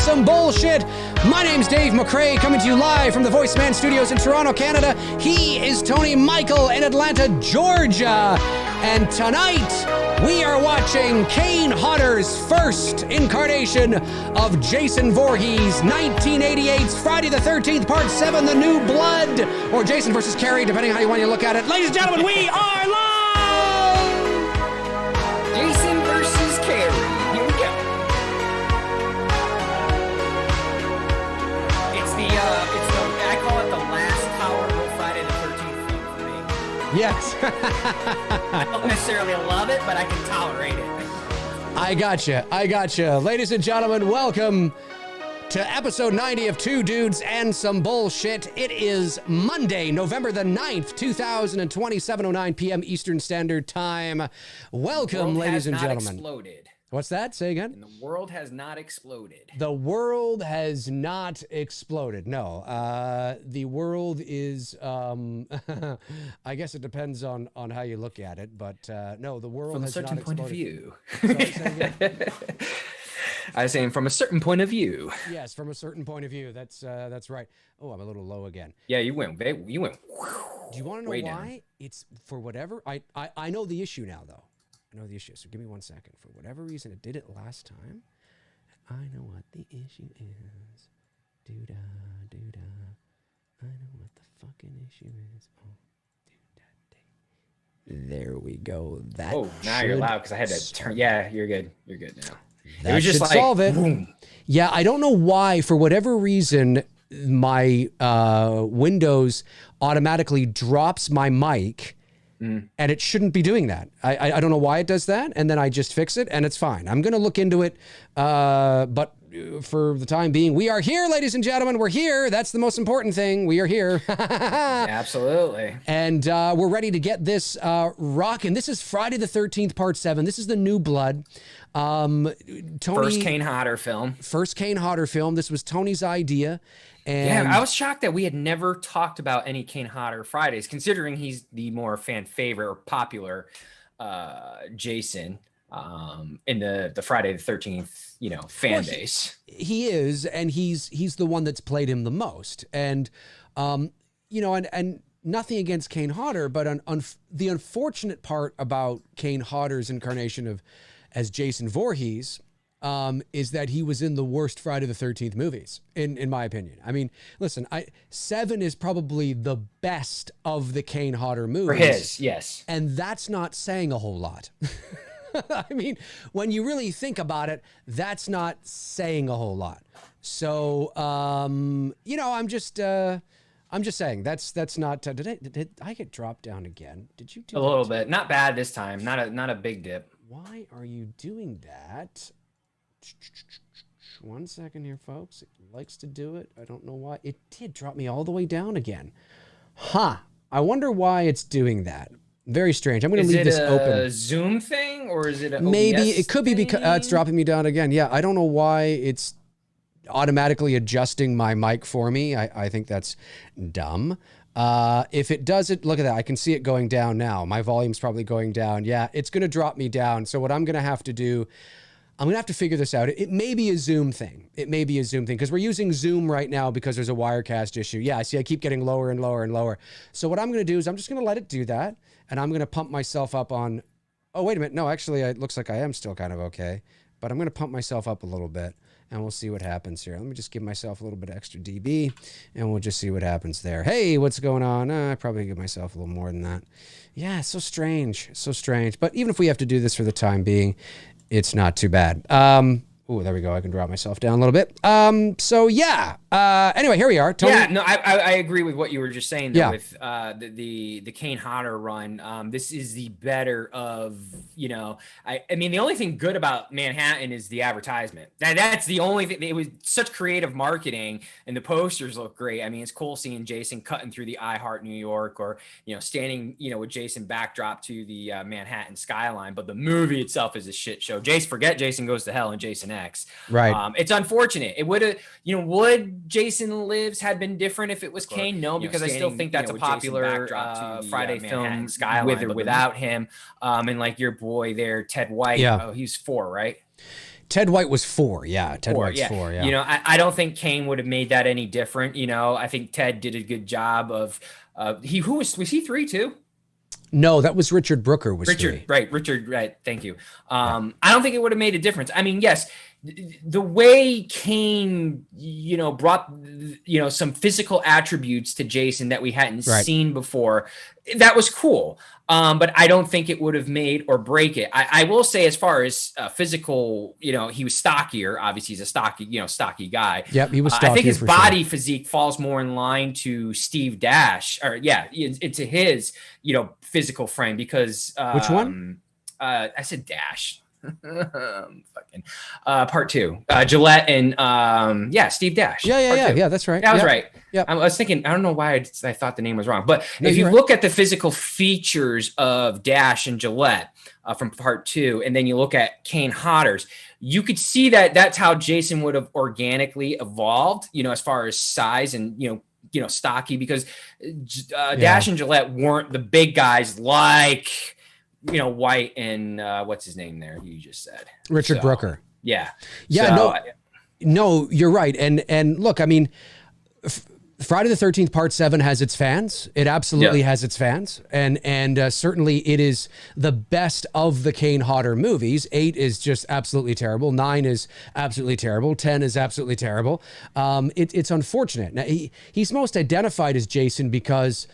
some bullshit. My name's Dave McRae, coming to you live from the VoiceMann Studios in Toronto, Canada. He is Tony Michael in Atlanta, Georgia. And tonight, we are watching Kane Hodder's first incarnation of Jason Voorhees, 1988's Friday the 13th, Part 7, The New Blood, or Jason versus Carrie, depending how you want to look at it. Ladies and gentlemen, we are live! Jason versus Carrie. Here we go. I call it the last powerful Friday the 13th film for me. Yes. I don't necessarily love it, but I can tolerate it. I gotcha. Ladies and gentlemen, welcome to episode 90 of Two Dudes and Some Bullshit. It is Monday, November the 9th, 2020, 7:09 p.m. Eastern Standard Time. Welcome, ladies and gentlemen. Exploded. What's that? Say again? And the world has not exploded. The world has not exploded. No. The world is, I guess it depends on how you look at it, but no, the world has not exploded. From a certain point of view. Sorry, I was saying from a certain point of view. Yes, from a certain point of view. That's right. Oh, I'm a little low again. Yeah, you went. Do you want to know why? Down. It's for whatever. I know the issue now, though. I know the issue. So give me 1 second. For whatever reason, it did it last time. I know what the issue is. Doo-da, doo-da. I know what the fucking issue is. Oh, doo-da-dee. There we go. That. Oh, now you're loud because I had to turn. Yeah, you're good. You're good now. That it was just like solve it. Boom. Yeah, I don't know why. For whatever reason, my Windows automatically drops my mic, and it shouldn't be doing that. I don't know why it does that, and then I just fix it, and it's fine. I'm going to look into it, but for the time being, we are here, ladies and gentlemen. We're here. That's the most important thing. We are here. Absolutely. And we're ready to get this rocking. This is Friday the 13th, Part 7. This is The New Blood. Tony, First Kane Hodder film. First Kane Hodder film. This was Tony's idea. And yeah, I was shocked that we had never talked about any Kane Hodder Fridays, considering he's the more fan favorite or popular Jason in the Friday the 13th, fan base. He is, and he's the one that's played him the most. And and nothing against Kane Hodder, but the unfortunate part about Kane Hodder's incarnation as Jason Voorhees is that he was in the worst Friday the 13th movies, in my opinion. I mean, listen, 7 is probably the best of the Kane Hodder movies. For his, yes. And that's not saying a whole lot. I mean, when you really think about it, that's not saying a whole lot. So, I'm just saying that's not. Did I get dropped down again? Did you do a little bit? Not bad this time. Not a big dip. Why are you doing that? 1 second here, folks. It likes to do it. I don't know why. It did drop me all the way down again. Huh. I wonder why it's doing that. Very strange. I'm going to leave this open. Is it a Zoom thing or is it a maybe it could be because it's dropping me down again. Yeah, I don't know why it's automatically adjusting my mic for me. I think that's dumb. If it does it, look at that. I can see it going down now. My volume's probably going down. Yeah, it's going to drop me down. So what I'm going to have to do, I'm going to have to figure this out. It may be a Zoom thing. Because we're using Zoom right now because there's a Wirecast issue. Yeah, see, I keep getting lower and lower and lower. So what I'm going to do is I'm just going to let it do that. And I'm going to pump myself up on, oh, wait a minute. No, actually, it looks like I am still kind of okay. But I'm going to pump myself up a little bit. And we'll see what happens here. Let me just give myself a little bit extra dB, and we'll just see what happens there. Hey, what's going on? I probably give myself a little more than that. Yeah, it's so strange. But even if we have to do this for the time being, it's not too bad. Oh, there we go. I can drop myself down a little bit. So yeah. Anyway, here we are. Tony. Yeah, no, I agree with what you were just saying. Though, with the Kane Hodder run. This is the better of I mean, the only thing good about Manhattan is the advertisement. That's the only thing. It was such creative marketing, and the posters look great. I mean, it's cool seeing Jason cutting through the I Heart New York, or standing with Jason backdrop to the Manhattan skyline. But the movie itself is a shit show. Forget Jason Goes to Hell and Jason X. Right. It's unfortunate. It would have, would Jason Lives had been different if it was Kane? No, because I still think that's a popular Friday film with or without him. And like your boy there, Ted White. Yeah. Oh, he's 4, right? Ted White was 4. Yeah, Ted White's 4. Yeah. You know, I don't think Kane would have made that any different. You know, I think Ted did a good job of. Was he 3 too? No, that was Richard Brooker. Was Richard, 3. right? Richard, right? Thank you. I don't think it would have made a difference. I mean, yes, the way Kane, you know, brought, you know, some physical attributes to Jason that we hadn't seen before, that was cool. But I don't think it would have made or break it. I will say, as far as physical, you know, he was stockier. Obviously, he's a stocky guy. Yep, he was stockier. I think his body physique falls more in line to Steve Dash, or into his, you know, physical frame, because which one? I said Dash. Fucking part 2, Gillette and Steve Dash. Yeah, that's right. That was right. Yeah, I was thinking, I don't know why I thought the name was wrong, but if you look at the physical features of Dash and Gillette from part 2, and then you look at Kane Hodder's, you could see that that's how Jason would have organically evolved, you know, as far as size and, you know, stocky, because Dash and Gillette weren't the big guys like, you know, White and what's his name there? You just said Richard Brooker. Yeah. No, you're right. And look, I mean, Friday the 13th Part 7 has its fans. It absolutely has its fans, and certainly it is the best of the Kane Hodder movies. 8 is just absolutely terrible. 9 is absolutely terrible. 10 is absolutely terrible. It's unfortunate. Now, he's most identified as Jason because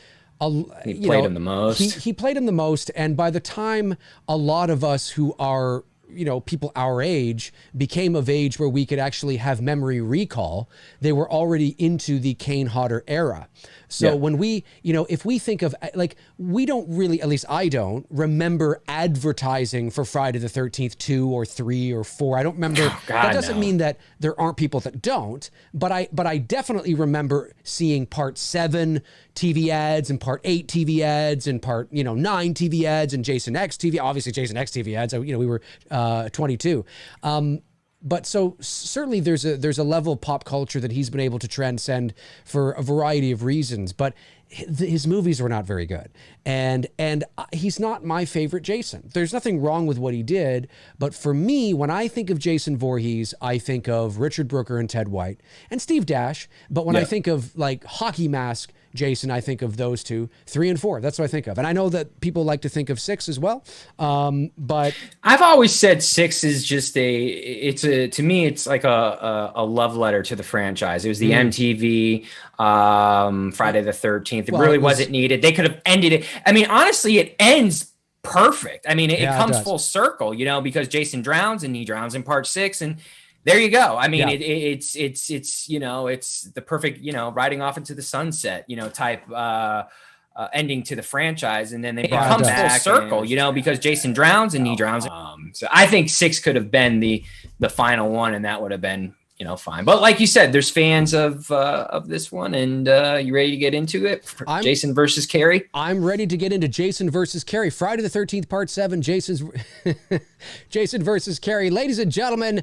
he played him the most. He played him the most, and by the time a lot of us who are, you know, people our age became of age where we could actually have memory recall, they were already into the Kane Hodder era. So when we, you know, if we think of, like, we don't really, at least I don't remember advertising for Friday the 13th 2 or 3 or 4. I don't remember. That doesn't mean that there aren't people that don't, but I definitely remember seeing Part 7 TV ads and Part 8 TV ads and Part, you know, 9 TV ads and Jason X TV, obviously Jason X TV ads. You know, we were 22. But so certainly there's a level of pop culture that he's been able to transcend for a variety of reasons, but his movies were not very good. And he's not my favorite Jason. There's nothing wrong with what he did, but for me, when I think of Jason Voorhees, I think of Richard Brooker and Ted White and Steve Dash. But when I think of like hockey mask Jason, I think of those 2, 3 and 4. That's what I think of. And I know that people like to think of 6 as well. But I've always said 6 is just to me, it's like a love letter to the franchise. It was the MTV Friday the 13th. It really wasn't needed. They could have ended it. I mean, honestly, it ends perfect. I mean, it comes full circle, you know, because Jason drowns and he drowns in Part 6, and there you go. I mean, it's you know, it's the perfect, you know, riding off into the sunset, you know, type ending to the franchise, and then they brought him back full circle, you know, because Jason drowns and he drowns. So I think 6 could have been the final one, and that would have been, you know, fine. But like you said, there's fans of this one, and you ready to get into it? Jason versus Carrie. I'm ready to get into Jason versus Carrie. Friday the 13th Part 7. Jason versus Carrie. Ladies and gentlemen,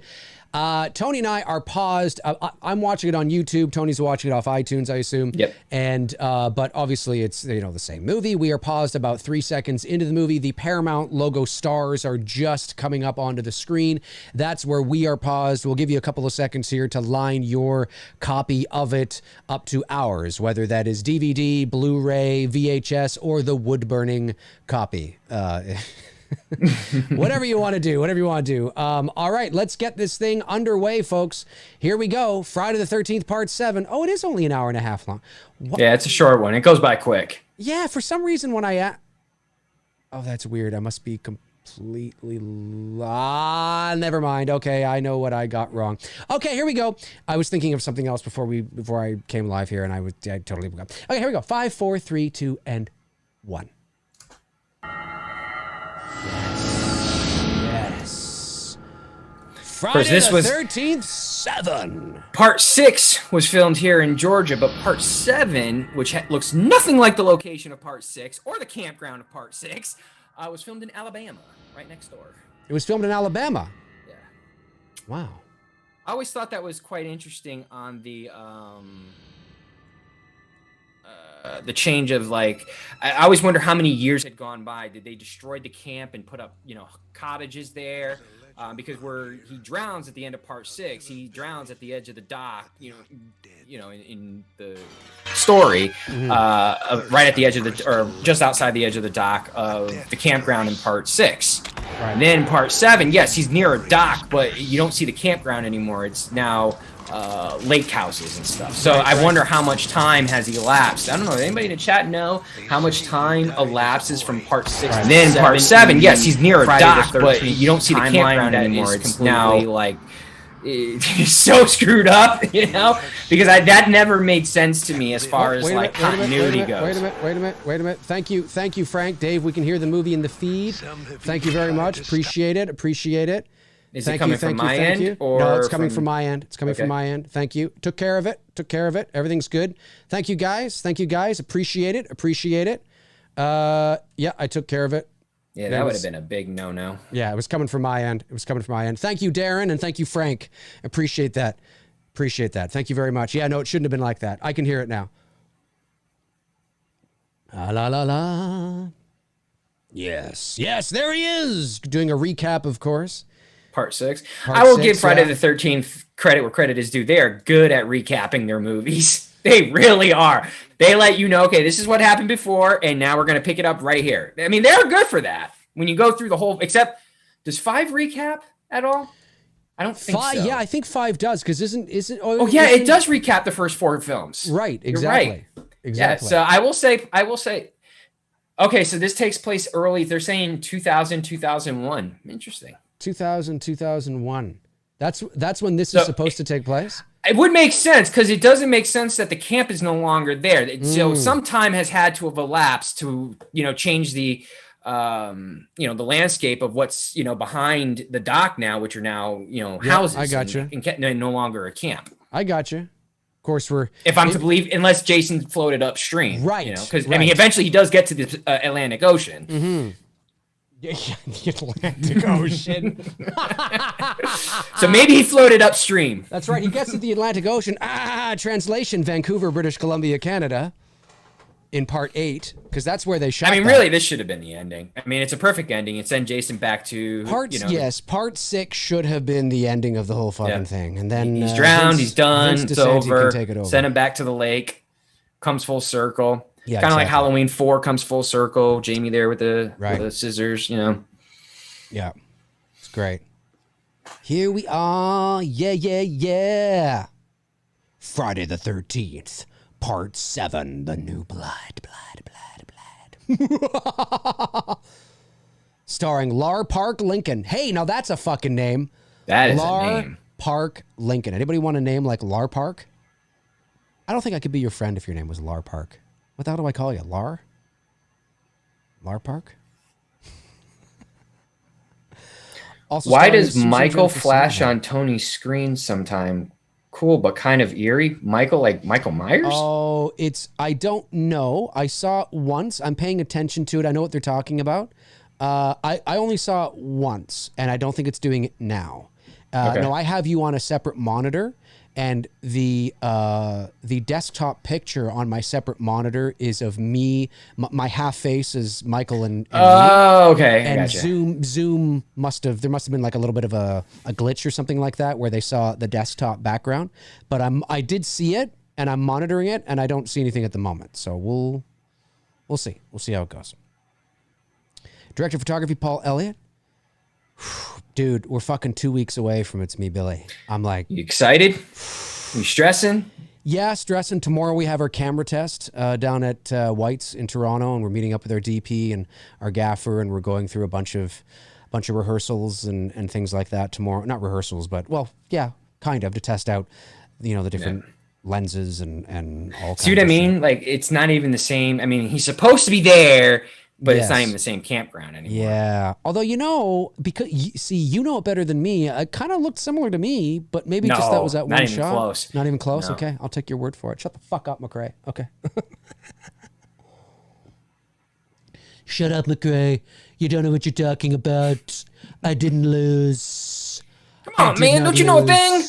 Tony and I are paused. I'm watching it on YouTube. Tony's watching it off iTunes, I assume. Yep. And but obviously it's, you know, the same movie. We are paused about 3 seconds into the movie. The Paramount logo stars are just coming up onto the screen. That's where we are paused. We'll give you a couple of seconds here to line your copy of it up to ours, whether that is DVD, Blu-ray, VHS, or the wood-burning copy. Whatever you want to do. All right, let's get this thing underway, folks. Here we go. Friday the 13th Part 7. Oh, it is only an hour and a half long. Yeah, it's a short one. It goes by quick. Yeah, for some reason when oh, that's weird. I must be completely never mind. Okay, I know what I got wrong. Okay, here we go. I was thinking of something else before I came live here, and I totally forgot. Okay, here we go. 5, 4, 3, 2, and 1. Yes. Friday the 13th, 7. Part 6 was filmed here in Georgia, but Part 7, which looks nothing like the location of Part 6 or the campground of Part 6, was filmed in Alabama, right next door. It was filmed in Alabama? Yeah. Wow. I always thought that was quite interesting on the change of, like, I always wonder how many years had gone by. Did they destroy the camp and put up, you know, cottages there? because where he drowns at the end of part 6, he drowns at the edge of the dock, in the story, right at the edge of or just outside the edge of the dock of the campground in part 6. Right. And then part 7, yes, he's near a dock, but you don't see the campground anymore. It's now lake houses and stuff. So I wonder how much time has elapsed. I don't know. Anybody in the chat know how much time elapses from part 6 to then part 7? Yes, he's near a dock, but you don't see the campground anymore. It's now like it's so screwed up, because that never made sense to me as far as like continuity goes. Wait a minute. Thank you, Frank. Dave, we can hear the movie in the feed. Thank you very much. Appreciate it. Is it coming from my end? Or no, it's coming from my end. It's coming from my end. Thank you. Took care of it. Everything's good. Thank you guys. Appreciate it. Yeah, I took care of it. Yeah, that would have been a big no-no. Yeah, it was coming from my end. Thank you, Darren, and thank you, Frank. Appreciate that. Thank you very much. Yeah, no, it shouldn't have been like that. I can hear it now. La la la. Yes, there he is. Doing a recap, of course. Part 6. I will give Friday the 13th credit where credit is due. They are good at recapping their movies. They really are. They let you know, okay, this is what happened before, and now we're going to pick it up right here. I mean, they're good for that. When you go through the whole, except, does 5 recap at all? I don't think so. Yeah, I think 5 does, because isn't it does recap the first 4 films. Right, exactly. Right. Exactly. Yeah, so I will say, okay, so this takes place early. They're saying 2000, 2001. Interesting. 2000, 2001. That's when this is supposed to take place? It would make sense, because it doesn't make sense that the camp is no longer there. So some time has had to have elapsed to, change the, the landscape of what's, behind the dock now, which are now, houses. I got you. And no longer a camp. I got you. Of course, if I'm to believe, unless Jason floated upstream. Right. Because, I mean, eventually he does get to the Atlantic Ocean. Mm-hmm. Yeah, the Atlantic Ocean. So maybe he floated upstream. That's right. He gets to the Atlantic Ocean. Translation, Vancouver, British Columbia, Canada, in part 8, because that's where they shot. I mean, really, this should have been the ending. I mean, it's a perfect ending. It sent Jason back to part 6 should have been the ending of the whole fucking thing, and then he's drowned. He's done. It's over. Send him back to the lake. Comes full circle. Yeah, kind of like Halloween 4 comes full circle. Jamie there with the scissors, Yeah, it's great. Here we are. Yeah. Friday the 13th, part 7, The New Blood. Starring Lar Park Lincoln. Hey, now that's a fucking name. That is a name. Park Lincoln. Anybody want a name like Lar Park? I don't think I could be your friend if your name was Lar Park. What the hell do I call you? Lar Park? Also, why does Michael flash on Tony's screen sometime? Cool, but kind of eerie. Michael, like Michael Myers? Oh, I don't know. I saw it once. I'm paying attention to it. I know what they're talking about. I only saw it once, and I don't think it's doing it now. No, I have you on a separate monitor. And the desktop picture on my separate monitor is of me. My half face is Michael and me. Okay. And gotcha. Zoom there must have been like a little bit of a glitch or something like that where they saw the desktop background. But I did see it, and I'm monitoring it, and I don't see anything at the moment. So we'll see. We'll see how it goes. Director of photography, Paul Elliott. Dude, we're fucking 2 weeks away from It's Me, Billy. I'm like... You excited? You stressing? Yeah, stressing. Tomorrow we have our camera test down at White's in Toronto, and we're meeting up with our DP and our gaffer, and we're going through a bunch of rehearsals and things like that tomorrow. Not rehearsals, but, well, yeah, kind of, to test out, the different lenses and all kinds of See what I mean? Shit. Like, it's not even the same. I mean, he's supposed to be there... But it's not even the same campground anymore. Yeah. Although, because you know it better than me. It kind of looked similar to me, but maybe just that was that one shot. Not even close. Not even close? No. Okay. I'll take your word for it. Shut the fuck up, McRae. Okay. Shut up, McRae. You don't know what you're talking about. I didn't lose. Come on, man. Don't you know a thing?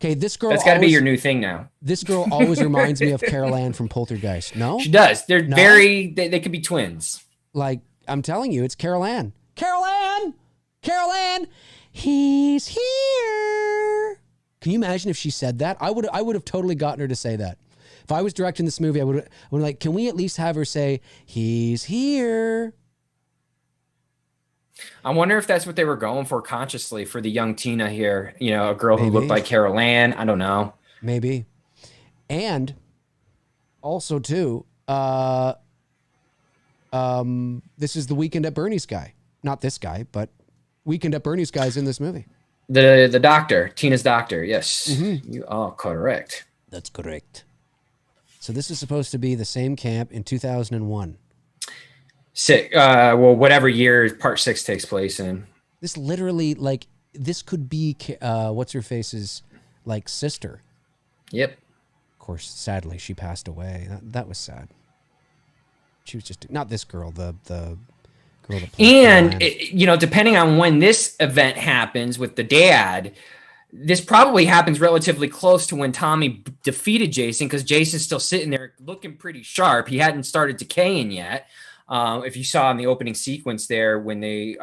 Okay, this girl. That's got to be your new thing now. This girl always reminds me of Carol Ann from Poltergeist. No, she does. They're very. They could be twins. Like I'm telling you, it's Carol Ann. Carol Ann. Carol Ann. he's here. Can you imagine if she said that? I would have totally gotten her to say that. If I was directing this movie, I would like, can we at least have her say, he's here? I wonder if that's what they were going for consciously for the young Tina here. You know, a girl who looked like Carol Ann. I don't know. Maybe. And also too, this is the Weekend at Bernie's guy. Not this guy, but Weekend at Bernie's guy's in this movie. The doctor, Tina's doctor. Yes. Mm-hmm. You are correct. That's correct. So this is supposed to be the same camp in 2001. Well, whatever year part 6 takes place in. This literally, like, this could be what's her face's like sister. Yep. Of course, sadly, she passed away. That was sad. She was just not this girl, the girl that played. And you know, depending on when this event happens with the dad, this probably happens relatively close to when Tommy defeated Jason, because Jason's still sitting there looking pretty sharp. He hadn't started decaying yet. If you saw in the opening sequence there when they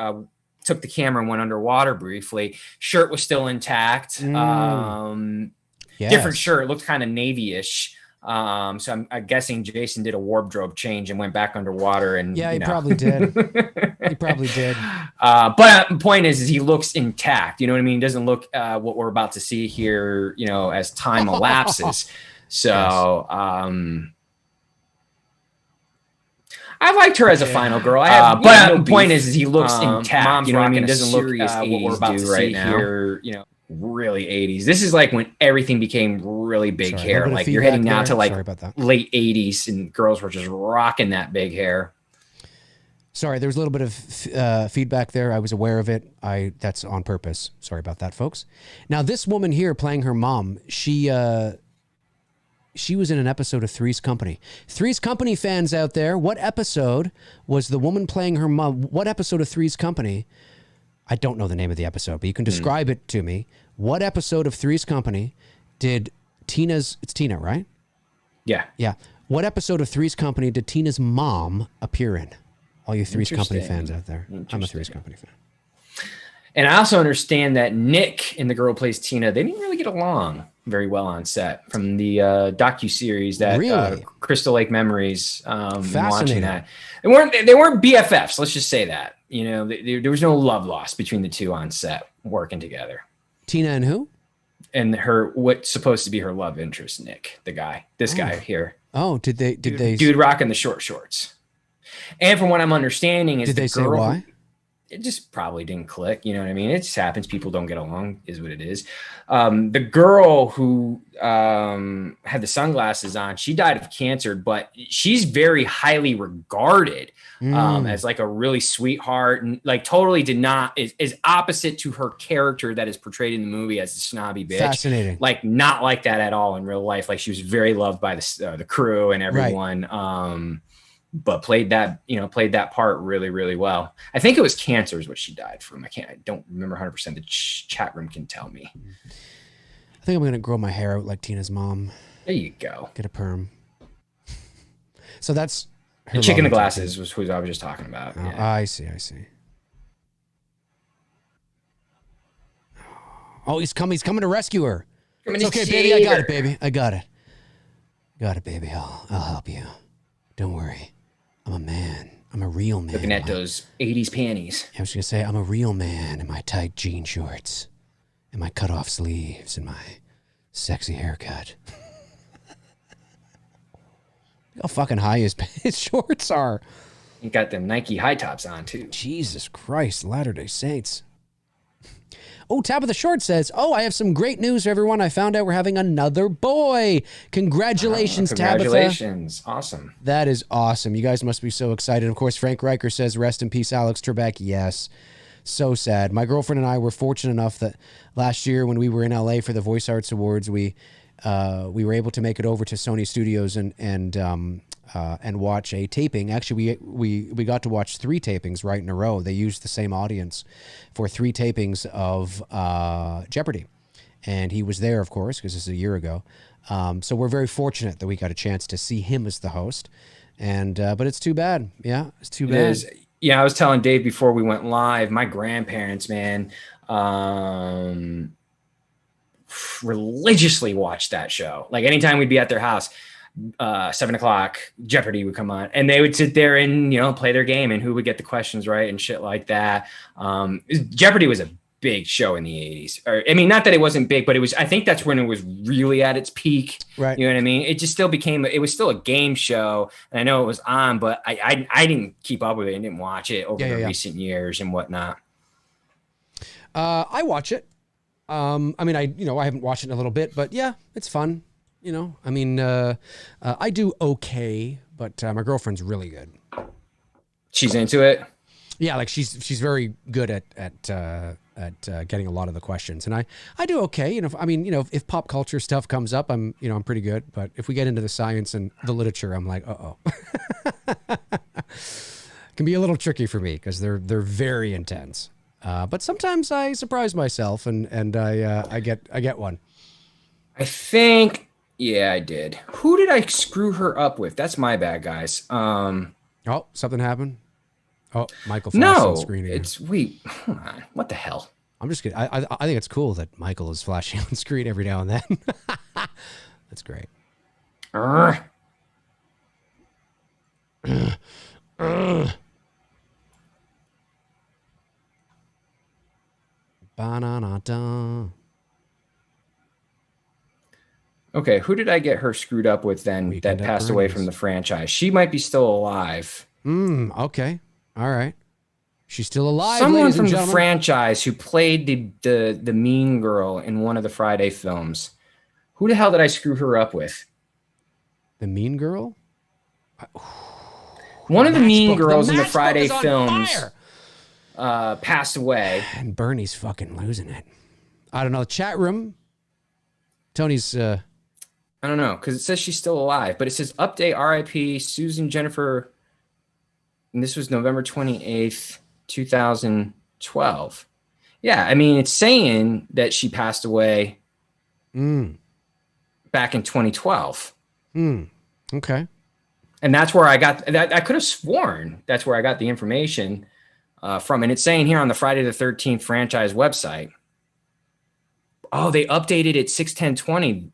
took the camera and went underwater briefly, shirt was still intact. Yes. Different shirt, looked kind of navy-ish. So I'm guessing Jason did a wardrobe change and went back underwater. And yeah, he probably did. He probably did. But the point is he looks intact. You know what I mean? He doesn't look what we're about to see here, you know, as time elapses. So yes. I liked her as a final girl. But the point is he looks intact. You know what I mean? He doesn't look what we're about to see here, you know. Really 80s. This is like when everything became really big hair. Like you're heading now to like late 80s and girls were just rocking that big hair. Sorry, there was a little bit of feedback there. I was aware of it. That's on purpose. Sorry about that, folks. Now this woman here playing her mom, she was in an episode of Three's Company. Three's Company fans out there, what episode was the woman playing her mom? What episode of Three's Company? I don't know the name of the episode, but you can describe it to me. What episode of Three's Company did it's Tina, right? Yeah. Yeah. What episode of Three's Company did Tina's mom appear in? All you Three's Company fans out there. I'm a Three's Company fan. And I also understand that Nick and the girl who plays Tina, they didn't really get along very well on set from the docuseries that Crystal Lake Memories. Watching that. They weren't BFFs. Let's just say that. You know, there was no love lost between the two on set working together. Tina and who? And what's supposed to be her love interest, Nick, the guy, guy here. Oh, did they? Dude rocking the short shorts. And from what I'm understanding is did they say why? It just probably didn't click. You know what I mean? It just happens. People don't get along is what it is. The girl who had the sunglasses on, she died of cancer, but she's very highly regarded as like a really sweetheart and like totally is opposite to her character that is portrayed in the movie as the snobby bitch. Fascinating. Like not like that at all in real life. Like she was very loved by the crew and everyone. Right. But played that part really, really well. I think it was cancer is what she died from. I don't remember 100%. The chat room can tell me. I think I'm going to grow my hair out like Tina's mom. There you go. Get a perm. So that's her. The chick in the glasses was who I was just talking about. Oh, yeah. I see. Oh, he's coming to rescue her. It's okay, baby. I got it, baby. I got it. Got it, baby. I'll help you. Don't worry. I'm a man. I'm a real man. Looking at those 80s panties. I was going to say, I'm a real man in my tight jean shorts and my cut-off sleeves and my sexy haircut. Look how fucking high his shorts are. He got them Nike high tops on, too. Jesus Christ, Latter-day Saints. Oh, Tabitha Short says, I have some great news for everyone. I found out we're having another boy. Congratulations, Tabitha. Congratulations. Awesome. That is awesome. You guys must be so excited. Of course, Frank Riker says, rest in peace, Alex Trebek. Yes. So sad. My girlfriend and I were fortunate enough that last year when we were in LA for the Voice Arts Awards, we were able to make it over to Sony Studios and watch a taping. Actually, we got to watch 3 tapings right in a row. They used the same audience for 3 tapings of Jeopardy. And he was there, of course, because this is a year ago. So we're very fortunate that we got a chance to see him as the host. And but it's too bad. Yeah, it's too bad. Yeah, I was telling Dave before we went live, my grandparents, man, religiously watched that show. Like anytime we'd be at their house, 7:00, Jeopardy would come on, and they would sit there and play their game, and who would get the questions right and shit like that. Jeopardy was a big show in the 80s. Or, I mean, not that it wasn't big, but it was. I think that's when it was really at its peak. Right. You know what I mean? It just still became. It was still a game show, and I know it was on, but I didn't keep up with it and didn't watch it over the recent years and whatnot. I watch it. I mean, I haven't watched it in a little bit, but yeah, it's fun. I mean, I do okay, but my girlfriend's really good. She's into it. Yeah, like she's very good at getting a lot of the questions, and I do okay. I mean, if pop culture stuff comes up, I'm pretty good. But if we get into the science and the literature, I'm like, it can be a little tricky for me because they're very intense. But sometimes I surprise myself and I get one. I think. Yeah, I did. Who did I screw her up with? That's my bad, guys. Oh, something happened. Oh, Michael flashed on the screen again. Hold on. What the hell? I'm just kidding. I think it's cool that Michael is flashing on the screen every now and then. That's great. Ba-na-na-da. Okay, who did I get her screwed up with then that passed away from the franchise? She might be still alive. Okay. All right. She's still alive. Someone from the franchise who played the mean girl in one of the Friday films. Who the hell did I screw her up with? The mean girl? One of the mean girls in the Friday films passed away. And Bernie's fucking losing it. I don't know. Chat room. Tony's... I don't know, because it says she's still alive, but it says update RIP Susan Jennifer, and this was November 28th, 2012. Yeah, I mean, it's saying that she passed away back in 2012. Okay. And that's where I got that. I could have sworn that's where I got the information from. And it's saying here on the Friday the 13th franchise website. Oh, they updated it 6/10/20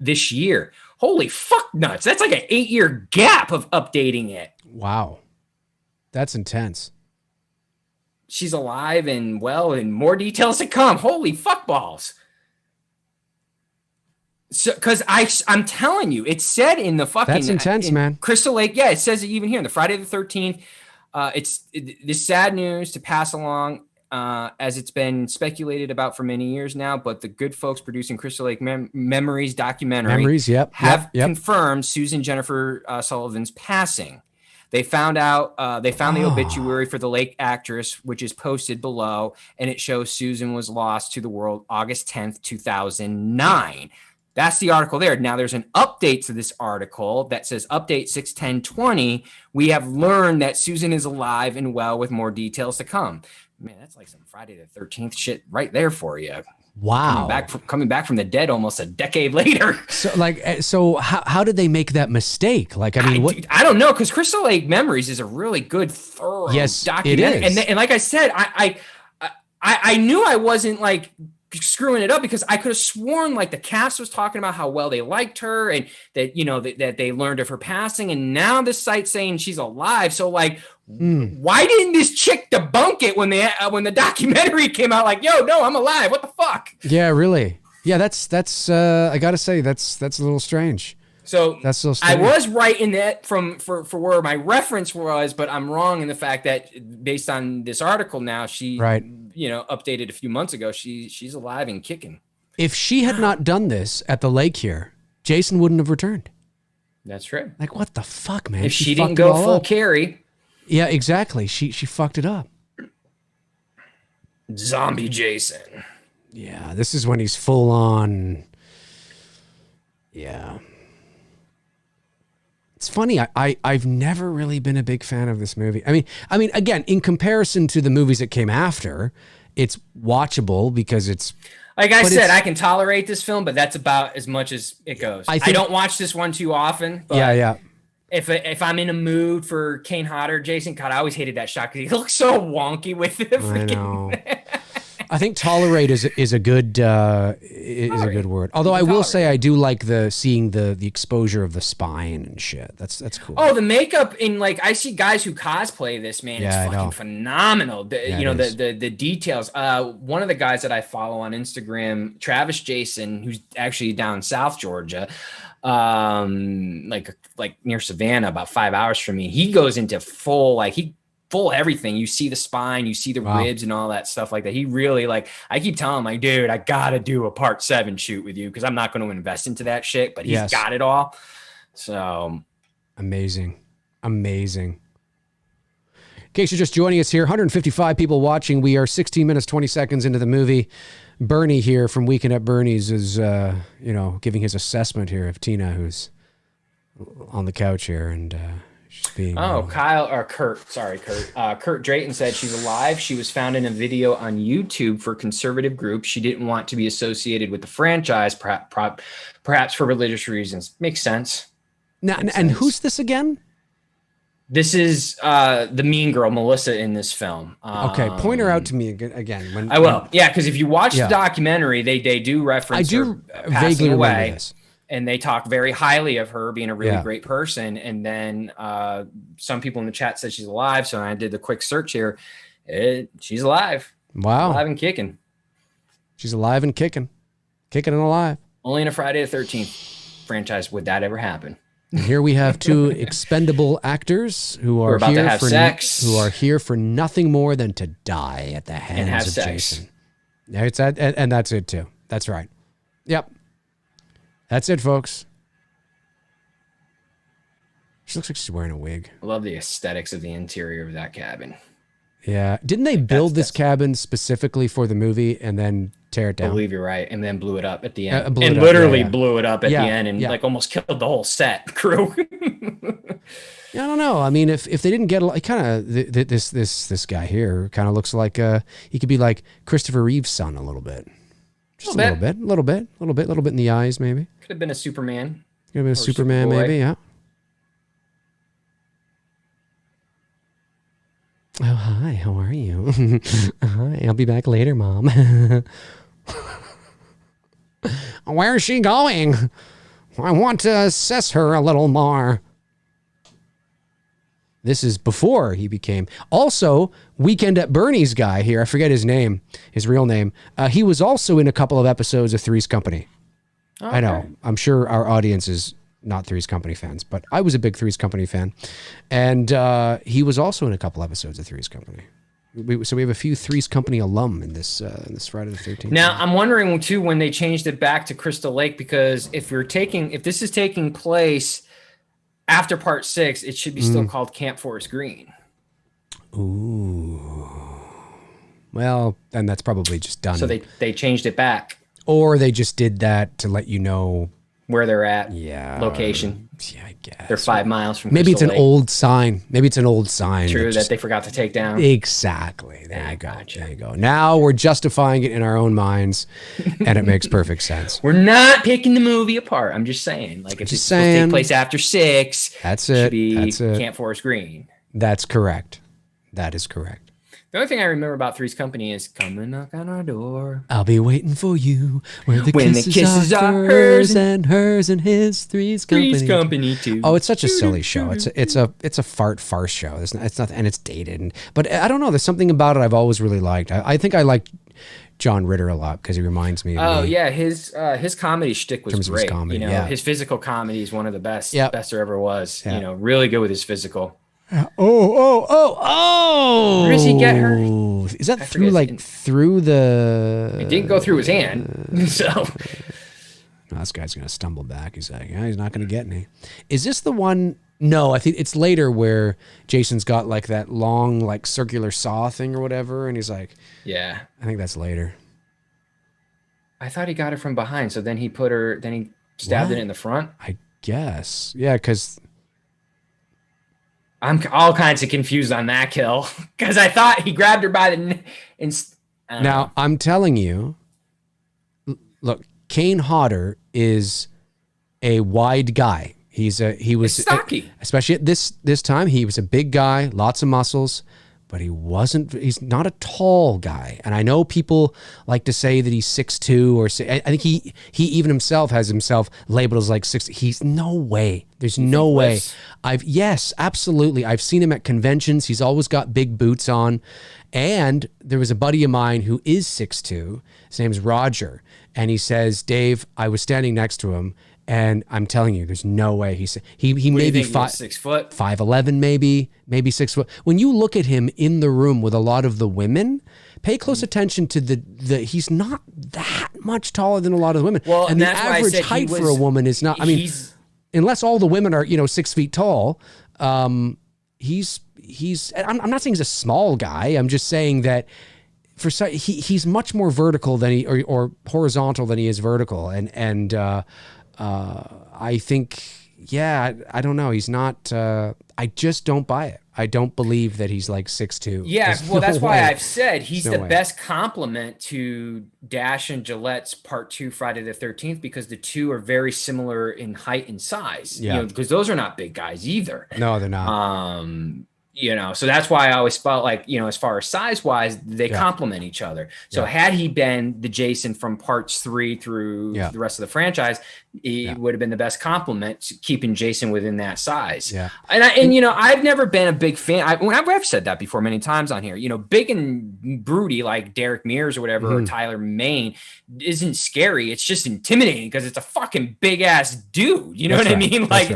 this year. Holy fuck nuts. That's like an 8-year gap of updating it. Wow. That's intense. She's alive and well, and more details to come. Holy fuck balls. So, because I'm telling you, it said in the fucking... That's intense, man. Crystal Lake, yeah, it says it even here on the Friday the 13th. This sad news to pass along, as it's been speculated about for many years now, but the good folks producing Crystal Lake Memories documentary have confirmed Susan Jennifer Sullivan's passing. They found the obituary for the late actress, which is posted below, and it shows Susan was lost to the world August 10th, 2009. That's the article there. Now there's an update to this article that says update 6/10/20. We have learned that Susan is alive and well with more details to come. Man, that's like some Friday the 13th shit right there for you. Wow. Coming back from the dead almost a decade later. So how did they make that mistake? Like, I mean, I don't know, because Crystal Lake Memories is a really good, thorough documentary. It is. And like I said, I knew I wasn't like screwing it up, because I could have sworn like the cast was talking about how well they liked her and that, that they learned of her passing. And now this site's saying she's alive. So like, why didn't this chick debunk it when the documentary came out? Like, yo, no, I'm alive. What the fuck? Yeah, really. Yeah, that's I gotta say that's a little strange. So that's so strange. I was right in that for where my reference was, but I'm wrong in the fact that based on this article now, she updated a few months ago, she's alive and kicking. If she had not done this at the lake here, Jason wouldn't have returned. That's right. Like, what the fuck, man? If she didn't go full carry. Yeah, exactly. She fucked it up. Zombie Jason. Yeah, this is when he's full on. Yeah. It's funny. I've never really been a big fan of this movie. I mean, again, in comparison to the movies that came after, it's watchable because it's. Like I said, I can tolerate this film, but that's about as much as it goes. I don't watch this one too often. But yeah. If I'm in a mood for Kane Hodder, Jason, God, I always hated that shot because he looks so wonky with it. I know. I think tolerate is a good a good word. Although I will say I do like seeing the exposure of the spine and shit. That's cool. Oh, the makeup in I see guys who cosplay this, man. Yeah, it's fucking phenomenal. The details. One of the guys that I follow on Instagram, Travis Jason, who's actually down South Georgia, like near Savannah, about 5 hours from me. He goes into full everything. You see the spine, you see the ribs and all that stuff like that. He really I keep telling him, dude, I gotta do a part 7 shoot with you because I'm not going to invest into that shit, but he's got it all. So amazing. In case you're just joining us here, 155 people watching. We are 16 minutes, 20 seconds into the movie. Bernie here from Weekend at Bernie's is, giving his assessment here of Tina, who's on the couch here, and she's being... Kurt Drayton said she's alive. She was found in a video on YouTube for conservative groups. She didn't want to be associated with the franchise, perhaps for religious reasons. Makes sense. Now, and who's this again? This is the mean girl, Melissa, in this film. Okay, point her out to me again. I will. Yeah, because if you watch the documentary, they do reference her passing away. This. And they talk very highly of her being a really great person. And then some people in the chat said she's alive. So I did the quick search here. She's alive. Wow. Alive and kicking. She's alive and kicking. Kicking and alive. Only in a Friday the 13th franchise would that ever happen. And here we have 2 expendable actors who are about here to have sex. Who are here for nothing more than to die at the hands of sex. Jason. Yeah, and that's it too. That's right. Yep. That's it, folks. She looks like she's wearing a wig. I love the aesthetics of the interior of that cabin. Yeah. Didn't they build this cabin specifically for the movie and then tear it down? I believe you're right. And then blew it up at the end. Blew it up at the end and almost killed the whole set crew. Yeah, I don't know. I mean, if they didn't get kind of this guy here kind of looks like he could be like Christopher Reeve's son a little bit. Just a little bit in the eyes, maybe. Could have been a Superman. Could have been a Superman, maybe, yeah. Oh, hi, how are you? Hi, I'll be back later, Mom. Where is she going? I want to assess her a little more. This is before he became... Also, Weekend at Bernie's guy here, I forget his name, his real name. He was also in a couple of episodes of Three's Company. Okay. I know. I'm sure our audience is not Three's Company fans, but I was a big Three's Company fan. And he was also in a couple episodes of Three's Company. So we have a few Three's Company alum in this Friday the 13th. Now, I'm wondering, too, when they changed it back to Crystal Lake, because if this is taking place after part 6, it should be still called Camp Forest Green. Ooh. Well, then that's probably just done. So they changed it back. Or they just did that to let you know where they're at. Yeah. Location. Yeah, I guess. They're 5 miles from Maybe Crystal it's an old sign. Maybe it's an old sign. True, that they forgot to take down. Exactly. There you go. Gotcha. There you go. Now we're justifying it in our own minds, and it makes perfect sense. We're not picking the movie apart. I'm just saying. Like, if it's supposed to take place after 6, that's it it. Should be that's it. Camp Forest Green. That's correct. That is correct. The only thing I remember about Three's Company is come and knock on our door. I'll be waiting for you when the kisses are hers and hers and his. Three's Company too. Oh, it's such a silly show. It's a farce show. It's not, and it's dated. But I don't know. There's something about it I've always really liked. I think I like John Ritter a lot because he reminds me of me. Yeah, his comedy shtick was great. Comedy, his physical comedy is one of the best there ever was. Yeah. Really good with his physical. Oh! Where does he get her? Is that through the? It didn't go through his hand, so. No, this guy's gonna stumble back. He's like, he's not gonna get me. Is this the one? No, I think it's later where Jason's got like that long, like circular saw thing or whatever, and he's like, yeah. I think that's later. I thought he got it from behind, so then he stabbed it in the front. I guess, yeah, because. I'm all kinds of confused on that kill because I thought he grabbed her by the. Now I'm telling you, look, Kane Hodder is a wide guy. He was stocky, especially at this time. He was a big guy, lots of muscles, but he's not a tall guy. And I know people like to say that he's 6'2", or I think he even himself has himself labeled as like 6. He's no way. There's no way. Yes, absolutely. I've seen him at conventions. He's always got big boots on. And there was a buddy of mine who is 6'2". His name's Roger. And he says, Dave, I was standing next to him, and I'm telling you, there's no way. He may be 6 foot, 5'11", maybe 6 foot. When you look at him in the room with a lot of the women, pay close attention to the he's not that much taller than a lot of the women. Well, and the average height for a woman is not. I mean, unless all the women are 6 feet tall, he's. I'm not saying he's a small guy. I'm just saying that. He's much more vertical than he or horizontal than he is vertical, and I think, I don't know. He's not. I just don't buy it. I don't believe that he's like 6'2". Yeah, well, that's why I've said he's the best complement to Dash and Gillette's Part 2 Friday the 13th, because the two are very similar in height and size. Yeah, because those are not big guys either. No, they're not. So that's why I always felt like, as far as size wise, they complement each other. So had he been the Jason from parts 3 through the rest of the franchise, he would have been the best complement to keeping Jason within that size. Yeah. And I've never been a big fan. I've said that before many times on here, big and broody like Derek Mears or whatever, or Tyler Mane isn't scary. It's just intimidating because it's a fucking big ass dude. You know what I mean? Like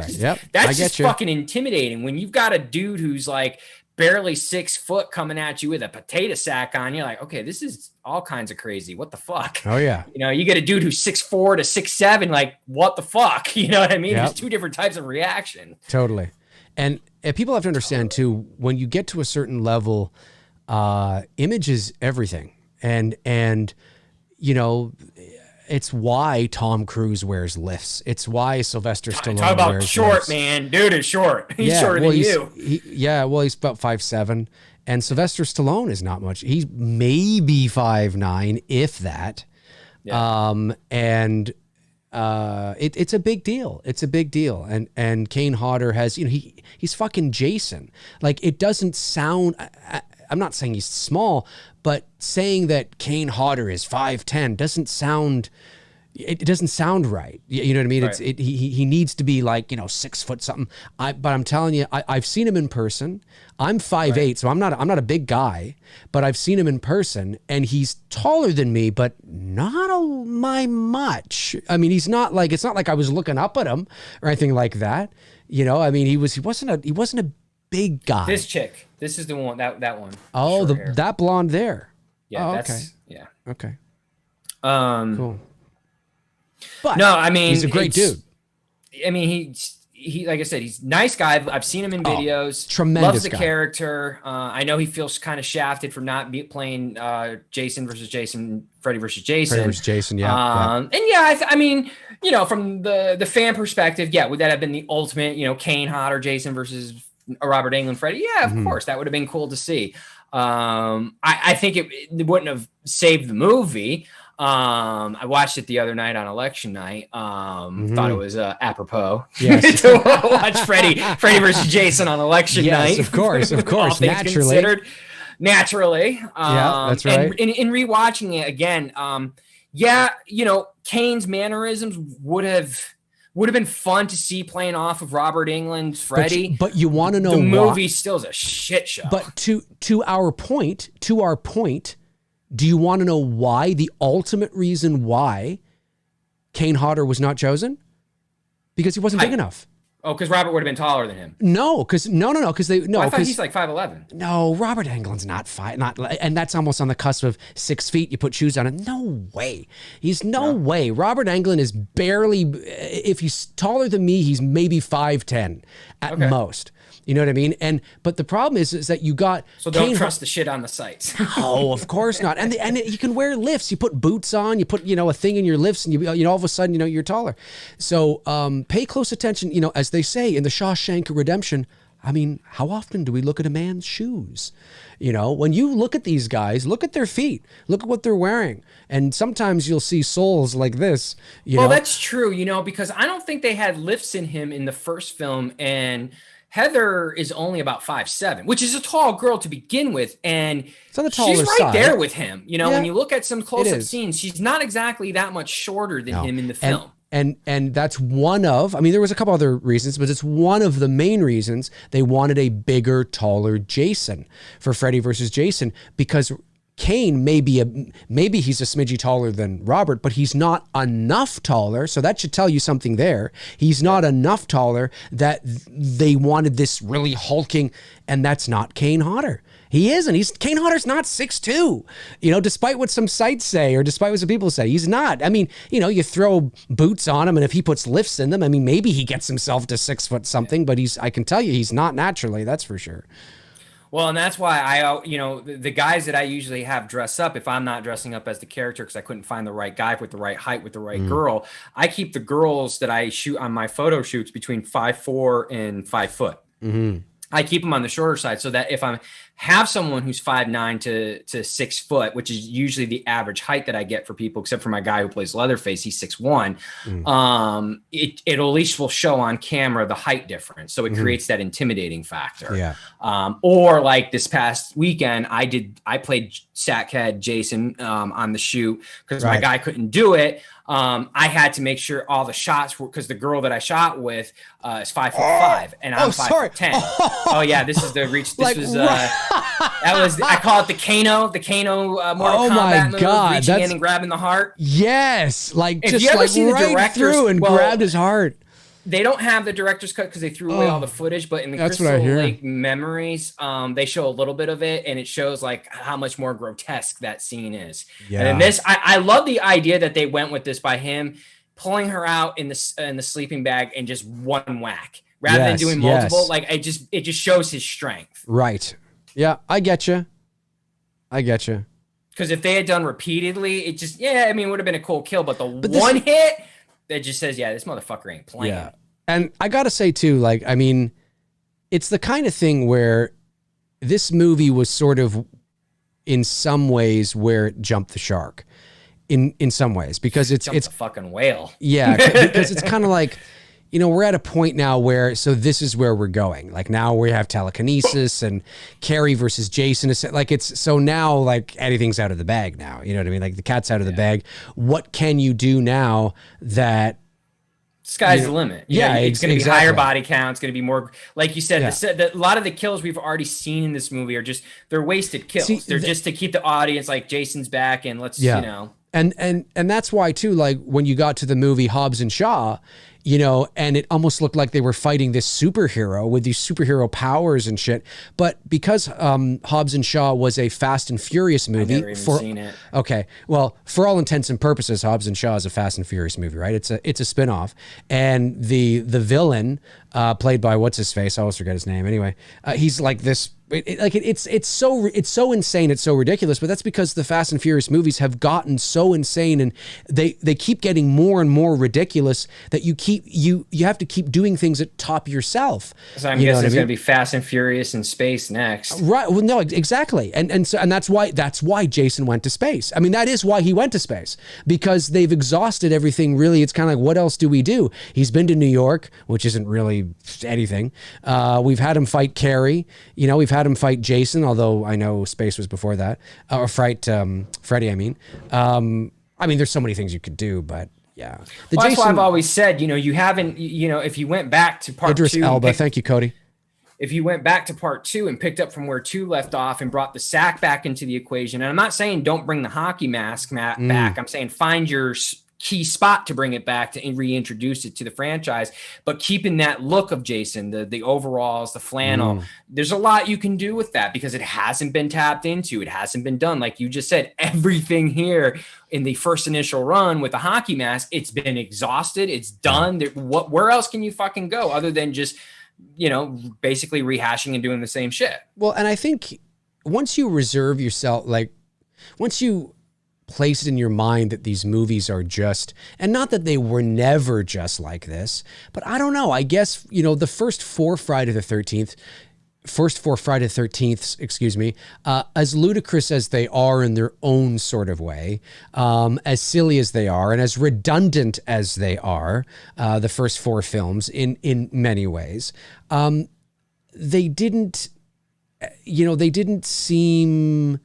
that's just fucking intimidating when you've got a dude who's like barely 6 foot coming at you with a potato sack on. You're like, okay, this is all kinds of crazy. What the fuck? Oh yeah. You get a dude who's 6'4" to 6'7", like what the fuck? You know what I mean? There's two different types of reaction. Totally. And people have to understand too, when you get to a certain level, image is everything. And it's why Tom Cruise wears lifts. It's why Sylvester Stallone talk about wears short, lifts. man. Dude is short. He's shorter than you. He's about 5'7", and Sylvester Stallone is not much. He's maybe 5'9", if that. Yeah. It's a big deal. It's a big deal. And Kane Hodder has, he's fucking Jason. Like, it doesn't sound. I'm not saying he's small, but saying that Kane Hodder is 5'10" doesn't sound. It doesn't sound right. You know what I mean? Right. He needs to be like 6 foot something. But I'm telling you, I've seen him in person. I'm 5'8", so I'm not a big guy, but I've seen him in person, and he's taller than me, but not by much. I mean, he's not like, it's not like I was looking up at him or anything like that. I mean, he wasn't a big guy. This chick. This is the one, that one. Oh, that blonde there. Yeah, okay. Yeah. Okay. Cool. But no, I mean, he's a great dude. I mean, he like I said, he's a nice guy. I've seen him in videos. Tremendous Loves the guy. Character. I know he feels kind of shafted for not playing Jason versus Jason, Freddy versus Jason. Freddy versus Jason, yeah. And I mean, from the fan perspective, would that have been the ultimate, Kane Hodder, Jason versus Robert Englund, Freddy? Yeah, of course, that would have been cool to see. I think it wouldn't have saved the movie. I watched it the other night on election night. Thought it was apropos to watch Freddy versus Jason on election night. Yes, of course, naturally. That's right. And in rewatching it again, Kane's mannerisms would have been fun to see playing off of Robert Englund's Freddy. But you want to know the movie still is a shit show. But to our point, do you want to know why? The ultimate reason why Kane Hodder was not chosen? Because he wasn't big enough. Oh, because Robert would have been taller than him. No, because I thought he's like 5'11". No, Robert Englund's not and that's almost on the cusp of 6 feet. You put shoes on him. No way. He's no way. Robert Englund is barely. If he's taller than me, he's maybe 5'10" at most. You know what I mean? But the problem is that you got. So don't trust the shit on the sites. Oh, of course not. And you can wear lifts. You put boots on. You put a thing in your lifts, and you all of a sudden you're taller. So pay close attention. As they say in the Shawshank Redemption, I mean, how often do we look at a man's shoes? You know, when you look at these guys, look at their feet, look at what they're wearing. And sometimes you'll see soles like this, you know. That's true, you know, because I don't think they had lifts in him in the first film, and Heather is only about 5'7", which is a tall girl to begin with, and she's right there with him. You know, when you look at some close-up scenes, she's not exactly that much shorter than him in the film. And that's one of, I mean, there was a couple other reasons, but it's one of the main reasons they wanted a bigger, taller Jason for Freddy versus Jason, because Kane maybe he's a smidgy taller than Robert, but he's not enough taller. So that should tell you something there. He's not enough taller that they wanted this really hulking, and that's not Kane Hodder. He isn't. Kane Hodder's not 6'2", you know, despite what some sites say or despite what some people say. He's not. I mean, you know, you throw boots on him, and if he puts lifts in them, I mean, maybe he gets himself to 6 foot something, but I can tell you he's not naturally, that's for sure. Well, and that's why you know, the guys that I usually have dress up, if I'm not dressing up as the character because I couldn't find the right guy with the right height with the right girl, I keep the girls that I shoot on my photo shoots between 5'4" and 5 foot. Mm-hmm. I keep them on the shorter side so that if I have someone who's 5'9" to 6 foot, which is usually the average height that I get for people, except for my guy who plays Leatherface, he's 6'1". It at least will show on camera the height difference, so it creates that intimidating factor. Yeah. Or like this past weekend, I played Sackhead Jason on the shoot because my guy couldn't do it. I had to make sure all the shots were, because the girl that I shot with is 5'5", and I'm 5'10". Oh yeah, this is the reach. This was I call it the Kano Mortal Kombat move, reaching in and grabbing the heart. Yes, like if just you ever like see the right through and grabbed his heart. They don't have the director's cut because they threw away all the footage, but in the Crystal Lake Memories, they show a little bit of it, and it shows like how much more grotesque that scene is. Yeah. And in this, I love the idea that they went with this by him pulling her out in the sleeping bag and just one whack rather than doing multiple. Like it just shows his strength. Right. Yeah, I get you. Because if they had done repeatedly, it just it would have been a cool kill, but one hit that just says, this motherfucker ain't playing. Yeah. And I got to say too, like, I mean, it's the kind of thing where this movie was sort of in some ways where it jumped the shark in some ways, because it's a fucking whale. Yeah. Because it's kind of like, you know, we're at a point now where, so this is where we're going. Like now we have telekinesis and Carrie versus Jason. Like it's, so now like anything's out of the bag now, you know what I mean? Like the cat's out of the bag. What can you do now that, sky's the limit. It's going to be higher body count. It's going to be more, like you said, a lot of the kills we've already seen in this movie are just, they're wasted kills. They're just to keep the audience like Jason's back and let's, you know. And that's why too, like when you got to the movie Hobbs and Shaw, you know, and it almost looked like they were fighting this superhero with these superhero powers and shit. But because Hobbs and Shaw was a Fast and Furious movie, I've never even seen it. Okay, well, for all intents and purposes, Hobbs and Shaw is a Fast and Furious movie, right? It's a spinoff, and the villain played by what's his face? I always forget his name. Anyway, he's like this. It's so insane, it's so ridiculous, but that's because the Fast and Furious movies have gotten so insane, and they keep getting more and more ridiculous that you have to keep doing things that top yourself. So I'm guessing it's going to be Fast and Furious in space next, right? Well, no, exactly, and that's why Jason went to space. I mean, that is why he went to space, because they've exhausted everything. Really, it's kind of like, what else do we do? He's been to New York, which isn't really anything. We've had him fight Carrie. You know, we've had him fight Jason, although I know space was before that, or fight Freddy. I mean, there's so many things you could do, but yeah. That's why I've always said, you know, you haven't, you know, if you went back to part Idris 2, Elba, thank you, Cody. If you went back to part 2 and picked up from where 2 left off and brought the sack back into the equation, and I'm not saying don't bring the hockey mask back. I'm saying find your key spot to bring it back to reintroduce it to the franchise, but keeping that look of Jason, the overalls, the flannel. There's a lot you can do with that because it hasn't been tapped into. It hasn't been done. Like you just said, everything here in the first initial run with the hockey mask, it's been exhausted. It's done. Where else can you fucking go other than just, you know, basically rehashing and doing the same shit? Well, and I think once you reserve yourself, like once you place it in your mind that these movies are just, and not that they were never just like this, but I don't know. I guess, you know, the first four Friday the 13th, excuse me, as ludicrous as they are in their own sort of way, as silly as they are, and as redundant as they are, the first four films in many ways, they didn't seem,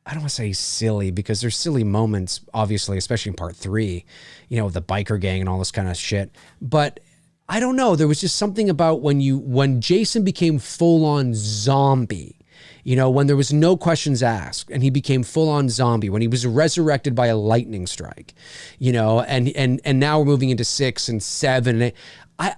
I don't want to say silly, because there's silly moments, obviously, especially in part 3, you know, the biker gang and all this kind of shit. But I don't know. There was just something about when Jason became full on zombie, you know, when there was no questions asked and he became full on zombie, when he was resurrected by a lightning strike, you know, and now we're moving into 6 and 7. And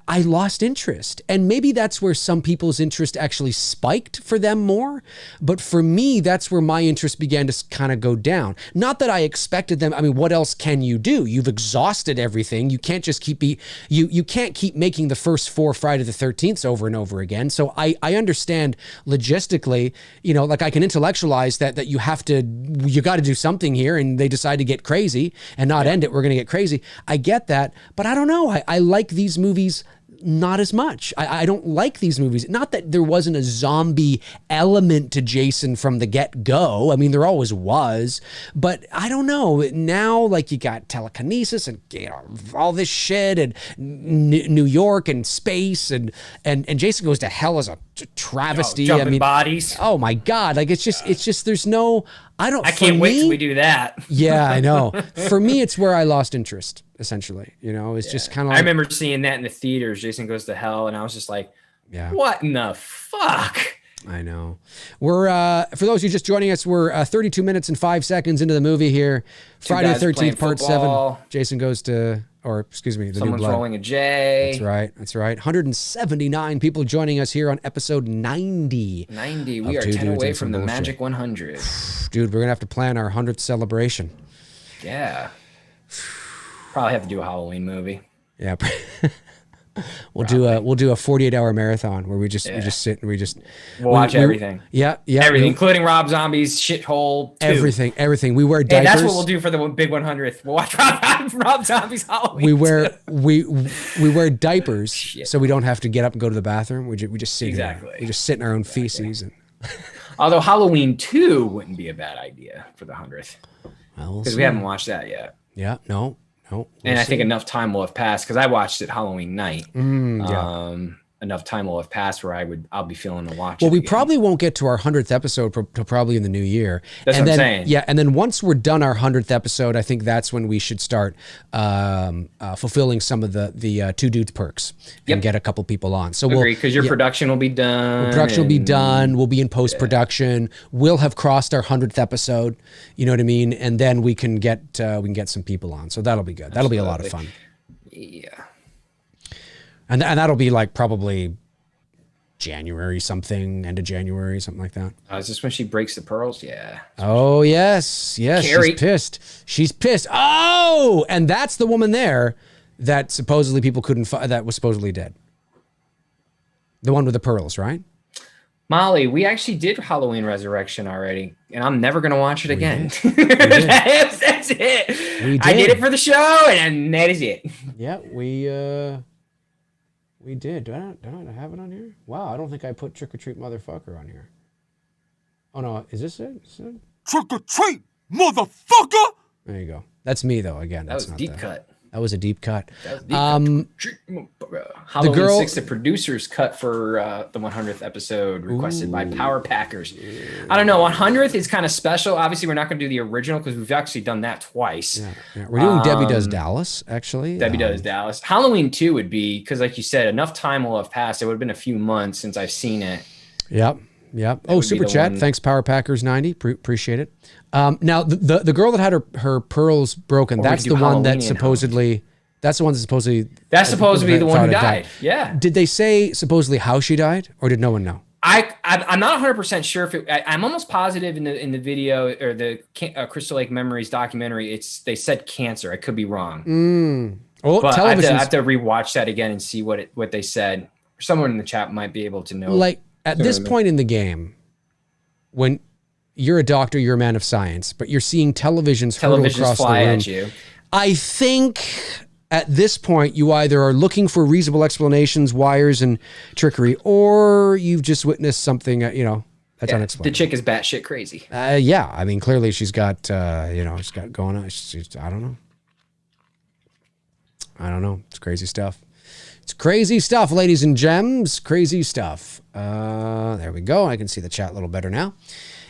I lost interest, and maybe that's where some people's interest actually spiked for them more. But for me, that's where my interest began to kind of go down. Not that I expected them. I mean, what else can you do? You've exhausted everything. You can't just you can't keep making the first 4 Friday the 13th over and over again. So I understand logistically, you know, like I can intellectualize that you got to do something here, and they decide to get crazy and not end it. We're going to get crazy. I get that, but I don't know. I like these movies not as much. I don't like these movies. Not that there wasn't a zombie element to Jason from the get-go. I mean, there always was. But I don't know. Now, like, you got telekinesis and, you know, all this shit, and New York and space, and Jason Goes to Hell as a travesty. Jumping bodies. Oh my God. Like, it's just there's no, I can't wait till we do that. Yeah, I know. For me, it's where I lost interest, essentially. You know, it's just kind of like, I remember seeing that in the theaters, Jason Goes to Hell, and I was just like, what in the fuck? I know. We're, for those of you just joining us, we're 32 minutes and 5 seconds into the movie here. Friday the 13th, part football. 7. Jason goes to, or excuse me, the Someone's New Blood. rolling a J. That's right. 179 people joining us here on episode 90. 90. We are 10 away from the magic 100. Dude, we're going to have to plan our 100th celebration. Yeah. Probably have to do a Halloween movie. Yeah. We'll do a 48-hour marathon where we just sit and we'll watch everything. Yeah, everything, including Rob Zombie's shithole 2. Everything. We wear diapers. Hey, that's what we'll do for the big 100th. We'll watch Rob Zombie's Halloween. We wear diapers so we don't have to get up and go to the bathroom. We just sit here. We just sit in our own feces. And although Halloween 2 wouldn't be a bad idea for the 100th, because we haven't watched that yet. Yeah, no. And I think enough time will have passed, because I watched it Halloween night. Enough time will have passed where I'll be feeling to watch it. Well, we probably won't get to our 100th episode till probably in the new year. That's what I'm saying. Yeah, and then once we're done our 100th episode, I think that's when we should start fulfilling some of the Two Dudes perks and get a couple people on. So agree, because your production will be done. Production will be done. We'll be in post-production. We'll have crossed our 100th episode. You know what I mean? And then we can get some people on. So that'll be good. That'll be a lot of fun. Yeah. And that'll be like probably January something, end of January, something like that. Is this when she breaks the pearls? Yeah. Oh, yes. Carrie. She's pissed. Oh, and that's the woman there that supposedly people couldn't find, that was supposedly dead. The one with the pearls, right? Molly, we actually did Halloween Resurrection already, and I'm never going to watch it again. That's it. I did it for the show, and that is it. Yeah, we did. Do I have it on here? Wow, I don't think I put Trick or Treat Motherfucker on here. Oh no, is this it? Trick or treat, motherfucker! There you go. That's me though. Again, that was a deep cut. That was a deep cut. Halloween 6, the producer's cut for the 100th episode, requested by Power Packers. I don't know. 100th is kind of special. Obviously, we're not going to do the original because we've actually done that twice. Yeah. We're doing Debbie Does Dallas, actually. Debbie Does Dallas. Halloween 2 would be, because like you said, enough time will have passed. It would have been a few months since I've seen it. Yep. Oh, super chat. Thanks, Power Packers 90. Appreciate it. Now, the girl that had her pearls broken, that's the one that supposedly... That's the one that's supposedly... That's supposed to be the one who died. Yeah. Did they say supposedly how she died, or did no one know? I'm not 100% sure if I'm almost positive in the video or the Crystal Lake Memories documentary, they said cancer. I could be wrong. Well, but I have to rewatch that again and see what they said. Someone in the chat might be able to know. Like at this point in the game, when you're a doctor, you're a man of science, but you're seeing televisions hurtle across fly the room. at you. I think at this point, you either are looking for reasonable explanations, wires, and trickery, or you've just witnessed something, that's unexplainable. The chick is batshit crazy. Yeah. I mean, clearly she's got, she's got going on. I don't know. I don't know. It's crazy stuff. It's crazy stuff, ladies and gems. Crazy stuff. There we go. I can see the chat a little better now.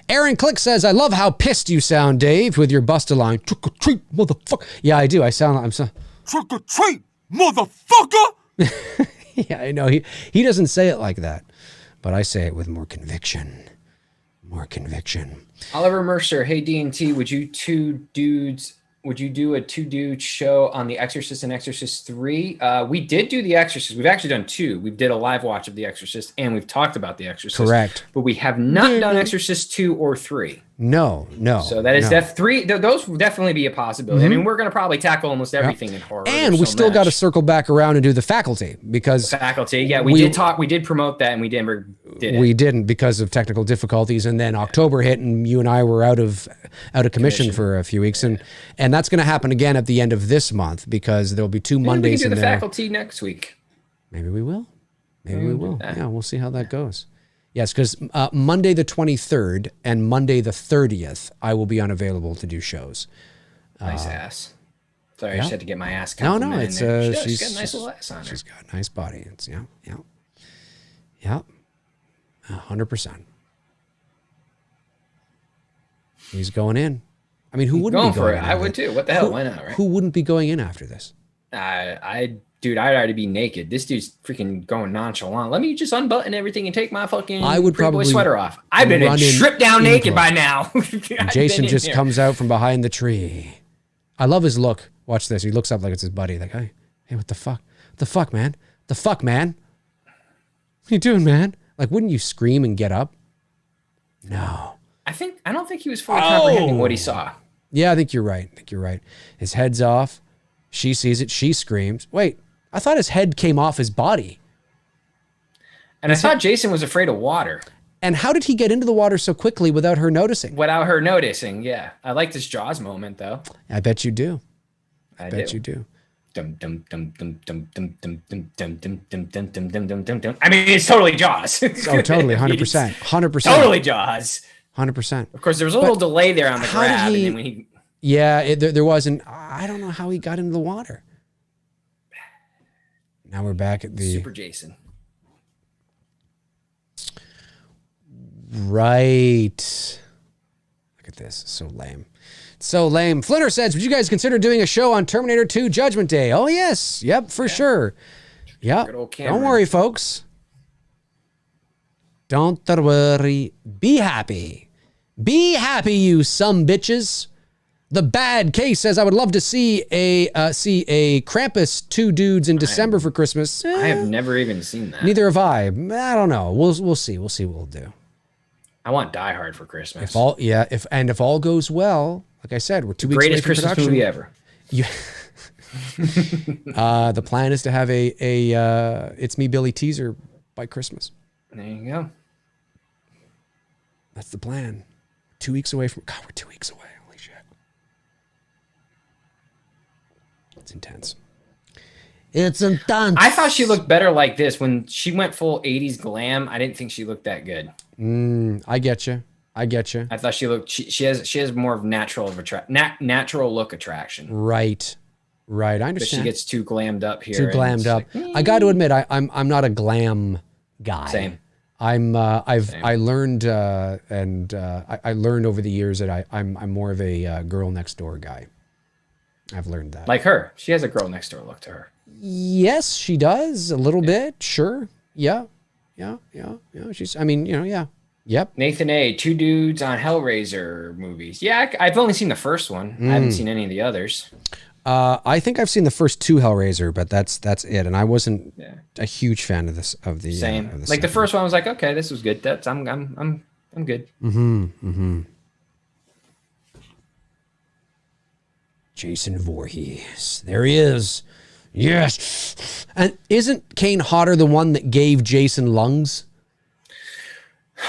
Aaron Click says, I love how pissed you sound, Dave, with your Busta line. Trick or treat, motherfucker. Yeah, I do. I'm so. Trick or treat, motherfucker! Yeah, I know. He doesn't say it like that, but I say it with more conviction. More conviction. Oliver Mercer, hey D&T, would you do a 2-dude show on The Exorcist and Exorcist 3? We did do The Exorcist. We've actually done 2. We did a live watch of The Exorcist, and we've talked about The Exorcist. Correct. But we have not done Exorcist 2 or 3. No. So that is three. Those will definitely be a possibility. I mean, we're going to probably tackle almost everything in horror. And we still got to circle back around and do The Faculty because yeah, we did promote that, and we never did it. We didn't because of technical difficulties, and then October hit, and you and I were out of commission for a few weeks, and that's going to happen again at the end of this month because there'll be 2 Mondays. We can do in The there. Faculty next week. Maybe we will. Maybe we will. Yeah, we'll see how that goes. Yes, because Monday the 23rd and Monday the 30th, I will be unavailable to do shows. Nice ass. Sorry, I just had to get my ass No, complimented it's in there. She's got a nice little ass on her. She's got a nice body. It's 100%. He's going in. I mean, who wouldn't be going in? I would too. What the hell? Why not? Right? Who wouldn't be going in after this? I'd already be naked. This dude's freaking going nonchalant. Let me just unbutton everything and take my fucking boy sweater off. I've been stripped down naked by now. Jason just comes out from behind the tree. I love his look. Watch this. He looks up like it's his buddy. Like, hey, what the fuck? What the fuck, man? The fuck, man? What are you doing, man? Like, wouldn't you scream and get up? No. I don't think he was fully comprehending what he saw. Yeah, I think you're right. His head's off. She sees it. She screams. Wait, I thought his head came off his body. And I thought Jason was afraid of water. And how did he get into the water so quickly without her noticing? Without her noticing, yeah. I like this Jaws moment, though. I bet you do. I bet you do. I mean, it's totally Jaws. Oh, totally, 100%, 100%. Totally Jaws. 100%. Of course, there was a little delay there on the grab, and then when he. Yeah, there wasn't. I don't know how he got into the water. Now we're back at the Super Jason. Right. Look at this. So lame. So lame. Flinter says, would you guys consider doing a show on Terminator 2 Judgment Day? Oh, yes. Yep, for sure. Yep. Don't worry, folks. Don't worry. Be happy. Be happy, you some bitches. The Bad Case says, I would love to see a Krampus 2 dudes in December for Christmas. I have never even seen that. Neither have I. I don't know. We'll see. We'll see what we'll do. I want Die Hard for Christmas. If all goes well, like I said, we're 2 weeks away from Greatest Christmas movie ever. Yeah. The plan is to have a It's Me Billy teaser by Christmas. There you go. That's the plan. 2 weeks away from. God, we're 2 weeks away. Holy shit. It's intense. It's intense. I thought she looked better like this when she went full 80s glam. I didn't think she looked that good. I get you. I thought she looked. She has more of natural look attraction. Right. I understand. But she gets too glammed up here. Too glammed up. Like, I got to admit, I'm not a glam guy. Same. I learned I learned over the years that I'm more of a girl next door guy. I've learned that. Like her, she has a girl next door look to her. Yes, she does a little bit. Sure. Yeah. She's. I mean, yeah. Yep. Nathan A. 2 dudes on Hellraiser movies. Yeah, I've only seen the first one. I haven't seen any of the others. I think I've seen the first 2 Hellraiser, but that's it. And I wasn't a huge fan of this same. Of the like the first one, I was like, okay, this was good. I'm good. Jason Voorhees, there he is. Yes. And isn't Kane Hodder the one that gave Jason lungs?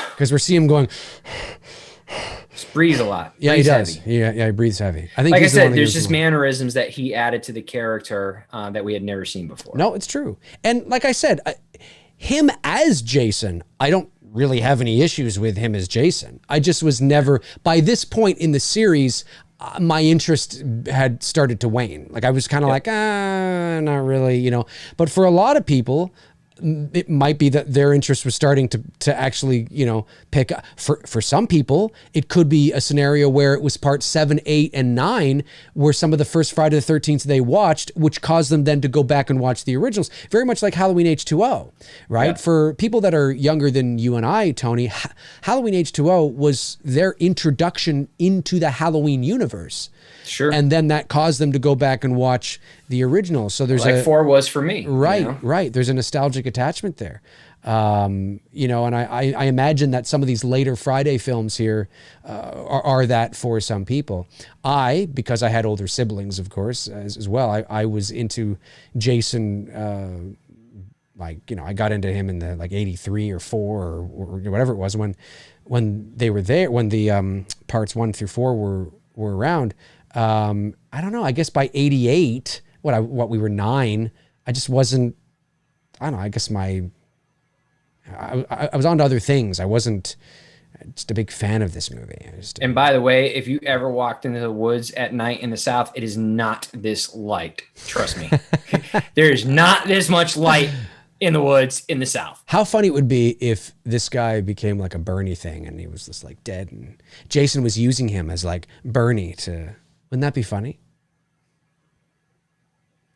Because we're seeing him going. Just breathes a lot. Yeah, Breathes he does. heavy. Yeah, he breathes heavy. I think, like I he's the one said, who there's gives just him- mannerisms that he added to the character that we had never seen before. No, it's true. And like I said, him as Jason, I don't really have any issues with him as Jason. I just was never, by this point in the series, my interest had started to wane. Like I was kind of like, not really, you know. But for a lot of people, it might be that their interest was starting to actually, you know, pick up. For some people, it could be a scenario where it was part 7, 8, and 9 were some of the first Friday the 13th they watched, which caused them then to go back and watch the originals. Very much like Halloween H2O, right? Yeah. For people that are younger than you and I, Tony, Halloween H2O was their introduction into the Halloween universe. Sure. And then that caused them to go back and watch the original. So there's like 4 was for me. Right, you know? right. There's a nostalgic attachment there. You know, and I imagine that some of these later Friday films here are that for some people. Because I had older siblings, of course, as well, I was into Jason, like, you know, I got into him in the like 83 or 4 or whatever it was when they were there, when the parts 1 through 4 were around. I don't know, I guess by 88, what we were 9, I just wasn't, I don't know, I guess I was on to other things. I wasn't just a big fan of this movie. And by the way, if you ever walked into the woods at night in the South, it is not this light. Trust me. There is not this much light in the woods in the South. How funny it would be if this guy became like a Bernie thing and he was just like dead and Jason was using him as like Bernie to, wouldn't that be funny?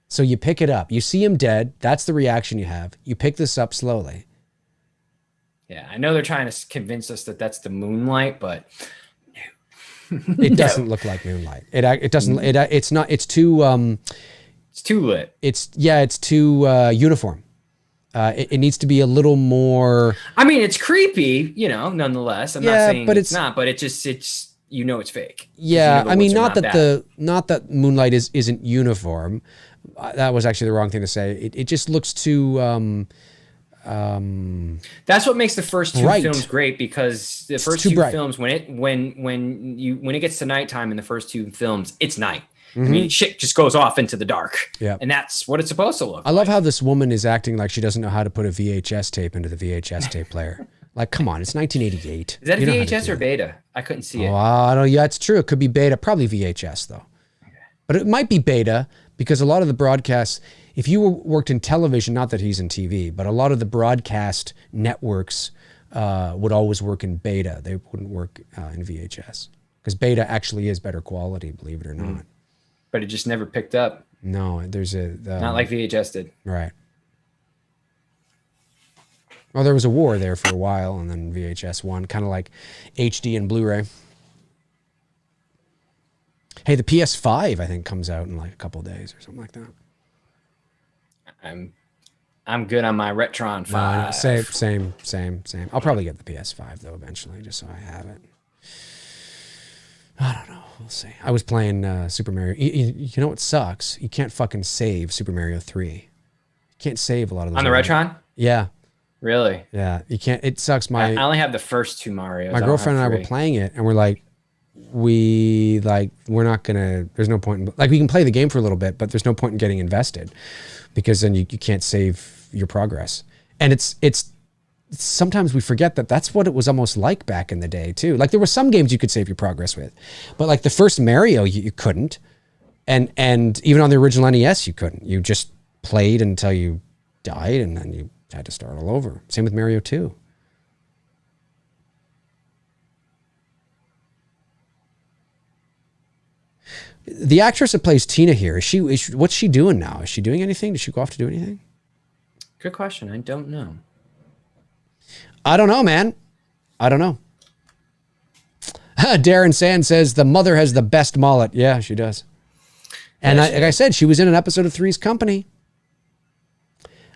So you pick it up, you see him dead. That's the reaction you have. You pick this up slowly. Yeah, I know they're trying to convince us that that's the moonlight, but it doesn't look like moonlight. It doesn't. It's not. It's too. It's too lit. It's too uniform. It needs to be a little more. I mean, it's creepy, you know. Nonetheless, I'm not saying but it's not. But it's you know it's fake. Yeah, you know I mean, not that moonlight isn't uniform. That was actually the wrong thing to say. It just looks too. That's what makes the first 2 films great, because the first 2 films, when it gets to nighttime in the first 2 films, it's night. Mm-hmm. I mean, shit just goes off into the dark. Yeah. And that's what it's supposed to look like. I love how this woman is acting like she doesn't know how to put a VHS tape into the VHS tape player. Like, come on, it's 1988. Is that VHS or beta? I couldn't see it. Oh, I don't know. Yeah, it's true. It could be beta. Probably VHS, though. Okay. But it might be beta, because a lot of the broadcasts, if you worked in television, not that he's in TV, but a lot of the broadcast networks would always work in beta. They wouldn't work in VHS, because beta actually is better quality, believe it or not. But it just never picked up. No, there's not like VHS did. Right. Well, there was a war there for a while, and then VHS won, kind of like HD and Blu-ray. Hey, the PS5 I think comes out in like a couple of days or something like that. I'm good on my Retron 5. Same. I'll probably get the PS5 though eventually, just so I have it. I don't know. We'll see. I was playing Super Mario. You know what sucks? You can't fucking save Super Mario 3. You can't save a lot of those. On the Retron? Yeah. Really? Yeah. You can't. It sucks. I only have the first 2 Marios. My girlfriend and I were playing it, and we're like, we're not gonna. There's no point in, like, we can play the game for a little bit, but there's no point in getting invested, because then you can't save your progress. And it's sometimes we forget that that's what it was almost like back in the day too. Like, there were some games you could save your progress with, but like the first Mario, you couldn't. And even on the original NES, you couldn't. You just played until you died, and then you had to start all over. Same with Mario 2. The actress that plays Tina here, what's she doing now? Is she doing anything? Did she go off to do anything? Good question. I don't know. I don't know, man. I don't know. Darren Sand says the mother has the best mullet. Yeah, she does. And like I said, she was in an episode of Three's Company.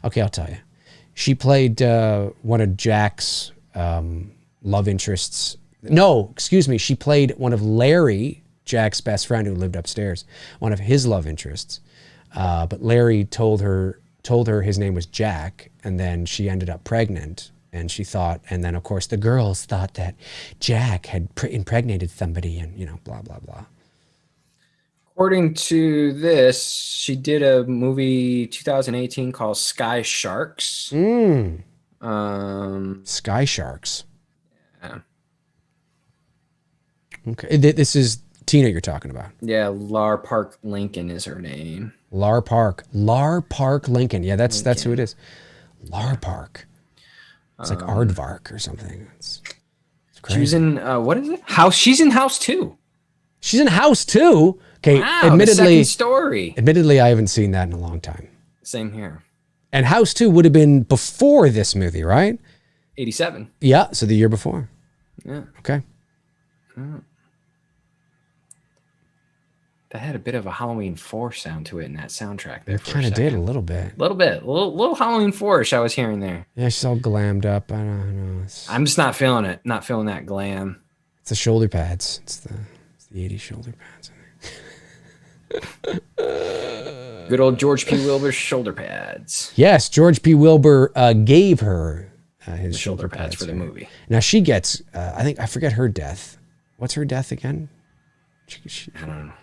Okay, I'll tell you. She played one of Jack's love interests. No, excuse me. She played one of Larry, Jack's best friend who lived upstairs, one of his love interests. But Larry told her his name was Jack, and then she ended up pregnant And she thought, and then of course the girls thought that Jack had impregnated somebody and, you know, blah, blah, blah. According to this, she did a movie 2018 called Sky Sharks. Sky Sharks. Yeah. Okay. This is Tina you're talking about. Yeah, Lar Park Lincoln is her name. Lar Park Lincoln. Yeah, that's who it is. Lar Park. It's like Aardvark or something. It's crazy. She was in what is it? House. She's in House 2. She's in House 2. Okay, wow, admittedly, the second story. Admittedly, I haven't seen that in a long time. Same here. And House 2 would have been before this movie, right? 87. Yeah, so the year before. Yeah. Okay. That had a bit of a Halloween 4 sound to it in that soundtrack there. It kind of did a little bit. A little Halloween 4-ish I was hearing there. Yeah, she's all glammed up. I don't know. I'm just not feeling it. Not feeling that glam. It's the shoulder pads. It's the 80s shoulder pads. Good old George P. Wilbur's shoulder pads. Yes, George P. Wilbur gave her his shoulder pads for the movie. Now she gets, I forget her death. What's her death again? I don't know.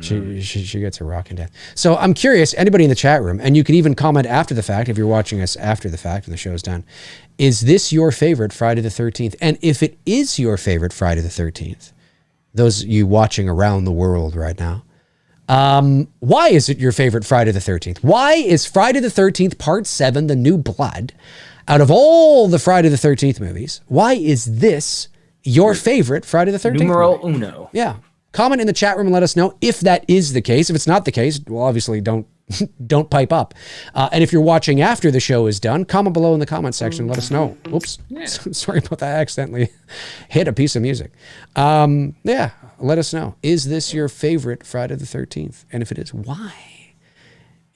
She gets a rocking death. So I'm curious, anybody in the chat room, and you can even comment after the fact if you're watching us after the fact when the show's done. Is this your favorite Friday the 13th? And if it is your favorite Friday the 13th, those of you watching around the world right now, why is it your favorite Friday the 13th? Why is Friday the 13th Part 7, The New Blood, out of all the Friday the 13th movies, why is this your favorite Friday the 13th Numero movie? uno. Yeah. Comment in the chat room and let us know if that is the case. If it's not the case, well, obviously don't pipe up. And if you're watching after the show is done, comment below in the comment section. Let us know. Oops. Yeah. Sorry about that. I accidentally hit a piece of music. Yeah. Let us know. Is this your favorite Friday the 13th? And if it is, why?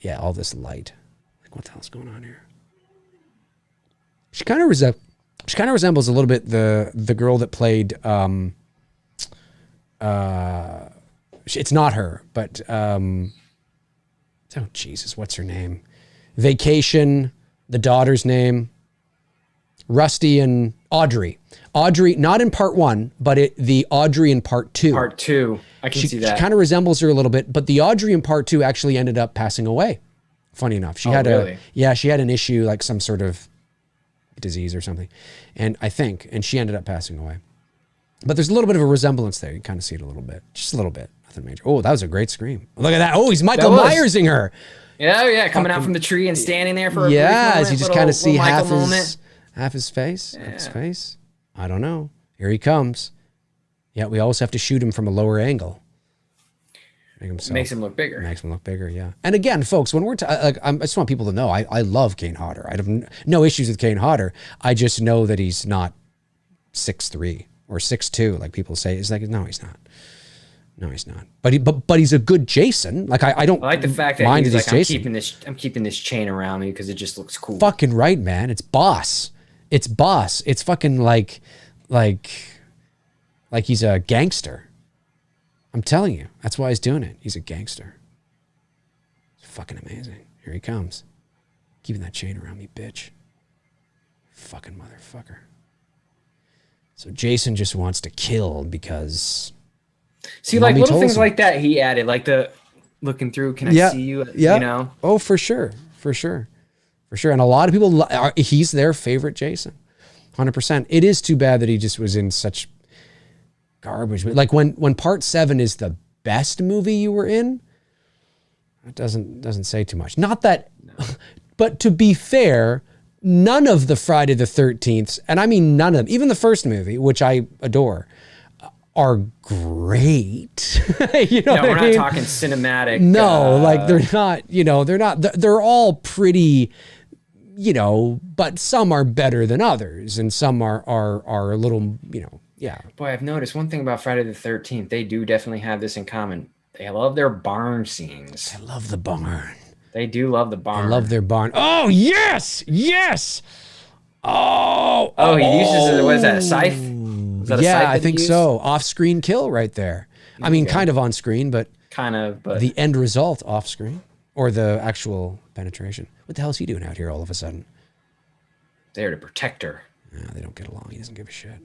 Yeah. All this light. Like, what the hell's going on here? She kind of resembles a little bit the girl that played, it's not her, but oh Jesus, what's her name? Vacation, the daughter's name, Rusty and Audrey. Audrey, not in part 1, but the Audrey in part 2. Part 2, I can see that. She kind of resembles her a little bit, but the Audrey in part 2 actually ended up passing away. Funny enough, she had she had an issue, like some sort of disease or something, and she ended up passing away. But there's a little bit of a resemblance there. You kind of see it a little bit. Just a little bit. Nothing major. Oh, that was a great scream. Look at that. Oh, he's Michael Myersing her. Yeah, coming out from the tree and standing there for a brief as moment, you just kind of see half his face. Yeah. Half his face. I don't know. Here he comes. Yeah, we always have to shoot him from a lower angle. Makes him look bigger. Makes him look bigger, yeah. And again, folks, when we're I just want people to know, I love Kane Hodder. I have no issues with Kane Hodder. I just know that he's not 6'3". Or 6'2", like people say. It's like, no, he's not. No, he's not. But he's a good Jason. Like I don't. I like the fact that mind he's like, Jason. I'm keeping this chain around me because it just looks cool. Fucking right, man. It's boss. It's boss. It's fucking like he's a gangster. I'm telling you, that's why he's doing it. He's a gangster. It's fucking amazing. Here he comes, keeping that chain around me, bitch. Fucking motherfucker. So Jason just wants to kill because... See, like little things like that he added, like the looking through, can I see you? Yeah. You know? Oh, for sure. And a lot of people, he's their favorite Jason. 100%. It is too bad that he just was in such garbage. Like when part 7 is the best movie you were in, it doesn't say too much. Not that, but to be fair... None of the Friday the 13th, and I mean none of them, even the first movie, which I adore, are great. You know, we're not talking cinematic. No, like they're all pretty, but some are better than others, and some are a little, yeah. Boy, I've noticed one thing about Friday the 13th. They do definitely have this in common. They love their barn scenes. I love the barn. They do love the barn. I love their barn. Oh, yes. Oh, he uses, what is that, a scythe? Is that a scythe I think so. Off-screen kill right there. I mean, kind of on screen, but the end result off screen or the actual penetration. What the hell is he doing out here all of a sudden? there to protect her. No, they don't get along. He doesn't give a shit.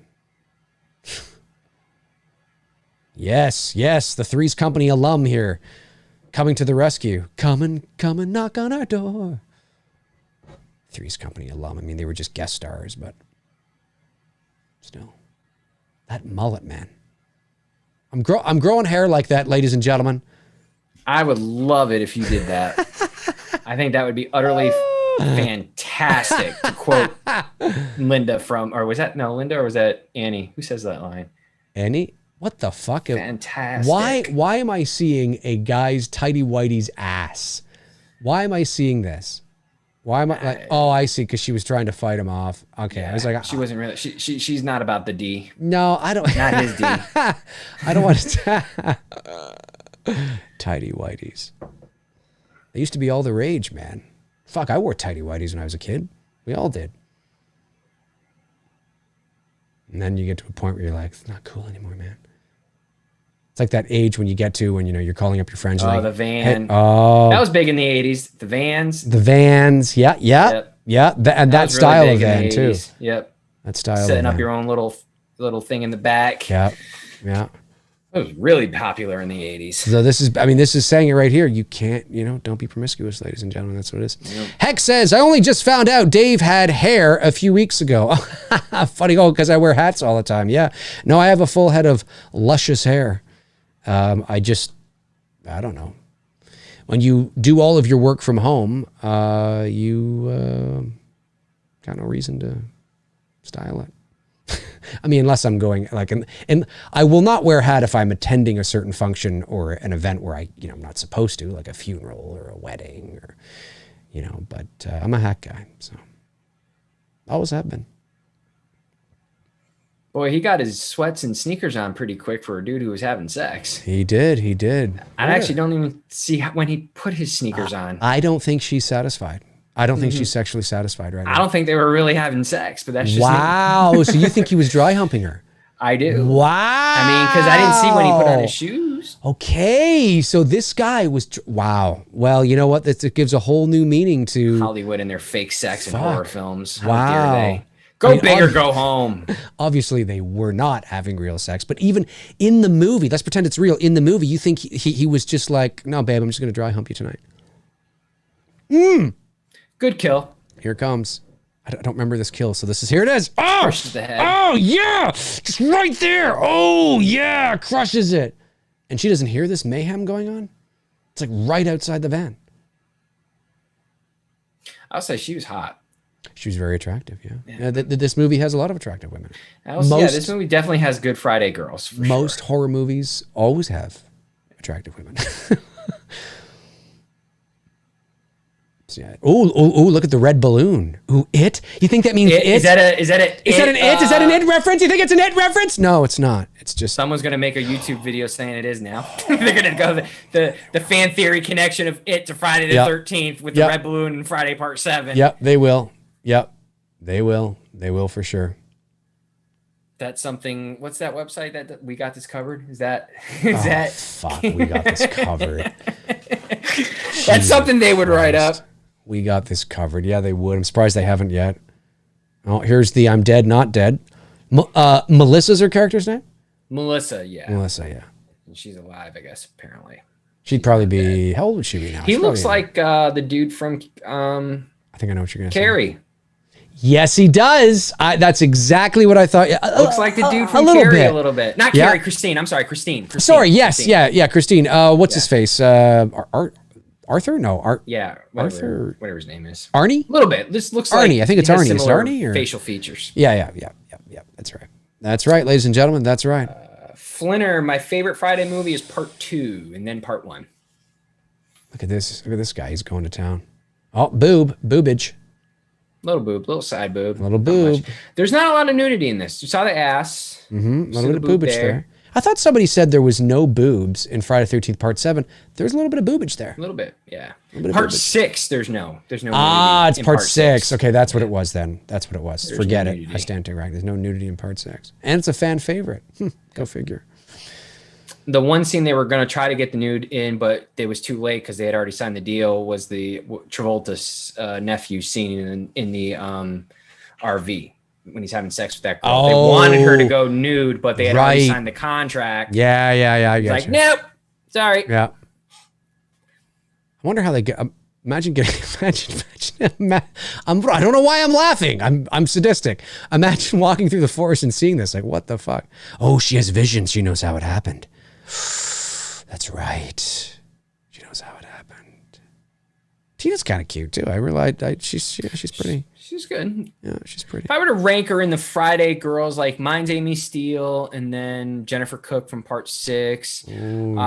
Yes, the Three's Company alum here, coming to the rescue. Come and knock on our door. Three's Company alum. I mean, they were just guest stars, but still, that mullet, man. I'm growing hair like that, ladies and gentlemen. I would love it if you did that. I think that would be utterly fantastic. To quote Linda from, or was that Linda, or was that Annie? Who says that line? Annie. What the fuck? Fantastic. Why am I seeing a guy's tighty whitey's ass? Why am I seeing this? Why am I like? Oh, I see. Because she was trying to fight him off. Okay, yeah, I was like, she wasn't really. She's not about the D. No, I don't. Not his D. I don't want to. Tighty whiteys. They used to be all the rage, man. Fuck, I wore tighty whiteys when I was a kid. We all did. And then you get to a point where you're like, it's not cool anymore, man. It's like that age when you get to when you're calling up your friends. Oh, like, the van. Hey, oh, that was big in the 80s. The vans. The vans. Yeah. And that style really of van too. Yep. That style. Setting up your own little thing in the back. Yeah. It was really popular in the 80s. So this is saying it right here. You can't, don't be promiscuous, ladies and gentlemen. That's what it is. Yep. Heck says, I only just found out Dave had hair a few weeks ago. Funny, because I wear hats all the time. Yeah. No, I have a full head of luscious hair. I don't know. When you do all of your work from home, you got no reason to style it. I mean, unless I'm going and I will not wear a hat if I'm attending a certain function or an event where I'm not supposed to, like a funeral or a wedding or, but I'm a hat guy. So always have been. Boy, he got his sweats and sneakers on pretty quick for a dude who was having sex. He did. I actually don't even see when he put his sneakers on. I don't think she's satisfied. I don't think she's sexually satisfied right now. I don't think they were really having sex, but that's just wow. So you think he was dry humping her? I do. Wow. I mean, because I didn't see when he put on his shoes. Okay, so this guy was wow. Well, you know what? It gives a whole new meaning to Hollywood and their fake sex and horror films. How wow. dare they? Go big or go home. Obviously, they were not having real sex, but even in the movie, let's pretend it's real. In the movie, you think he was just like, no, babe, I'm just going to dry hump you tonight. Good kill. Here it comes. I don't remember this kill, so here it is. Oh, crushes the head. Oh, yeah, just right there. Oh, yeah, crushes it. And she doesn't hear this mayhem going on? It's like right outside the van. I'll say she was hot. She was very attractive, yeah. This movie has a lot of attractive women. This movie definitely has good Friday girls. Most horror movies always have attractive women. Yeah. Oh, look at the red balloon. Ooh, it? You think that means it? Is that an it? Is that an it reference? You think it's an it reference? No, it's not. It's just someone's gonna make a YouTube video saying it is now. They're gonna go the fan theory connection of it to Friday the 13th with the red balloon and Friday Part 7. Yep, they will. Yep, they will. They will for sure. That's something. What's that website that we got this covered? Is that fuck? We got this covered. That's something they would write up. We got this covered. Yeah, they would. I'm surprised they haven't yet. Oh, here's the I'm dead, not dead. Melissa's her character's name? Melissa, yeah. Melissa, yeah. And she's alive, I guess, apparently. She'd probably be, how old would she be now? He looks like the dude from I think I know what you're going to say. Carrie. Yes, he does. That's exactly what I thought. Looks like the dude from Carrie a little bit. Not Carrie, Christine. I'm sorry, Christine. Sorry, yes, Christine. Yeah, Christine. What's his face? Arthur? No, Arthur. Whatever his name is. Arnie? A little bit. This looks Arnie. like I think it's Arnie. Is it Arnie? Or? Facial features. Yeah. That's right. That's right, ladies and gentlemen. That's right. Flinner, my favorite Friday movie is Part 2 and then Part 1. Look at this. Look at this guy. He's going to town. Oh, boobage. Little boob, little side boob. Little boob. There's not a lot of nudity in this. You saw the ass. Mm-hmm. A little bit of boobage there. I thought somebody said there was no boobs in Friday the 13th Part 7. There's a little bit of boobage there. A little bit, yeah. Part 6, there's no. It's Part 6. Okay, that's what it was then. That's what it was. There's Forget it. I stand to correct. There's no nudity in Part 6. And it's a fan favorite. Go figure. The one scene they were going to try to get the nude in, but it was too late because they had already signed the deal, was the Travolta's nephew scene in the RV when he's having sex with that girl. They wanted her to go nude, but they had already signed the contract. Yeah. I He's get like, you. nope, sorry. Yeah. I wonder how they get. Imagine getting. I don't know why I'm laughing. I'm sadistic. Imagine walking through the forest and seeing this. Like, what the fuck? Oh, she has visions. She knows how it happened. That's right. She knows how it happened. Tina's kind of cute too. I realized she's pretty. She's good. Yeah, she's pretty. If I were to rank her in the Friday girls, like mine's Amy Steele and then Jennifer Cook from part 6. Then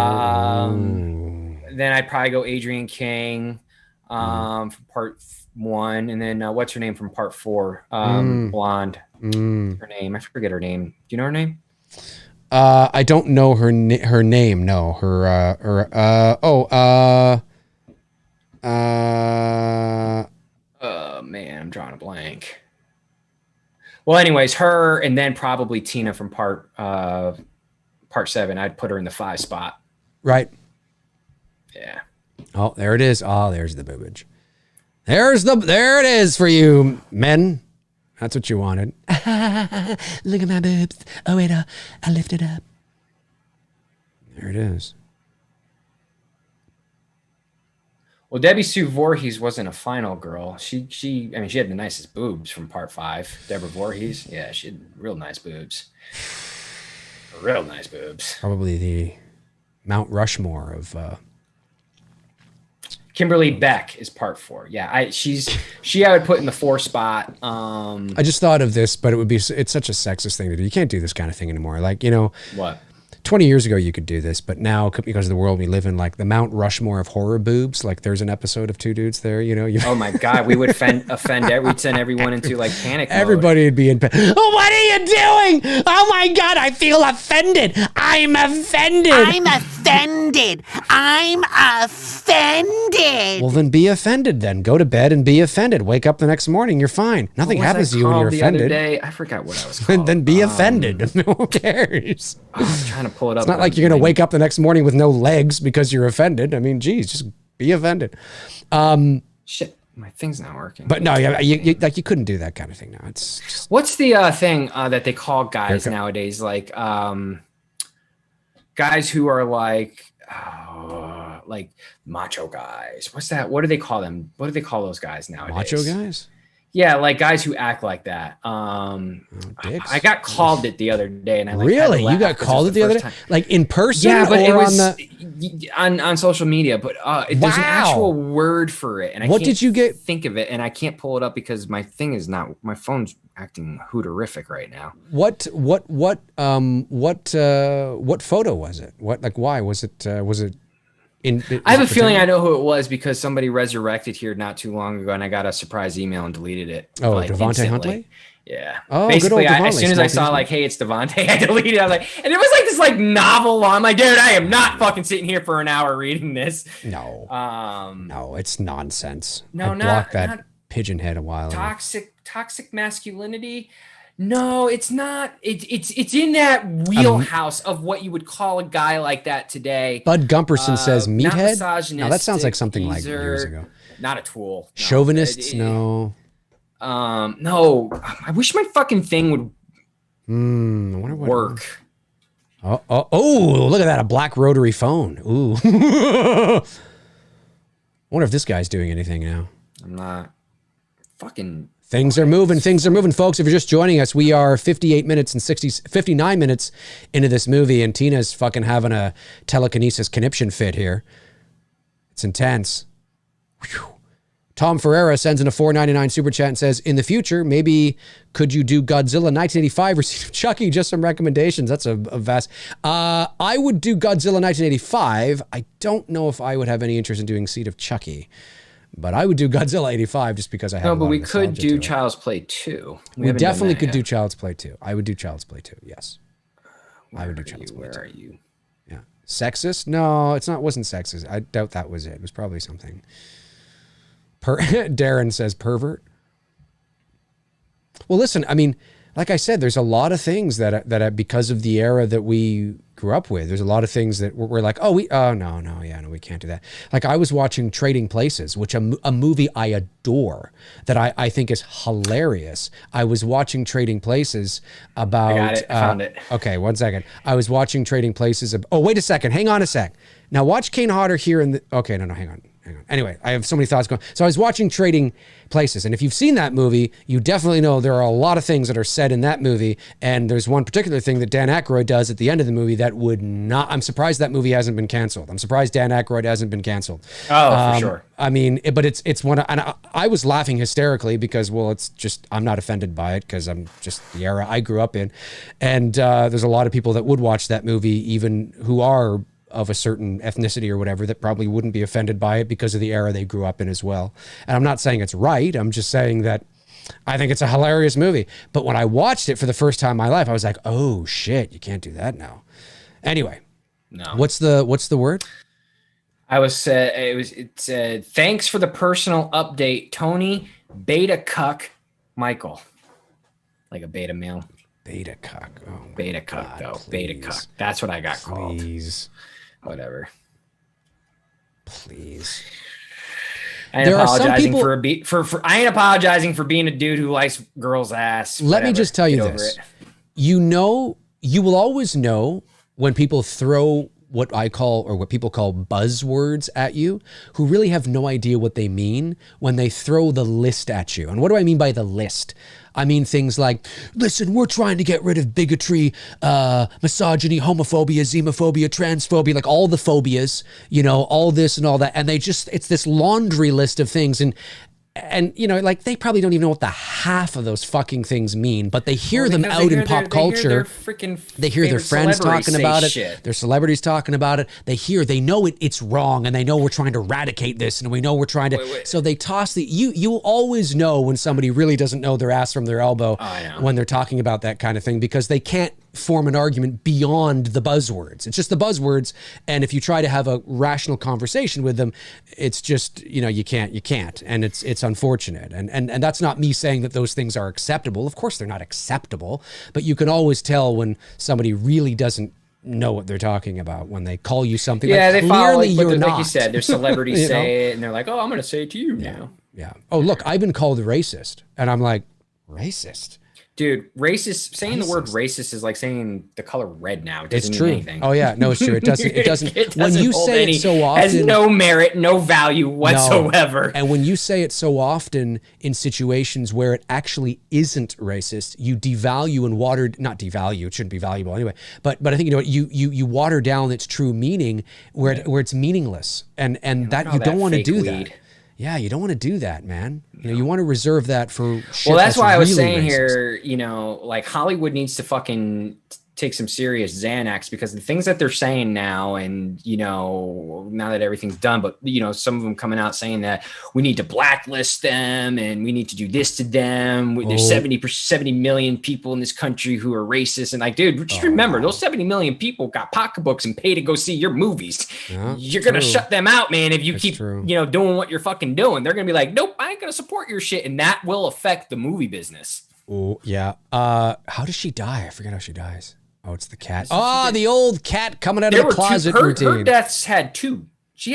I'd probably go Adrienne King from part 1. And then what's her name from part 4? Blonde. Her name. I forget her name. Do you know her name? I don't know her name. No, Man, I'm drawing a blank. Well, anyways, her and then probably Tina from part 7. I'd put her in the 5 spot. Right. Yeah. Oh, there it is. Oh, there's the boobage. There it is for you, men. That's what you wanted. Look at my boobs. Oh, wait, I lift it up. There it is. Well, Debbie Sue Voorhees wasn't a final girl. She had the nicest boobs from part 5. Deborah Voorhees. Yeah, she had real nice boobs. Real nice boobs. Probably the Mount Rushmore of Kimberly Beck is part 4. Yeah, I would put in the 4 spot. I just thought of this, but it's such a sexist thing to do. You can't do this kind of thing anymore. Like, What? 20 years ago you could do this, but now because of the world we live in, like the Mount Rushmore of horror boobs, like there's an episode of 2 dudes there, Oh my God, we would offend we'd send everyone into like panic mode. Everybody would be in panic. Oh, what are you doing? Oh my God, I feel offended. I'm offended. Well, then be offended then. Go to bed and be offended. Wake up the next morning, you're fine. Nothing happens to you when you're offended. Other day? I forgot what I was called. Then be offended. Who cares? I'm trying to pull it up. It's not like you're going to wake up the next morning with no legs because you're offended. I mean, geez, just be offended. Shit, my thing's not working. But no, you couldn't do that kind of thing now. It's just... What's the thing that they call guys nowadays? Like guys who are like macho guys. What's that? What do they call them? What do they call those guys nowadays? Macho guys? Yeah, like guys who act like that. Dicks? I got called it the other day, and I really, you got called it the other day, like in person? Yeah, but or it was on on social media. But there's an actual word for it, and I what did you get? Think of it, and I can't pull it up because my phone's acting hooterific right now. What photo was it? Why was it? I have a feeling I know who it was because somebody resurrected here not too long ago, and I got a surprise email and deleted it. Oh, Devontae Huntley? Yeah. Oh, basically, good old as soon as I saw like, hey, it's Devontae, I deleted it. I was like, and it was like this like novel long. I'm like, dude, I am not fucking sitting here for an hour reading this. No. No, it's nonsense. No, I blocked that pigeon head a while ago. Toxic masculinity. No, it's not. It's in that wheelhouse of what you would call a guy like that today. Bud Gumperson says meathead. No, that sounds like something like years ago. Not a tool. No. Chauvinists, no. No. I wish my fucking thing would I wonder what work. Oh, look at that. A black rotary phone. Ooh. I wonder if this guy's doing anything now. I'm not. Fucking. Things are moving, folks. If you're just joining us, we are 59 minutes into this movie, and Tina's fucking having a telekinesis conniption fit here. It's intense. Whew. Tom Ferreira sends in a $4.99 super chat and says, in the future, maybe could you do Godzilla 1985 or Chucky? Just some recommendations. That's a vast... I would do Godzilla 1985. I don't know if I would have any interest in doing Seed of Chucky. But I would do Godzilla 85 just because I have. No, but we could do Child's Play 2. We definitely could do Child's Play 2. I would do Child's Play 2. Yes, I would do Child's Play 2. Where are you? Yeah, sexist? No, it's not. Wasn't sexist. I doubt that was it. It was probably something. Darren says pervert. Well, listen. I mean, like I said, there's a lot of things that because of the era that we grew up with, there's a lot of things that we're like, no, we can't do that. Like I was watching Trading Places, which a movie I adore, that I think is hilarious. I was watching Trading Places about. I got it. I found it. Okay, 1 second. I was watching Trading Places. Oh, wait a second. Hang on a sec. Now watch Kane Hodder here in the. Okay, no, hang on. Anyway, I have so many thoughts going. So I was watching Trading Places, and if you've seen that movie, you definitely know there are a lot of things that are said in that movie, and there's one particular thing that Dan Aykroyd does at the end of the movie that would not. I'm surprised that movie hasn't been canceled. I'm surprised Dan Aykroyd hasn't been canceled. Oh, for sure. I mean, but it's one, and I was laughing hysterically because, well, it's just I'm not offended by it because I'm just the era I grew up in, and there's a lot of people that would watch that movie, even who are of a certain ethnicity or whatever, that probably wouldn't be offended by it because of the era they grew up in as well. And I'm not saying it's right. I'm just saying that I think it's a hilarious movie. But when I watched it for the first time in my life, I was like, oh shit, you can't do that now. Anyway, no. What's the word? It said, thanks for the personal update, Tony, beta cuck, Michael. Like a beta male. Beta cuck. Oh, beta cuck, though. Please. Beta cuck. That's what I got called. Please. Whatever. Please. I ain't apologizing I ain't apologizing for being a dude who likes girls' ass. Let me just tell you this. You will always know when people throw what I call, or what people call, buzzwords at you, who really have no idea what they mean when they throw the list at you. And what do I mean by the list? I mean things like, listen, we're trying to get rid of bigotry, misogyny, homophobia, xenophobia, transphobia, like all the phobias, all this and all that. And it's this laundry list of things. And like they probably don't even know what the half of those fucking things mean, but they hear them out in pop culture. They hear their friends talking about it. Their celebrities talking about it. They know it's wrong, and they know we're trying to eradicate this, and we know we're trying to. So they toss you'll always know when somebody really doesn't know their ass from their elbow when they're talking about that kind of thing, because they can't form an argument beyond the buzzwords. It's just the buzzwords, and if you try to have a rational conversation with them, it's just you can't, and it's unfortunate. And that's not me saying that those things are acceptable. Of course they're not acceptable, but you can always tell when somebody really doesn't know what they're talking about when they call you something. Yeah, like, they follow, like you said, their celebrities say it, and they're like, oh, I'm going to say it to you now. Yeah. Oh, look, I've been called racist, and I'm like, racist? Dude, saying the word racist is like saying the color red now. It doesn't mean anything. Oh yeah, no, it's true. It doesn't. When you say it so often, has no merit, no value whatsoever. No. And when you say it so often in situations where it actually isn't racist, you devalue and not devalue. It shouldn't be valuable anyway. But I think you water down its true meaning where it's meaningless, and that you don't want to do that. Yeah, you don't want to do that, man. You want to reserve that for shit. Well, that's why I was saying racist. Here, like Hollywood needs to fucking take some serious Xanax, because the things that they're saying now, and now that everything's done, but some of them coming out saying that we need to blacklist them and we need to do this to them. There's 70 million people in this country who are racist, and like, dude, just remember, those 70 million people got pocketbooks and pay to go see your movies. Yeah, you're gonna shut them out, man, if you keep doing what you're fucking doing. They're gonna be like, nope, I ain't gonna support your shit, and that will affect the movie business. Oh yeah. How does she die? I forget how she dies. Oh, it's the cat. Oh, the old cat coming out of the closet routine. Her deaths had two. They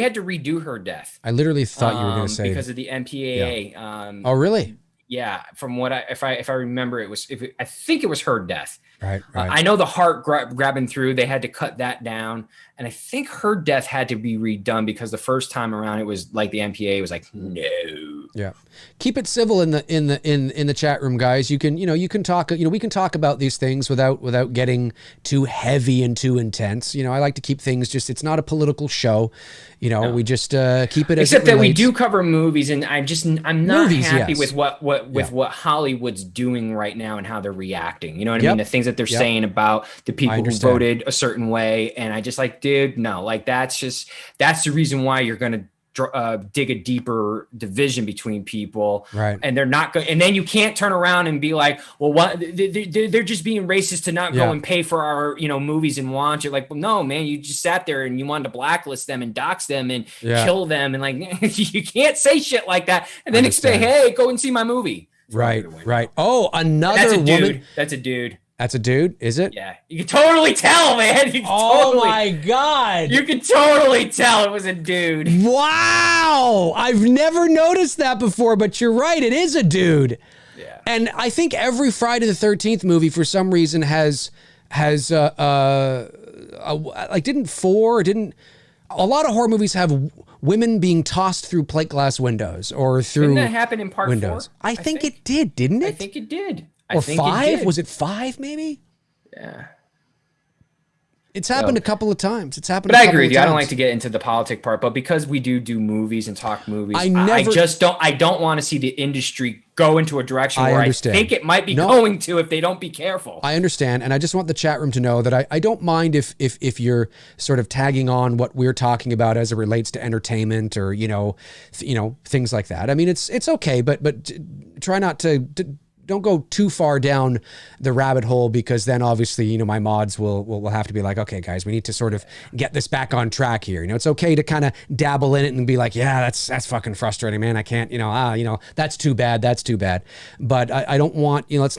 had to redo her death. I literally thought you were going to say because of the MPAA. Yeah. Oh, really? Yeah. From what if I remember, I think it was her death. Right. I know the heart grabbing through. They had to cut that down, and I think her death had to be redone because the first time around it was like the MPAA was like, no. Yeah. Keep it civil in the chat room, guys. You can talk. We can talk about these things without getting too heavy and too intense. I like to keep things it's not a political show. No. We just keep it as except that we do cover movies, and I'm not happy with what Hollywood's doing right now and how they're reacting. You know what I mean? The things that they're saying about the people who voted a certain way, and I just like, dude, no, like that's the reason why you're gonna dig a deeper division between people, right? And they're not going, and then you can't turn around and be like, well, what they're just being racist to not go and pay for our movies and watch it. Like, well, no, man, you just sat there and you wanted to blacklist them and dox them and kill them, and like you can't say shit like that and then expect, hey, go and see my movie. Right, right. Oh, another That's a woman. dude. That's a dude. That's a dude, is it? Yeah, you can totally tell, man. You can my God. You can totally tell it was a dude. Wow. I've never noticed that before, but you're right. It is a dude. Yeah. And I think every Friday the 13th movie for some reason has like a lot of horror movies have women being tossed through plate glass windows or through Didn't that happen in part windows. 4? I think it did, didn't it? I think it did. Or 5? Was it 5 maybe? Yeah. It's happened a couple of times. It's happened. But I agree with you. I don't like to get into the politic part, but because we do movies and talk movies, I don't want to see the industry go into a direction where I think it might be going to if they don't be careful. I understand, and I just want the chat room to know that I don't mind if you're sort of tagging on what we're talking about as it relates to entertainment or things like that. I mean, it's okay, but try not to don't go too far down the rabbit hole, because then obviously, my mods will have to be like, okay, guys, we need to sort of get this back on track here. It's okay to kind of dabble in it and be like, yeah, that's fucking frustrating, man. I can't, that's too bad. That's too bad. But I don't want, let's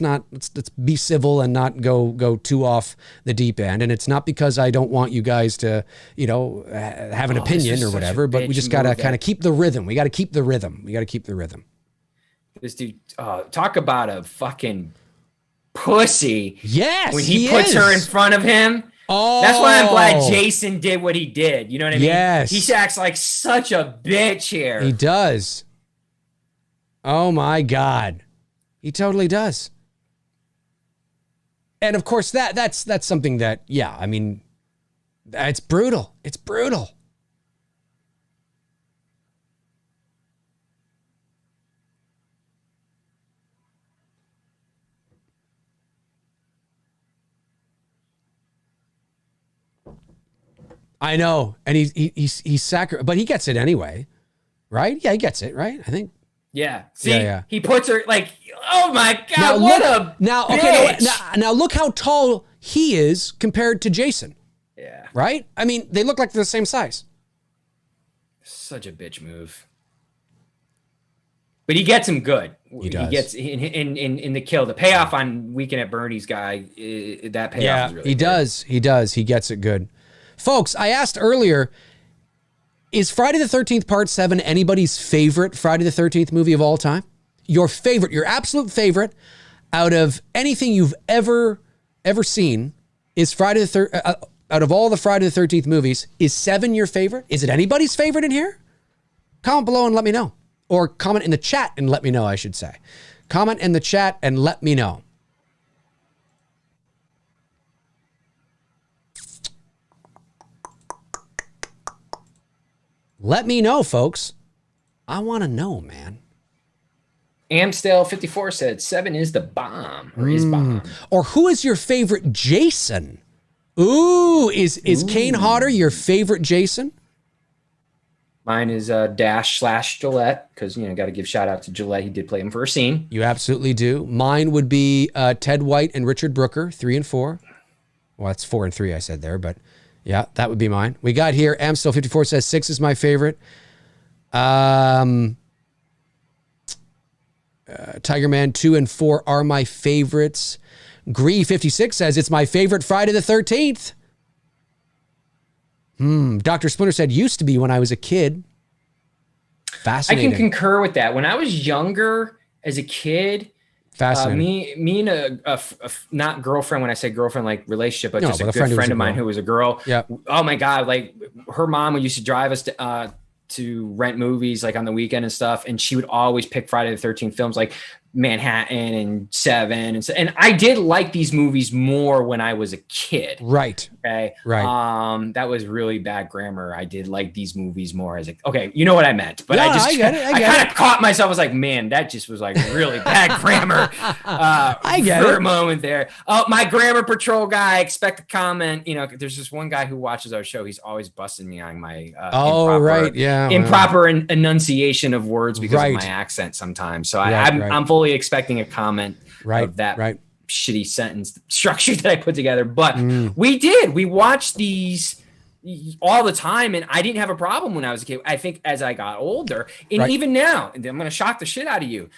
be civil and not go too off the deep end. And it's not because I don't want you guys to, have an opinion or whatever, but we just got to kind of keep the rhythm. We got to keep the rhythm. This dude, talk about a fucking pussy. Yes, when he puts her in front of him. Oh, that's why I'm glad Jason did what he did. You know what I mean? Yes. He acts like such a bitch here. He does. Oh my God, he totally does. And of course, that's something that, yeah, I mean, it's brutal. It's brutal. I know, and he's but he gets it anyway, right? Yeah, he gets it, right? I think. Yeah. See, he puts her like, oh my God, now look how tall he is compared to Jason. Yeah. Right? I mean, they look like they're the same size. Such a bitch move. But he gets him good. He does. He gets in the kill, the payoff on Weekend at Bernie's guy. That payoff is really he good. does. He does. He gets it good. Folks, I asked earlier, is Friday the 13th Part 7 anybody's favorite Friday the 13th movie of all time? Your favorite, your absolute favorite out of anything you've ever seen is out of all the Friday the 13th movies, is 7 your favorite? Is it anybody's favorite in here? Comment below and let me know. Or comment in the chat and let me know, I should say. Comment in the chat and let me know. Let me know, folks. I want to know, man. Amstel 54 said 7 is the bomb, or is bomb. Or who is your favorite Jason? Ooh, is Kane Hodder your favorite Jason? Mine is Dash/Gillette, because got to give shout out to Gillette. He did play him for a scene. You absolutely do. Mine would be Ted White and Richard Brooker, 3 and 4. Well, that's 4 and 3 I said there, but yeah, that would be mine. We got here, Amstel 54 says 6 is my favorite. Tiger Man 2 and 4 are my favorites. Gree 56 says it's my favorite Friday the 13th. Dr. Splinter said used to be when I was a kid. Fascinating. I can concur with that. When I was younger, as a kid, fascinating. Me and a not girlfriend. When I say girlfriend, like relationship, but just a good friend of mine who was a girl. Yeah. Oh my God! Like her mom used to drive us to rent movies like on the weekend and stuff, and she would always pick Friday the 13th films like Manhattan and 7 and I did like these movies more when I was a kid. Right. Okay. Right. That was really bad grammar. I did like these movies more as okay, you know what I meant. But yeah, I kind of caught myself. I was like, man, that just was like really bad grammar. I get for it. a moment there. Oh, my grammar patrol guy, expect a comment. There's this one guy who watches our show. He's always busting me on my improper enunciation of words because of my accent sometimes. So I'm fully expecting a comment of that shitty sentence structure that I put together. But we watched these all the time, and I didn't have a problem when I was a kid. I think as I got older, and even now, and I'm going to shock the shit out of you,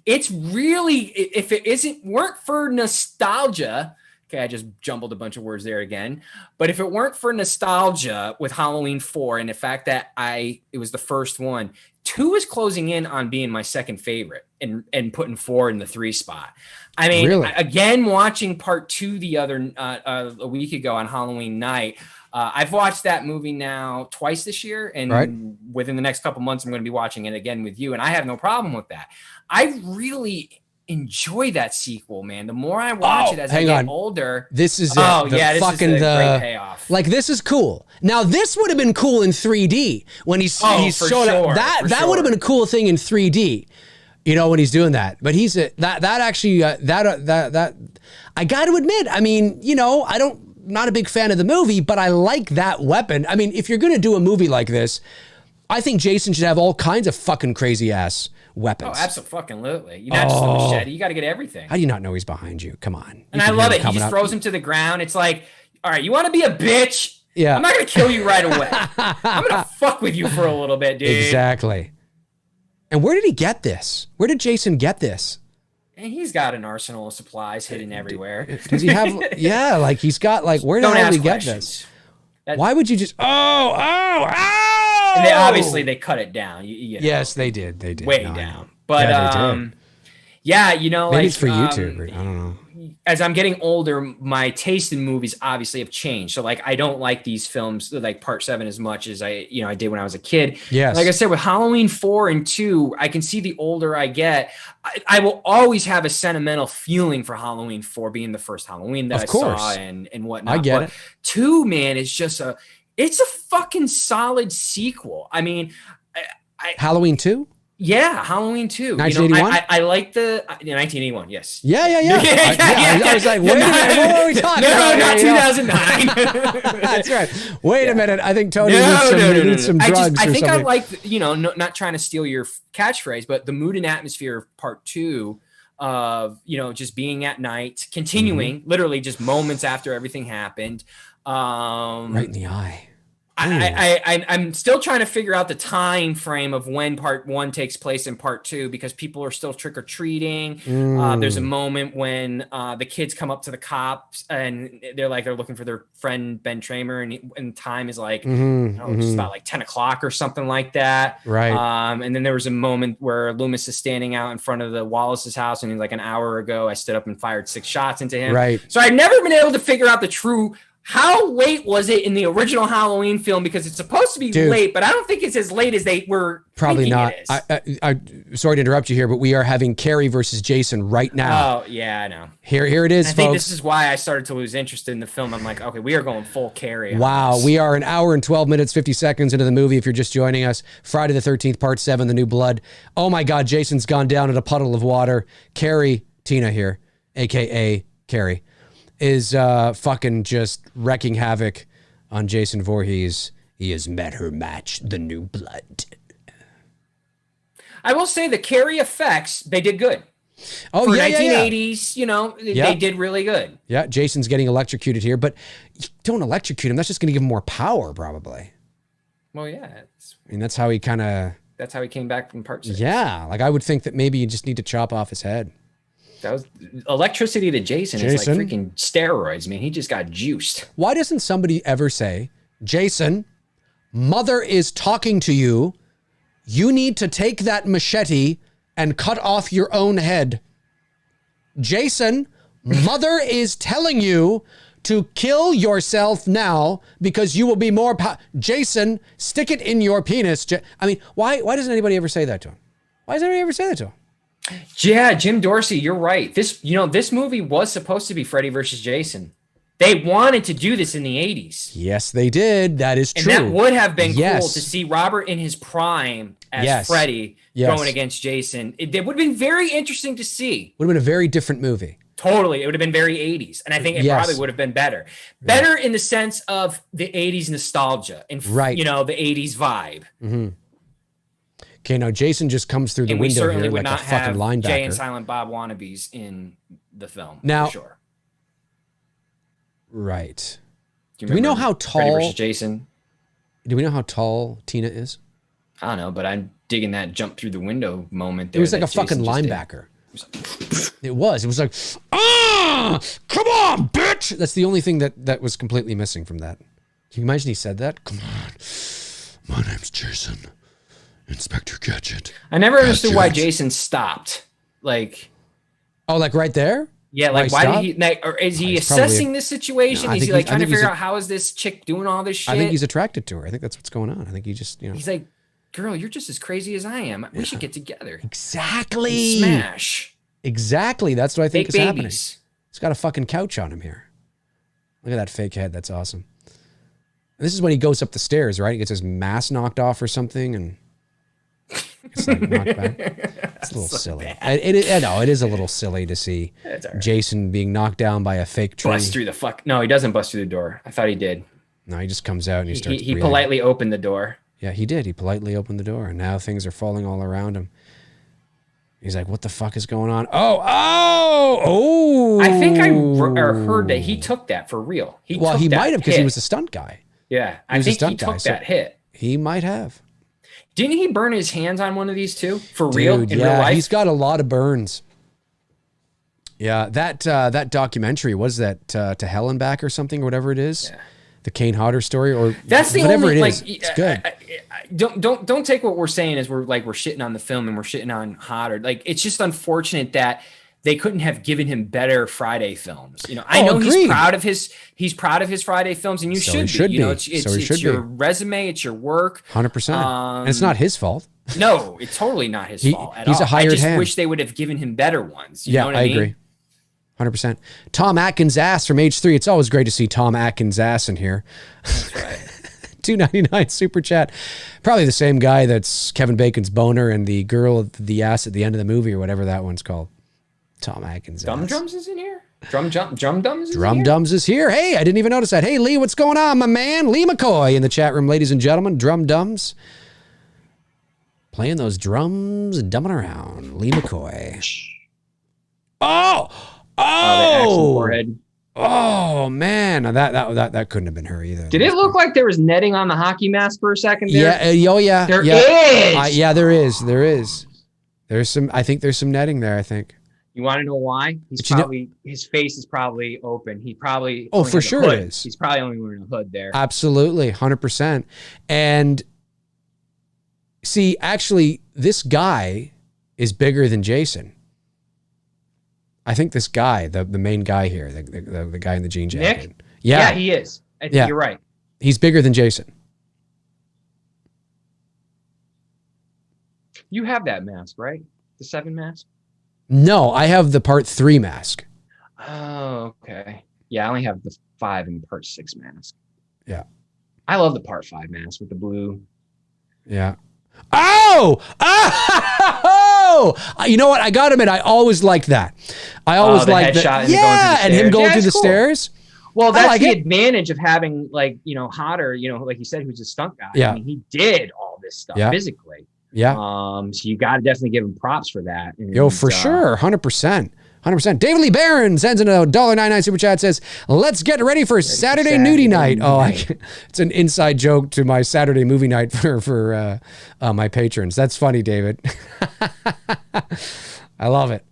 It's really, if it weren't for nostalgia, okay, I just jumbled a bunch of words there again, but if it weren't for nostalgia with Halloween 4 and the fact that it was the first one, 2 is closing in on being my second favorite and putting 4 in the 3 spot. I mean, really? Again, watching part 2 the other a week ago on Halloween night, I've watched that movie now twice this year, and within the next couple months, I'm going to be watching it again with you, and I have no problem with that. I really enjoy that sequel, man. The more I watch it as I get older, this is this fucking is great payoff. Like, this is cool. Now, this would have been cool in 3D when he's showing up. That would have been a cool thing in 3D. You know, when he's doing that, but he's that actually I got to admit, I mean, you know, not a big fan of the movie, but I like that weapon. I mean, if you're going to do a movie like this, I think Jason should have all kinds of fucking crazy ass weapons. Oh, absolutely. You not just the machete. You got to get everything. How do you not know he's behind you? Come on. And I love it. He just throws him to the ground. It's like, all right, you want to be a bitch? Yeah. I'm not going to kill you right away. I'm going to fuck with you for a little bit, dude. Exactly. And where did he get this? Where did Jason get this? And he's got an arsenal of supplies hidden everywhere. Does he have? Yeah, like he's got like, where the hell did he get this? Why would you just? Oh! And obviously they cut it down. You know, yes, they did. They did way down. But yeah, you know, maybe it's for YouTube. I don't know. As I'm getting older, my taste in movies obviously have changed. So like, I don't like these films like Part 7 as much as I did when I was a kid. Yes. Like I said, with Halloween 4 and 2, I can see the older I get, I will always have a sentimental feeling for Halloween 4 being the first Halloween that I saw and whatnot. I get it. 2, man, is just it's a fucking solid sequel. I mean, Halloween 2? Yeah, Halloween 2. 1981? You know, I like the 1981. Yes. Yeah. I was like, wait a minute, what are we talking about? No, not 2009. That's right. Wait a minute. I think Tony needs some drugs. I think I like, not trying to steal your catchphrase, but the mood and atmosphere of Part 2 of, just being at night, continuing, literally just moments after everything happened. Right in the eye. I'm still trying to figure out the time frame of when Part 1 takes place in Part 2 because people are still trick-or-treating. There's a moment when the kids come up to the cops and they're looking for their friend Ben Tramer, and time is like just about like 10 o'clock or something like that. Right. And then there was a moment where Loomis is standing out in front of the Wallace's house, and he's like, an hour ago I stood up and fired 6 shots into him. Right. So I've never been able to figure out the true. How late was it in the original Halloween film? Because it's supposed to be late, but I don't think it's as late as they were. Probably not. It is. I sorry to interrupt you here, but we are having Carrie versus Jason right now. Oh yeah, I know. Here it is, I think this is why I started to lose interest in the film. I'm like, okay, we are going full Carrie. Wow, we are an hour and 12 minutes, 50 seconds into the movie. If you're just joining us, Friday the 13th, Part 7, The New Blood. Oh my God, Jason's gone down in a puddle of water. Carrie, Tina here, aka Carrie, is fucking just wrecking havoc on Jason Voorhees. He has met her match, the New Blood. I will say the Carrie effects, they did good. Oh, for yeah, 1980s, they did really good. Yeah, Jason's getting electrocuted here, but don't electrocute him. That's just going to give him more power, probably. Well, yeah. I mean, that's how he kind of... That's how he came back from Part 6. Yeah, like I would think that maybe you just need to chop off his head. That was electricity to Jason is like freaking steroids, man. He just got juiced. Why doesn't somebody ever say, Jason, Mother is talking to you. You need to take that machete and cut off your own head. Jason, Mother is telling you to kill yourself now because you will be more Jason, stick it in your penis. I mean, why doesn't anybody ever say that to him? Why doesn't anybody ever say that to him? Yeah, Jim Dorsey, you're right. This movie was supposed to be Freddy versus Jason. They wanted to do this in the 80s. Yes, they did. That is true. And that would have been cool to see Robert in his prime as Freddy going against Jason. It would have been very interesting to see. Would have been a very different movie. Totally. It would have been very 80s. And I think it probably would have been better. Better in the sense of the 80s nostalgia and, the 80s vibe. Mm-hmm. Okay, now Jason just comes through the window here like a fucking linebacker. Jay and Silent Bob wannabes in the film. Now, for sure. Right. Do we know how tall Freddy versus Jason? Do we know how tall Tina is? I don't know, but digging that jump through the window moment. It was like a fucking linebacker. It was like, ah, come on, bitch. That's the only thing that was completely missing from that. Can you imagine he said that? Come on. My name's Jason. Inspector Gadget. I never understood why Jason stopped. Like, oh, like right there? Yeah, like why did he? Like, or is he assessing this situation? Is he like trying to figure out how is this chick doing all this shit? I think he's attracted to her. I think that's what's going on. I think he just, He's like, girl, you're just as crazy as I am. We should get together. Exactly. Smash. Exactly. That's what I think fake is babies. happening. He's got a fucking couch on him here. Look at that fake head. That's awesome. And this is when he goes up the stairs, right? He gets his mask knocked off or something, and it's like knocked back. It's a little silly. I know it is a little silly to see Jason being knocked down by a fake tree. Bust through the fuck. No, he doesn't bust through the door. I thought he did. No, he just comes out and he starts. He politely opened the door. Yeah, he did. He politely opened the door, and now things are falling all around him. He's like, "What the fuck is going on?" Oh! I think I heard that he took that for real. He might have because he was a stunt guy. Yeah, I think he took that hit. He might have. Didn't he burn his hands on one of these too? For real? Dude, in real life? He's got a lot of burns. Yeah, that documentary, was that To Hell and Back or something, or whatever it is? Yeah. The Kane Hodder story, or that's the whatever only, it is. It's good. Don't take what we're saying as we're shitting on the film and we're shitting on Hodder. Like, it's just unfortunate that they couldn't have given him better Friday films. I know agreed. he's proud of his Friday films, and you should be. It's your resume, it's your work. 100%. And it's not his fault. No, it's totally not his fault at all. He's a hired hand. I just wish they would have given him better ones. You know what I mean? Agree. 100%. Tom Atkins ass from age 3. It's always great to see Tom Atkins ass in here. That's right. $2.99 super chat. Probably the same guy that's Kevin Bacon's boner and the girl with the ass at the end of the movie, or whatever that one's called. Tom Atkins. Dum Drums is in here? Drum Dums is Drum here? Dums is here. Hey, I didn't even notice that. Hey, Lee, what's going on, my man? Lee McCoy in the chat room, ladies and gentlemen. Drum Dums. Playing those drums and dumbing around. Lee McCoy. Oh, man. That couldn't have been her either. Did it look like there was netting on the hockey mask for a second there? Yeah. There is. There is. I think there's some netting there, I think. You want to know why? His face is probably open. He probably. Oh, for sure it is. He's probably only wearing a hood there. Absolutely. 100%. And see, actually, this guy is bigger than Jason. I think this guy, the main guy here, the guy in the jean jacket. Nick? Yeah, he is. I think you're right. He's bigger than Jason. You have that mask, right? The 7 mask? No, I have the Part 3 mask. Oh, okay. Yeah, I only have the 5 and Part 6 mask. Yeah. I love the Part 5 mask with the blue. Yeah. Oh! You know what? I got to admit, I always liked that. I always liked that. Yeah, and him going through the stairs. Well, that's the advantage of having, Hodder, like you said, who's a stunt guy. Yeah. I mean, he did all this stuff physically. Yeah. So you got to definitely give him props for that. And, for sure. 100%. 100%. David Lee Barron sends in a $1.99 super chat, says, let's get ready for Saturday nudie night. It's an inside joke to my Saturday movie night for my patrons. That's funny, David. I love it.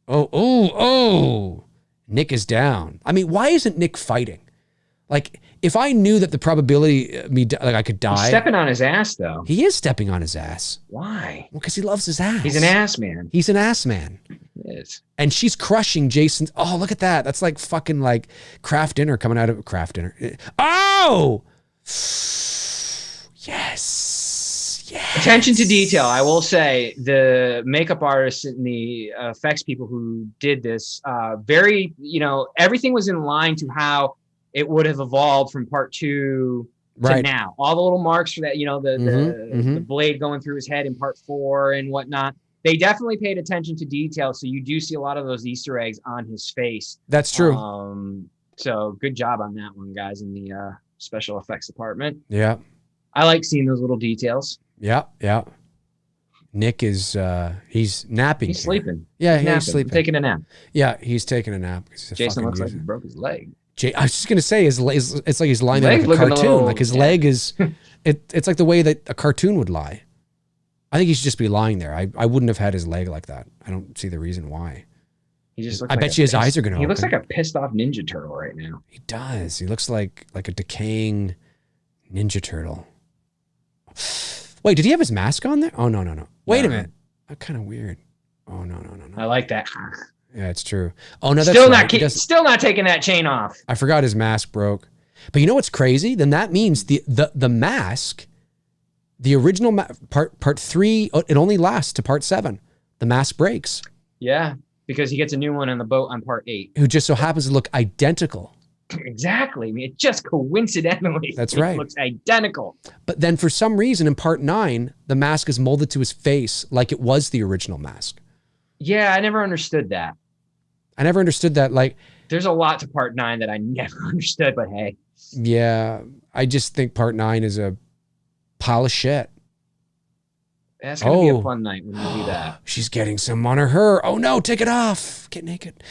Oh. Nick is down. I mean, why isn't Nick fighting? Like, if I knew that the probability I could die. He's stepping on his ass, though. He is stepping on his ass. Why? Well, because he loves his ass. He's an ass man. He's an ass man. He is. And she's crushing Jason's. Oh, look at that. That's like fucking like Kraft Dinner coming out of Kraft Dinner. Oh! Yes. Attention to detail. I will say the makeup artists and the effects people who did this, everything was in line to how it would have evolved from Part 2 to now. All the little marks for that, the blade going through his head in Part 4 and whatnot. They definitely paid attention to detail, so you do see a lot of those Easter eggs on his face. That's true. So good job on that one, guys, in the special effects department. Yeah. I like seeing those little details. Yeah. Nick is he's napping. He's sleeping. Yeah, he's sleeping. Taking a nap. Yeah, he's taking a nap. Jason looks like he broke his leg. I was just gonna say it's like he's lying there like a cartoon. Like his leg is, it's like the way that a cartoon would lie. I think he should just be lying there. I wouldn't have had his leg like that. I don't see the reason why. He just looks I bet you his eyes are going to open. He looks like a pissed off Ninja Turtle right now. He does. He looks like a decaying Ninja Turtle. Wait, did he have his mask on there? Oh, no. Wait a minute. That's kind of weird. Oh, no. I like that. Yeah, it's true. Oh, no, that's still not taking that chain off. I forgot his mask broke. But you know what's crazy? Then that means the mask, the original part 3, it only lasts to part 7. The mask breaks. Yeah, because he gets a new one on the boat on part 8. Who just so happens to look identical. Exactly. I mean, it just coincidentally. That's right. It looks identical. But then for some reason in part 9, the mask is molded to his face like it was the original mask. Yeah, I never understood that. I never understood that. Like, there's a lot to part 9 that I never understood, but hey. Yeah, I just think part 9 is a pile of shit. That's going to be a fun night when we do that. She's getting some on her. Oh no, take it off. Get naked.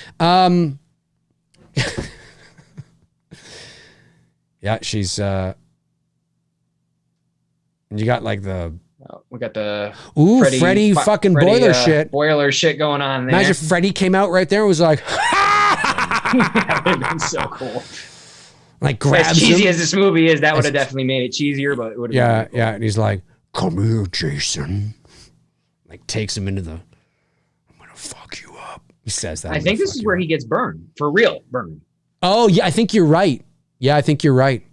Yeah, she's you got like the we got the Freddy fucking boiler shit. Boiler shit going on there. Imagine if Freddy came out right there and was like that would have been so cool. Like grabs as cheesy him. as this movie is, that would have definitely made it cheesier, but it would have been cool. And he's like, "Come here, Jason." Like takes him into the I'm gonna fuck you up. He says that. I think this is where he gets burned. For real, burned. Oh yeah, I think you're right. Yeah, I think you're right.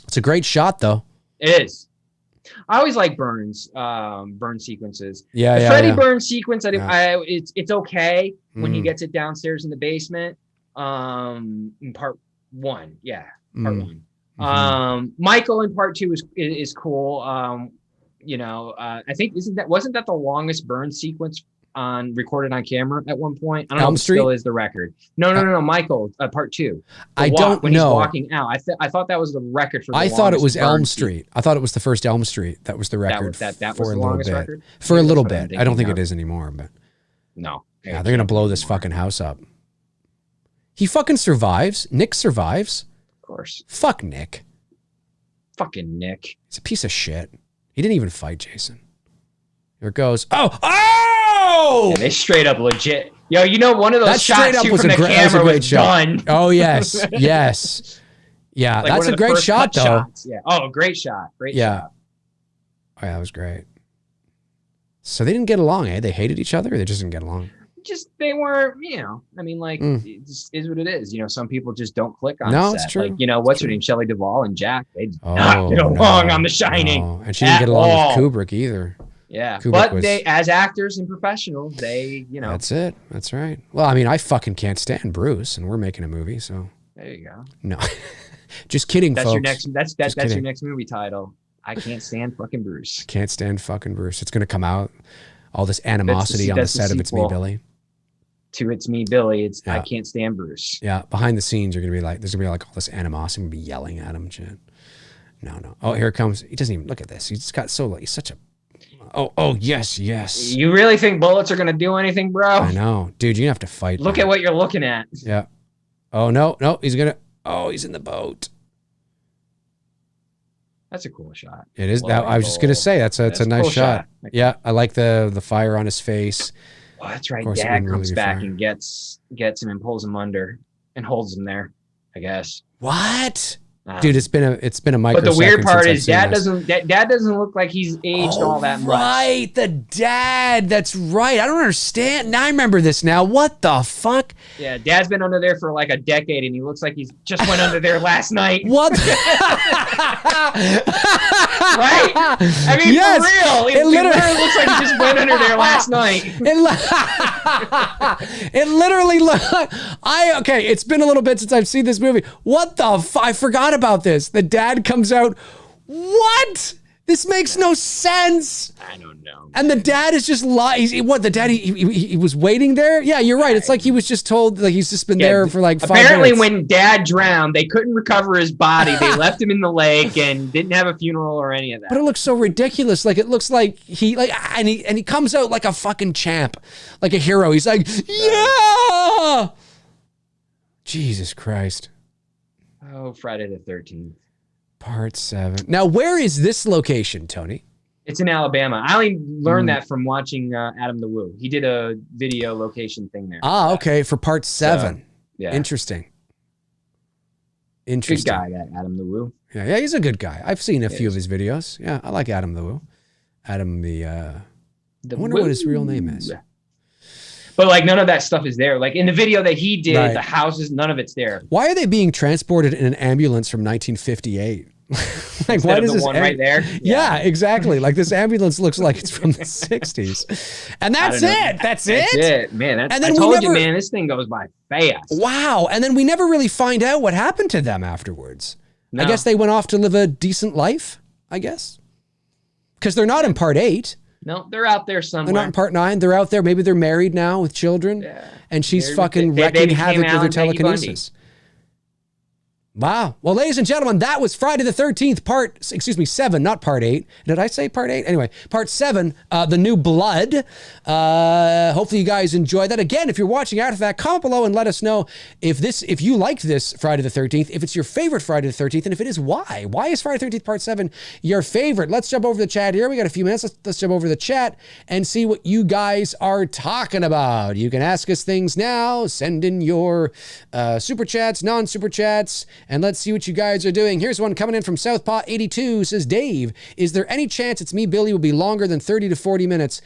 It's a great shot though. It is. I always like Burns, burn sequences. Yeah, the Freddy burn sequence, it's okay when he gets it downstairs in the basement. In part 1, part 1. Michael in part 2 is cool. I think wasn't that the longest burn sequence recorded on camera at one point? I don't know if it still is the record. No. Michael, part 2. I don't know. When he's walking out, I thought that was the record for. I thought it was Elm Street. I thought it was the first Elm Street that was the record. That was the longest record for a little bit. I don't think it is anymore, but no. Yeah, they're gonna blow this fucking house up. He fucking survives. Nick survives. Of course. Fuck Nick. Fucking Nick. He's a piece of shit. He didn't even fight Jason. Here it goes. Oh! Yeah, they straight up legit. Yo, one of those shots too from the camera was done. Oh, yes. Yes. Yeah, like that's a great shot, though. Shots. Yeah. Oh, great shot. Great shot. Oh, yeah, that was great. So they didn't get along, eh? They hated each other or they just didn't get along? They weren't, I mean, like, it just is what it is. Some people just don't click on set. It's true. Like, what's her name? Shelley Duvall and Jack. They did not get along on The Shining. No. And she didn't get along with Kubrick either. Yeah. Kubrick they, as actors and professionals, they. That's it. That's right. Well, I mean, I fucking can't stand Bruce and we're making a movie, so. There you go. No. Just kidding, that's folks. That's your next movie title. I can't stand fucking Bruce. I can't stand fucking Bruce. It's going to come out. All this animosity on the set of It's Me, Billy. To It's Me, Billy. I can't stand Bruce. Yeah, behind the scenes, you're gonna be like, there's gonna be like all this animosity. I'm gonna be yelling at him and shit. No. Oh, here it comes. He doesn't even look at this. He's got he's such a. Oh, yes. You really think bullets are gonna do anything, bro? I know, dude. You have to fight. Look at what you're looking at. Yeah. Oh no, he's gonna. Oh, he's in the boat. That's a cool shot. It is. That I was just gonna say that's a nice cool shot. Yeah, I like the fire on his face. Oh, that's right. Dad comes back and gets him and pulls him under and holds him there, I guess. What? Dude, it's been a microsecond. But the weird part is Dad doesn't look like he's aged all that much. Right, the dad. That's right. I don't understand. Now I remember this now. What the fuck? Yeah, Dad's been under there for like a decade, and he looks like he's just went under there last night. What? Right? I mean, yes, for real. It literally looks like he just went under there last night. It literally looks like okay, it's been a little bit since I've seen this movie. What the I forgot about this. The dad comes out. What? This makes no sense. I don't know. And the dad is just lying. What, the dad, he was waiting there? Yeah, you're right. It's like he was just told, like he's just been there for like 5 minutes. Apparently when Dad drowned, they couldn't recover his body. They left him in the lake and didn't have a funeral or any of that. But it looks so ridiculous. Like it looks like and he comes out like a fucking champ, like a hero. He's like, yeah. Jesus Christ. Oh, Friday the 13th. Part 7. Now, where is this location, Tony? It's in Alabama. I only learned that from watching Adam the Woo. He did a video location thing there. Ah, okay, for part 7. So, yeah. Interesting. Good guy, that Adam the Woo. Yeah, he's a good guy. I've seen a few of his videos. Yeah, I like Adam the Woo. Adam I wonder what his real name is. But like none of that stuff is there. Like in the video that he did, the houses, none of it's there. Why are they being transported in an ambulance from 1958? Like, why does the one right there? Yeah, exactly. Like this ambulance looks like it's from the 60s. And that's it. That's it, man. And then I told you, man, this thing goes by fast. Wow. And then we never really find out what happened to them afterwards. No. I guess they went off to live a decent life, I guess. Because they're not in part 8. No, they're out there somewhere. They're not in part 9. They're out there. Maybe they're married now with children. Yeah. And she's fucking wrecking havoc with her telekinesis. Wow. Well, ladies and gentlemen, that was Friday the 13th, part 7, not part 8. Did I say part 8? Anyway, part 7, The New Blood. Hopefully you guys enjoyed that. Again, if you're watching after that, comment below and let us know if you liked this Friday the 13th, if it's your favorite Friday the 13th, and if it is, why? Why is Friday the 13th, part 7 your favorite? Let's jump over the chat here. We got a few minutes. Let's jump over the chat and see what you guys are talking about. You can ask us things now. Send in your super chats, non-super chats, and let's see what you guys are doing. Here's one coming in from Southpaw82. Says, Dave, is there any chance It's Me, Billy will be longer than 30 to 40 minutes?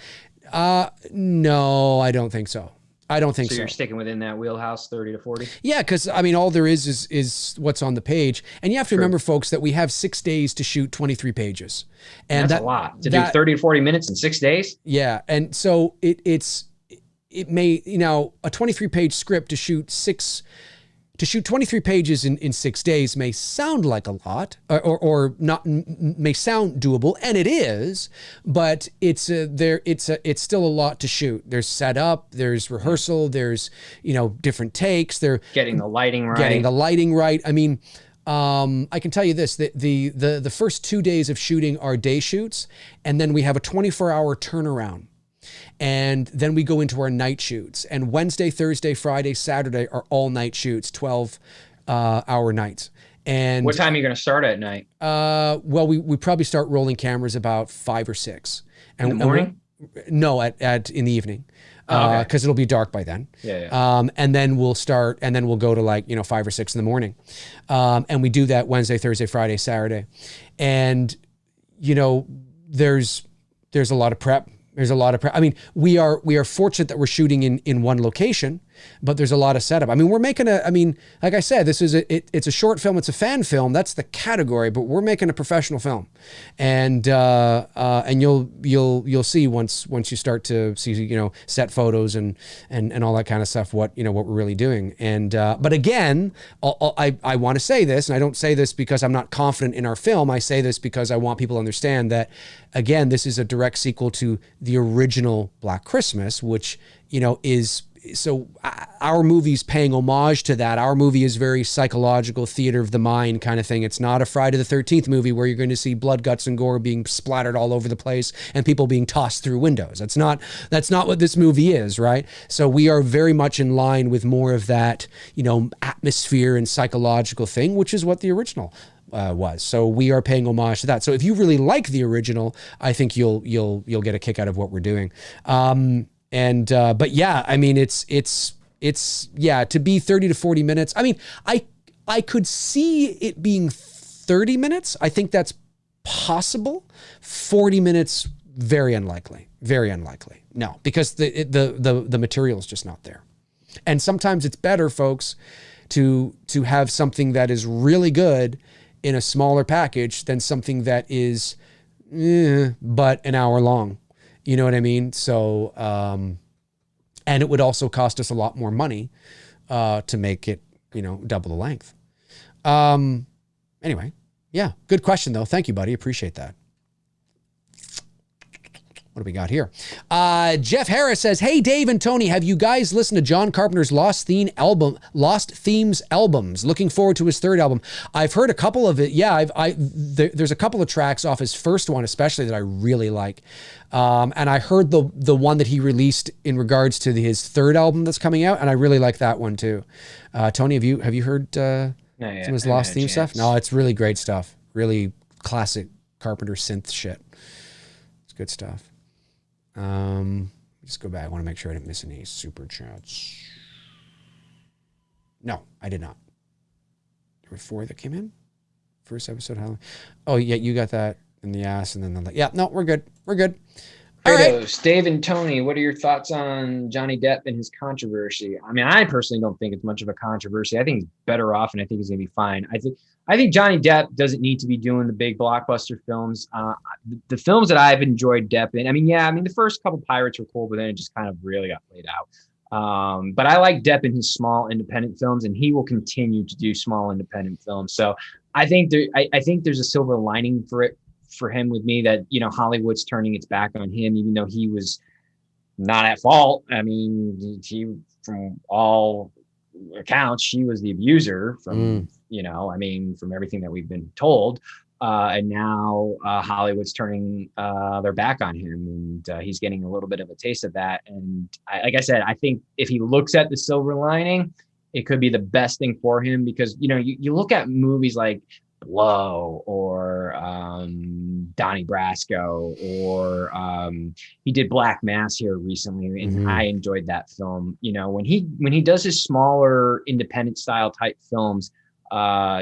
No, I don't think so. I don't think so. So you're sticking within that wheelhouse, 30 to 40? Yeah, because, I mean, all there is what's on the page. And you have to remember, folks, that we have 6 days to shoot 23 pages. And that's a lot. To do 30 to 40 minutes in 6 days? Yeah, and so it may, a 23-page script to shoot 23 pages in 6 days may sound like a lot, or not, may sound doable, and it is, but it's still a lot to shoot. There's setup, there's rehearsal, there's different takes. They're getting the lighting right. I mean, I can tell you this: that the first 2 days of shooting are day shoots, and then we have a 24-hour turnaround. And then we go into our night shoots. And Wednesday, Thursday, Friday, Saturday are all night shoots, 12-hour nights. And what time are you going to start at night? Well, we probably start rolling cameras about 5 or 6. In the morning? No, in the evening. Because it'll be dark by then. Yeah. And then we'll go to 5 or 6 in the morning. And we do that Wednesday, Thursday, Friday, Saturday. And, there's a lot of prep. There's a lot of prep. I mean, we are fortunate that we're shooting in one location, but there's a lot of setup. I mean, we're making like I said, this is it's a short film. It's a fan film. That's the category, but we're making a professional film, and you'll see once you start to see set photos and all that kind of stuff what we're really doing. And but again, I want to say this, and I don't say this because I'm not confident in our film. I say this because I want people to understand that, again, this is a direct sequel to the original Black Christmas, which is. So our movie's paying homage to that. Our movie is very psychological, theater of the mind kind of thing. It's not a Friday the 13th movie where you're going to see blood, guts, and gore being splattered all over the place and people being tossed through windows. That's not what this movie is, right? So we are very much in line with more of that, atmosphere and psychological thing, which is what the original was. So we are paying homage to that. So if you really like the original, I think you'll get a kick out of what we're doing. But yeah, I mean, it's to be 30 to 40 minutes. I mean, I could see it being 30 minutes. I think that's possible. 40 minutes, very unlikely. No, because the material is just not there. And sometimes it's better, folks, to have something that is really good in a smaller package than something that is, but an hour long. You know what I mean? So, and it would also cost us a lot more money to make it, double the length. Anyway, yeah, good question though. Thank you, buddy. Appreciate that. What do we got here? Jeff Harris says, "Hey, Dave and Tony, have you guys listened to John Carpenter's Lost Themes albums? Looking forward to his third album." I've heard a couple of it. Yeah, there's a couple of tracks off his first one, especially, that I really like. And I heard the one that he released in regards to his third album that's coming out, and I really like that one too. Tony, have you heard some of his Lost Theme stuff? No, it's really great stuff. Really classic Carpenter synth shit. Good stuff. Just go back. I want to make sure I didn't miss any super chats. No, I did not. There were 4 that came in. First episode. Oh, yeah, you got that in the ass, and then yeah, no, we're good. We're good. All right. Dave and Tony, what are your thoughts on Johnny Depp and his controversy? I mean, I personally don't think it's much of a controversy. I think he's better off, and I think he's going to be fine. I think Johnny Depp doesn't need to be doing the big blockbuster films. The films that I've enjoyed Depp in, the first couple Pirates were cool, but then it just kind of really got played out. But I like Depp in his small independent films, and he will continue to do small independent films. So I think there's a silver lining for him with me that, Hollywood's turning its back on him, even though he was not at fault. I mean, from all accounts, she was the abuser from everything that we've been told. And now Hollywood's turning their back on him, and he's getting a little bit of a taste of that. And like I said, I think if he looks at the silver lining, it could be the best thing for him, because, you look at movies like Blow or Donnie Brasco, or he did Black Mass here recently, and I enjoyed that film. When he does his smaller independent style type films,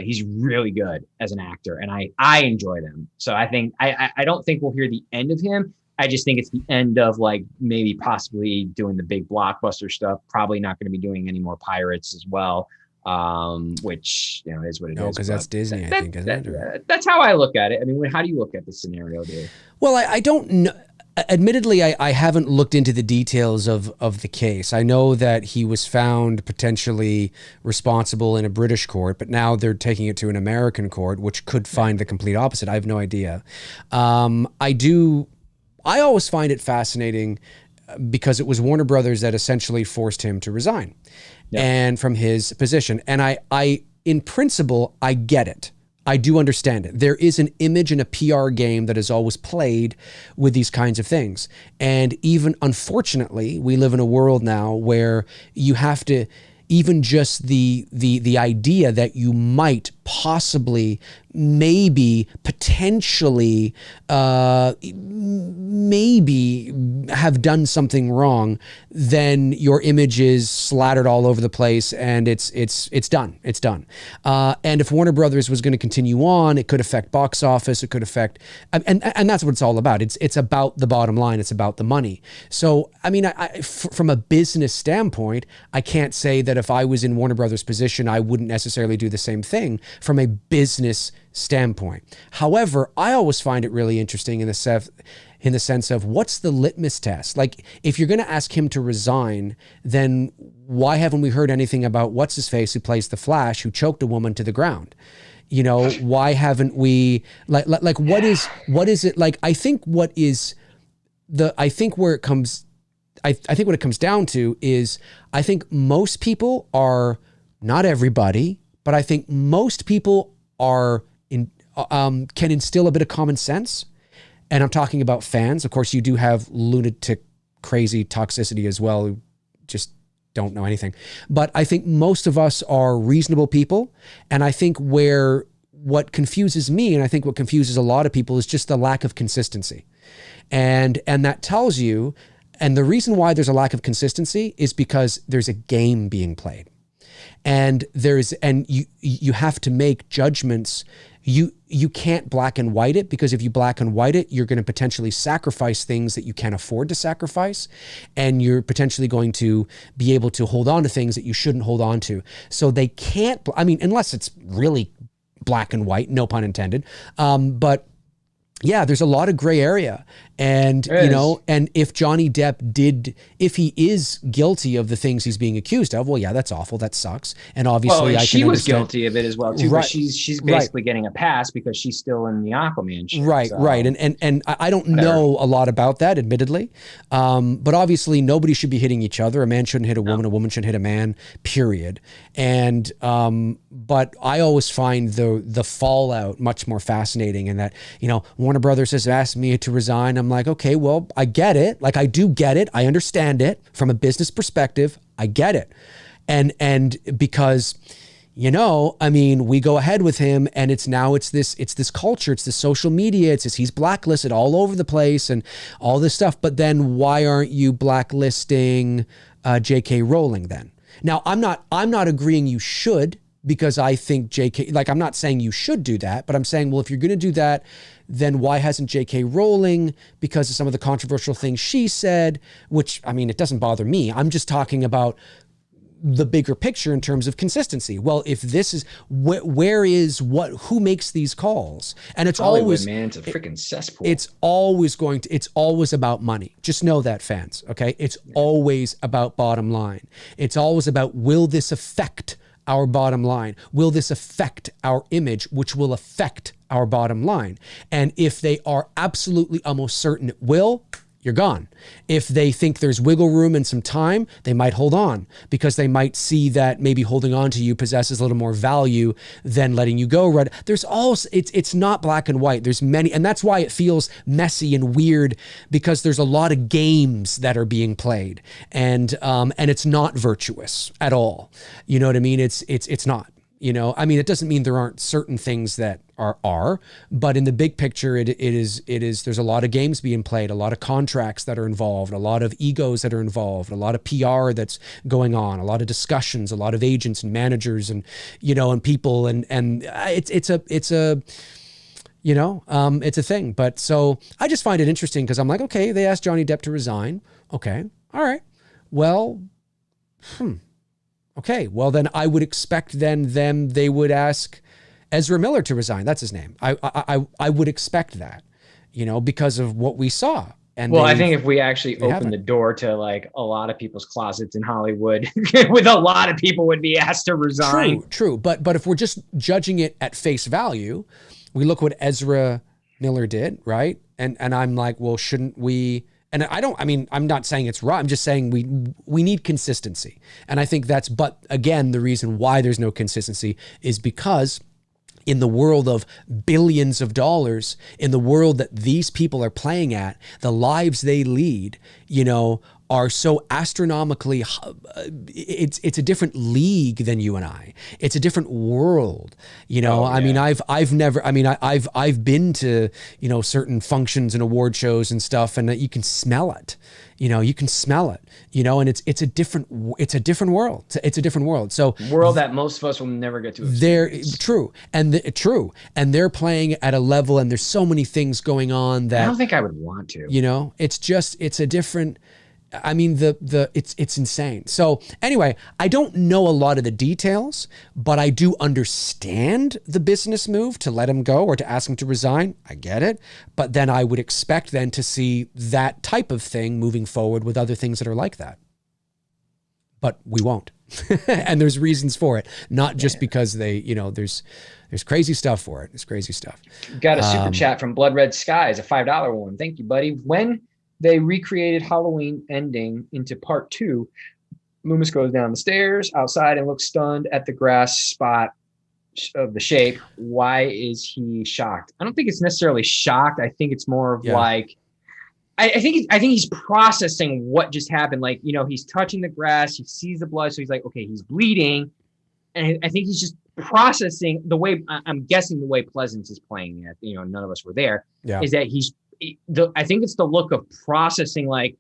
he's really good as an actor, and I enjoy them. So I think I don't think we'll hear the end of him. I just think it's the end of, like, maybe possibly doing the big blockbuster stuff. Probably not going to be doing any more Pirates as well. Which is what it is. No, because that's Disney, I think, isn't it? That's how I look at it. I mean, how do you look at the scenario, Dave? Well, I don't know. Admittedly, I haven't looked into the details of the case. I know that he was found potentially responsible in a British court, but now they're taking it to an American court, which could find the complete opposite. I have no idea. I always find it fascinating because it was Warner Brothers that essentially forced him to resign. Yep. And from his position. And I, in principle, I get it. I do understand it. There is an image and a PR game that is always played with these kinds of things. And even, unfortunately, we live in a world now where you have to, even just the idea that you might possibly, maybe, potentially, maybe have done something wrong, then your image is slattered all over the place, and it's done. It's done. And if Warner Brothers was going to continue on, it could affect box office. It could affect, and that's what it's all about. It's about the bottom line. It's about the money. So, I mean, from a business standpoint, I can't say that if I was in Warner Brothers' position, I wouldn't necessarily do the same thing from a business standpoint. However, I always find it really interesting in the sense of, what's the litmus test? Like, if you're going to ask him to resign, then why haven't we heard anything about what's his face who plays the Flash, who choked a woman to the ground? Why haven't we like what is it like? I think what it comes down to is, I think most people are, not everybody, but I think most people are can instill a bit of common sense. And I'm talking about fans. Of course, you do have lunatic, crazy toxicity as well, who just don't know anything. But I think most of us are reasonable people. And I think what confuses me, and I think what confuses a lot of people, is just the lack of consistency. And that tells you, and the reason why there's a lack of consistency is because there's a game being played. And you have to make judgments. You can't black and white it, because if you black and white it, you're going to potentially sacrifice things that you can't afford to sacrifice. And you're potentially going to be able to hold on to things that you shouldn't hold on to. So they can't, unless it's really black and white, no pun intended. But yeah, there's a lot of gray area. And, and if Johnny Depp if he is guilty of the things he's being accused of, well, yeah, that's awful. That sucks. And obviously she was guilty of it as well, too. Right. But she's basically getting a pass because she's still in the Aquaman shit. Right, so. Right. And I don't know a lot about that, admittedly. But obviously nobody should be hitting each other. A man shouldn't hit a woman. A woman shouldn't hit a man, period. And, but I always find the fallout much more fascinating, in that, Warner Brothers has asked me to resign. I'm like, okay, well, I get it. Like, I do get it. I understand it from a business perspective. I get it. And because, I mean, we go ahead with him, and it's this culture, it's the social media, he's blacklisted all over the place and all this stuff. But then why aren't you blacklisting J.K. Rowling then? Now, I'm not agreeing you should, because I think J.K. like, I'm not saying you should do that, but I'm saying, well, if you're going to do that, then why hasn't J.K. Rowling, because of some of the controversial things she said, which, I mean, it doesn't bother me. I'm just talking about the bigger picture in terms of consistency. Well, if this is who makes these calls? And it's Hollywood, always, man, it's a freaking cesspool. It's always about money. Just know that, fans. Okay. It's always about bottom line. It's always about, will this affect our bottom line? Will this affect our image, which will affect our bottom line? And if they are absolutely almost certain it will, you're gone. If they think there's wiggle room and some time, they might hold on, because they might see that maybe holding on to you possesses a little more value than letting you go. Right? There's also, it's not black and white. There's many, and that's why it feels messy and weird, because there's a lot of games that are being played, and it's not virtuous at all. You know what I mean? It's not. I mean, it doesn't mean there aren't certain things that are, but in the big picture, it is, there's a lot of games being played, a lot of contracts that are involved, a lot of egos that are involved, a lot of PR that's going on, a lot of discussions, a lot of agents and managers and, and people. And it's a thing. But so I just find it interesting, because I'm like, okay, they asked Johnny Depp to resign. Okay. All right. Well, okay, well then I would expect they would ask Ezra Miller to resign. That's his name. I would expect that, because of what we saw. And I think if we actually open the door to like a lot of people's closets in Hollywood, with a lot of people would be asked to resign. True. But if we're just judging it at face value, we look what Ezra Miller did, right? And I'm like, well, shouldn't we? And I'm not saying it's right. I'm just saying we need consistency. And I think but again, the reason why there's no consistency is because in the world of billions of dollars, in the world that these people are playing at, the lives they lead, are so astronomically, it's a different league than you and I. It's a different world, I mean, I've been to, certain functions and award shows and stuff, and you can smell it, you can smell it, and it's a different world. It's a different world. So world that most of us will never get to experience. True. And they're playing at a level, and there's so many things going on that I don't think I would want to, it's a different, I mean, it's insane. So anyway, I don't know a lot of the details, but I do understand the business move to let him go or to ask him to resign. I get it. But then I would expect then to see that type of thing moving forward with other things that are like that. But we won't. And there's reasons for it, not just because there's crazy stuff for it. There's crazy stuff. Got a super chat from Blood Red Skies, a $5 one. Thank you, buddy. When they recreated Halloween ending into part 2, Loomis goes down the stairs outside and looks stunned at the grass spot of the shape. Why is he shocked? I don't think it's necessarily shocked. I think it's more of like, I think he's processing what just happened. Like, he's touching the grass, he sees the blood. So he's like, okay, he's bleeding. And I think he's just processing the way, I'm guessing the way Pleasance is playing it, none of us were there, is that I think it's the look of processing, like,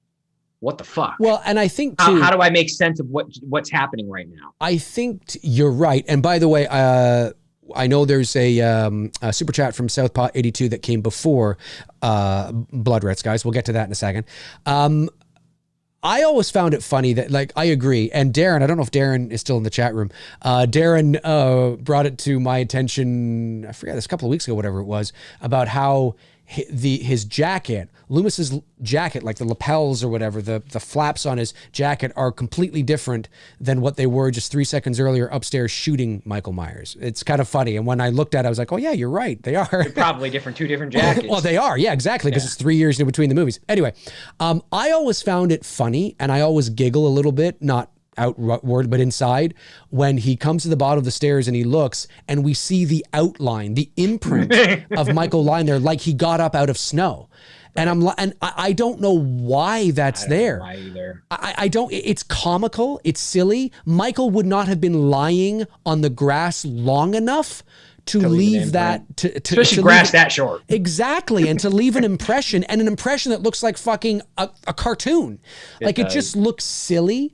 what the fuck? Well, and I think too, how do I make sense of what's happening right now? I think you're right. And by the way, I know there's a super chat from Southpaw 82 that came before Blood Red Skies. We'll get to that in a second. I always found it funny that, like, I agree. And Darren, I don't know if Darren is still in the chat room. Darren brought it to my attention, I forget, this a couple of weeks ago, whatever it was, about how his jacket, Loomis's jacket, like the lapels or whatever, the flaps on his jacket are completely different than what they were just 3 seconds earlier upstairs shooting Michael Myers. It's kind of funny. And when I looked at it, I was like, oh yeah, you're right. They are. They're probably two different jackets. Well, they are. Yeah, exactly. Because it's 3 years in between the movies. Anyway, I always found it funny, and I always giggle a little bit, not outward, but inside, when he comes to the bottom of the stairs and he looks, and we see the outline, the imprint of Michael lying there, like he got up out of snow. And I don't know why that's there. Why either. I don't, it's comical. It's silly. Michael would not have been lying on the grass long enough to leave that especially grass that short. Exactly. And to leave an impression, and an impression that looks like fucking a cartoon. It just looks silly.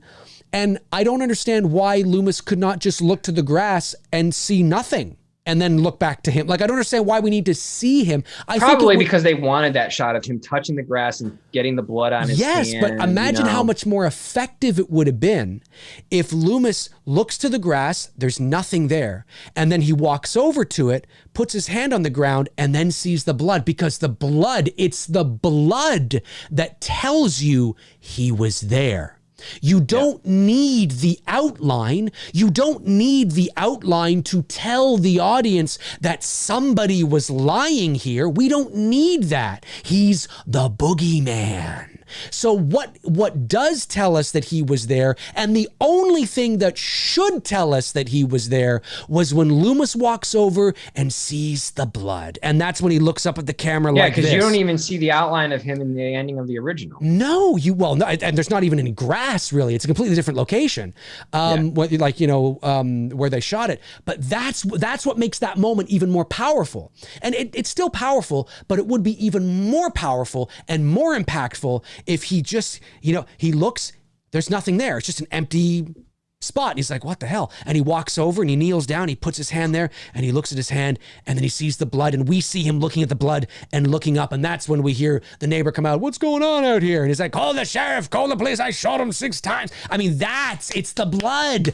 And I don't understand why Loomis could not just look to the grass and see nothing and then look back to him. I don't understand why we need to see him. Probably because they wanted that shot of him touching the grass and getting the blood on his hand. Yes, but imagine how much more effective it would have been if Loomis looks to the grass, there's nothing there, and then he walks over to it, puts his hand on the ground, and then sees the blood, because it's the blood that tells you he was there. You don't need the outline. You don't need the outline to tell the audience that somebody was lying here. We don't need that. He's the boogeyman. So what does tell us that he was there, and the only thing that should tell us that he was there, was when Loomis walks over and sees the blood. And that's when he looks up at the camera like this. Yeah, because you don't even see the outline of him in the ending of the original. No, and there's not even any grass, really. It's a completely different location, where they shot it. But that's what makes that moment even more powerful. And it's still powerful, but it would be even more powerful and more impactful if he just, he looks, there's nothing there. It's just an empty spot. And he's like, what the hell? And he walks over and he kneels down. He puts his hand there and he looks at his hand, and then he sees the blood, and we see him looking at the blood and looking up. And that's when we hear the neighbor come out, what's going on out here? And he's like, call the sheriff, call the police. I shot him 6 times. I mean, it's the blood.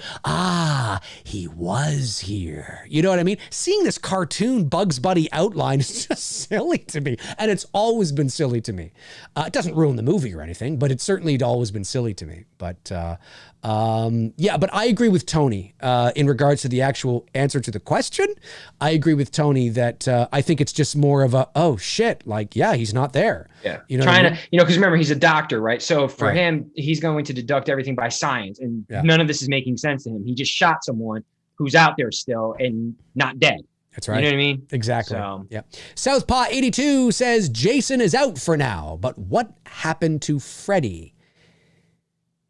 He was here. You know what I mean? Seeing this cartoon Bugs Bunny outline is just silly to me. And it's always been silly to me. It doesn't ruin the movie or anything, but it's certainly always been silly to me. But but I agree with Tony in regards to the actual answer to the question. I agree with Tony that I think it's just more of a, oh shit, he's not there. Yeah. To, because remember, he's a doctor, right? So for him, he's going to deduct everything by science, and none of this is making sense to him. He just shot someone who's out there still and not dead. That's right. You know what I mean? Exactly. So. Yeah. Southpaw 82 says Jason is out for now, but what happened to Freddy?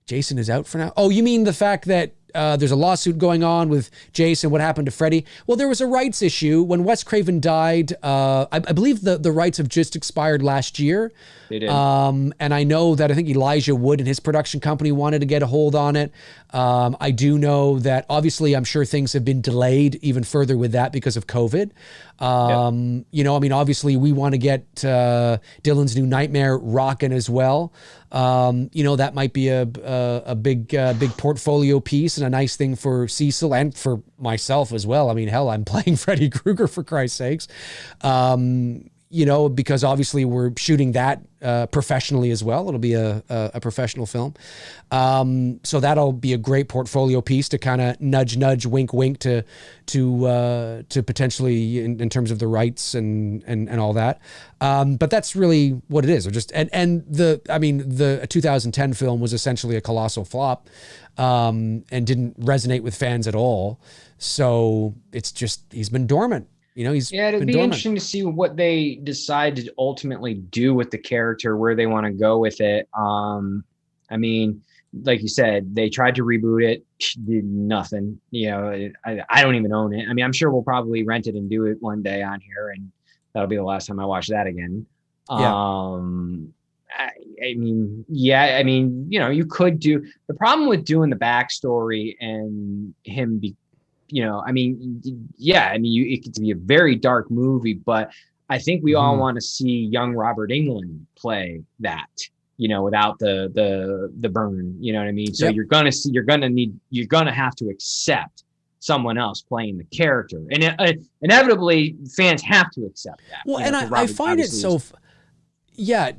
Jason is out for now? Oh, you mean the fact that there's a lawsuit going on with Jason? What happened to Freddy? Well, there was a rights issue. When Wes Craven died, I believe the rights have just expired last year. They did. And I know that I think Elijah Wood and his production company wanted to get a hold on it. I do know that obviously I'm sure things have been delayed even further with that because of COVID. Obviously we want to get Dylan's New Nightmare rocking as well. That might be a big portfolio piece and a nice thing for Cecil and for myself as well. I mean, hell, I'm playing Freddy Krueger, for Christ's sakes. Because obviously we're shooting that professionally as well. It'll be a professional film. So that'll be a great portfolio piece to kind of nudge, wink, wink to potentially in terms of the rights and all that. But that's really what it is. Or just the 2010 film was essentially a colossal flop and didn't resonate with fans at all. So it's just, he's been dormant. It'd be interesting to see what they decide to ultimately do with the character, where they want to go with it. Like you said, they tried to reboot it, did nothing. I don't even own it. I mean, I'm sure we'll probably rent it and do it one day on here, and that'll be the last time I watch that again. You could do, the problem with doing the backstory and him it could be a very dark movie, but I think we all want to see young Robert Englund play that, without the burn, you know what I mean? So you're going to have to accept someone else playing the character, and inevitably fans have to accept that. Well, and I find it so,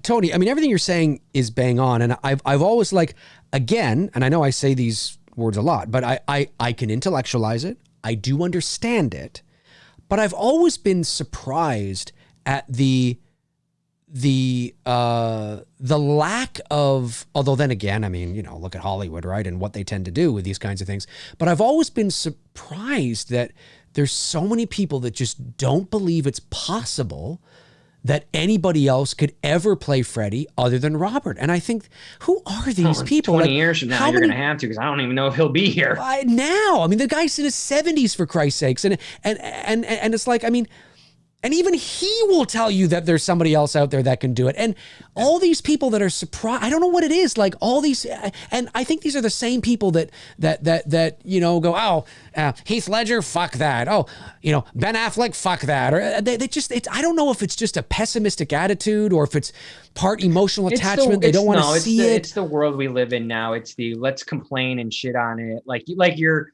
Tony, I mean, everything you're saying is bang on. And I've always again, and I know I say these words a lot, but I can intellectualize it. I do understand it, but I've always been surprised at the lack of, although then again, I mean, look at Hollywood, right? And what they tend to do with these kinds of things. But I've always been surprised that there's so many people that just don't believe it's possible that anybody else could ever play Freddy other than Robert. And I think, who are these people? 20 years from now, you're going to have to, because I don't even know if he'll be here. Now, I mean, the guy's in his 70s, for Christ's sakes. And it's like, I mean, and even he will tell you that there's somebody else out there that can do it. And all these people that are surprised, I don't know what it is, like all these, and I think these are the same people that go, oh, Heath Ledger, fuck that. Oh, Ben Affleck, fuck that. Or they just, I don't know if it's just a pessimistic attitude or if it's part emotional attachment. They don't want to see it. It's the world we live in now. It's the let's complain and shit on it. Like your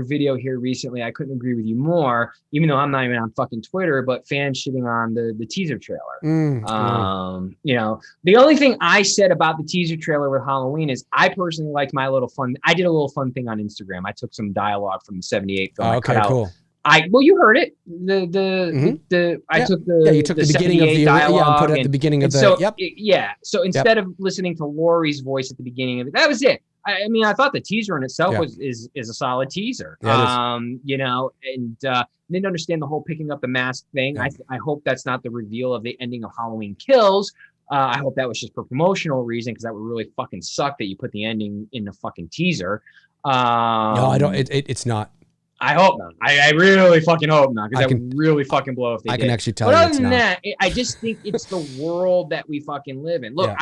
video here recently, I couldn't agree with you more, even though I'm not even on fucking Twitter, but fans shitting on the teaser trailer. The only thing I said about the teaser trailer with Halloween is I personally liked I did a little fun thing on Instagram. I took some dialogue from the 78 film. Okay, cool. You heard it. You took the beginning of the dialogue and put it at the beginning of the. So instead of listening to Laurie's voice at the beginning of it, that was it. I mean, I thought the teaser in itself is a solid teaser. Didn't understand the whole picking up the mask thing. I hope that's not the reveal of the ending of Halloween Kills. I hope that was just for promotional reason, because that would really fucking suck that you put the ending in the fucking teaser. No, I don't. It's not. I hope not. I really fucking hope not, because that would really fucking blow if they did. I can actually tell you it's not. Other than that, I just think it's the world that we fucking live in. Look,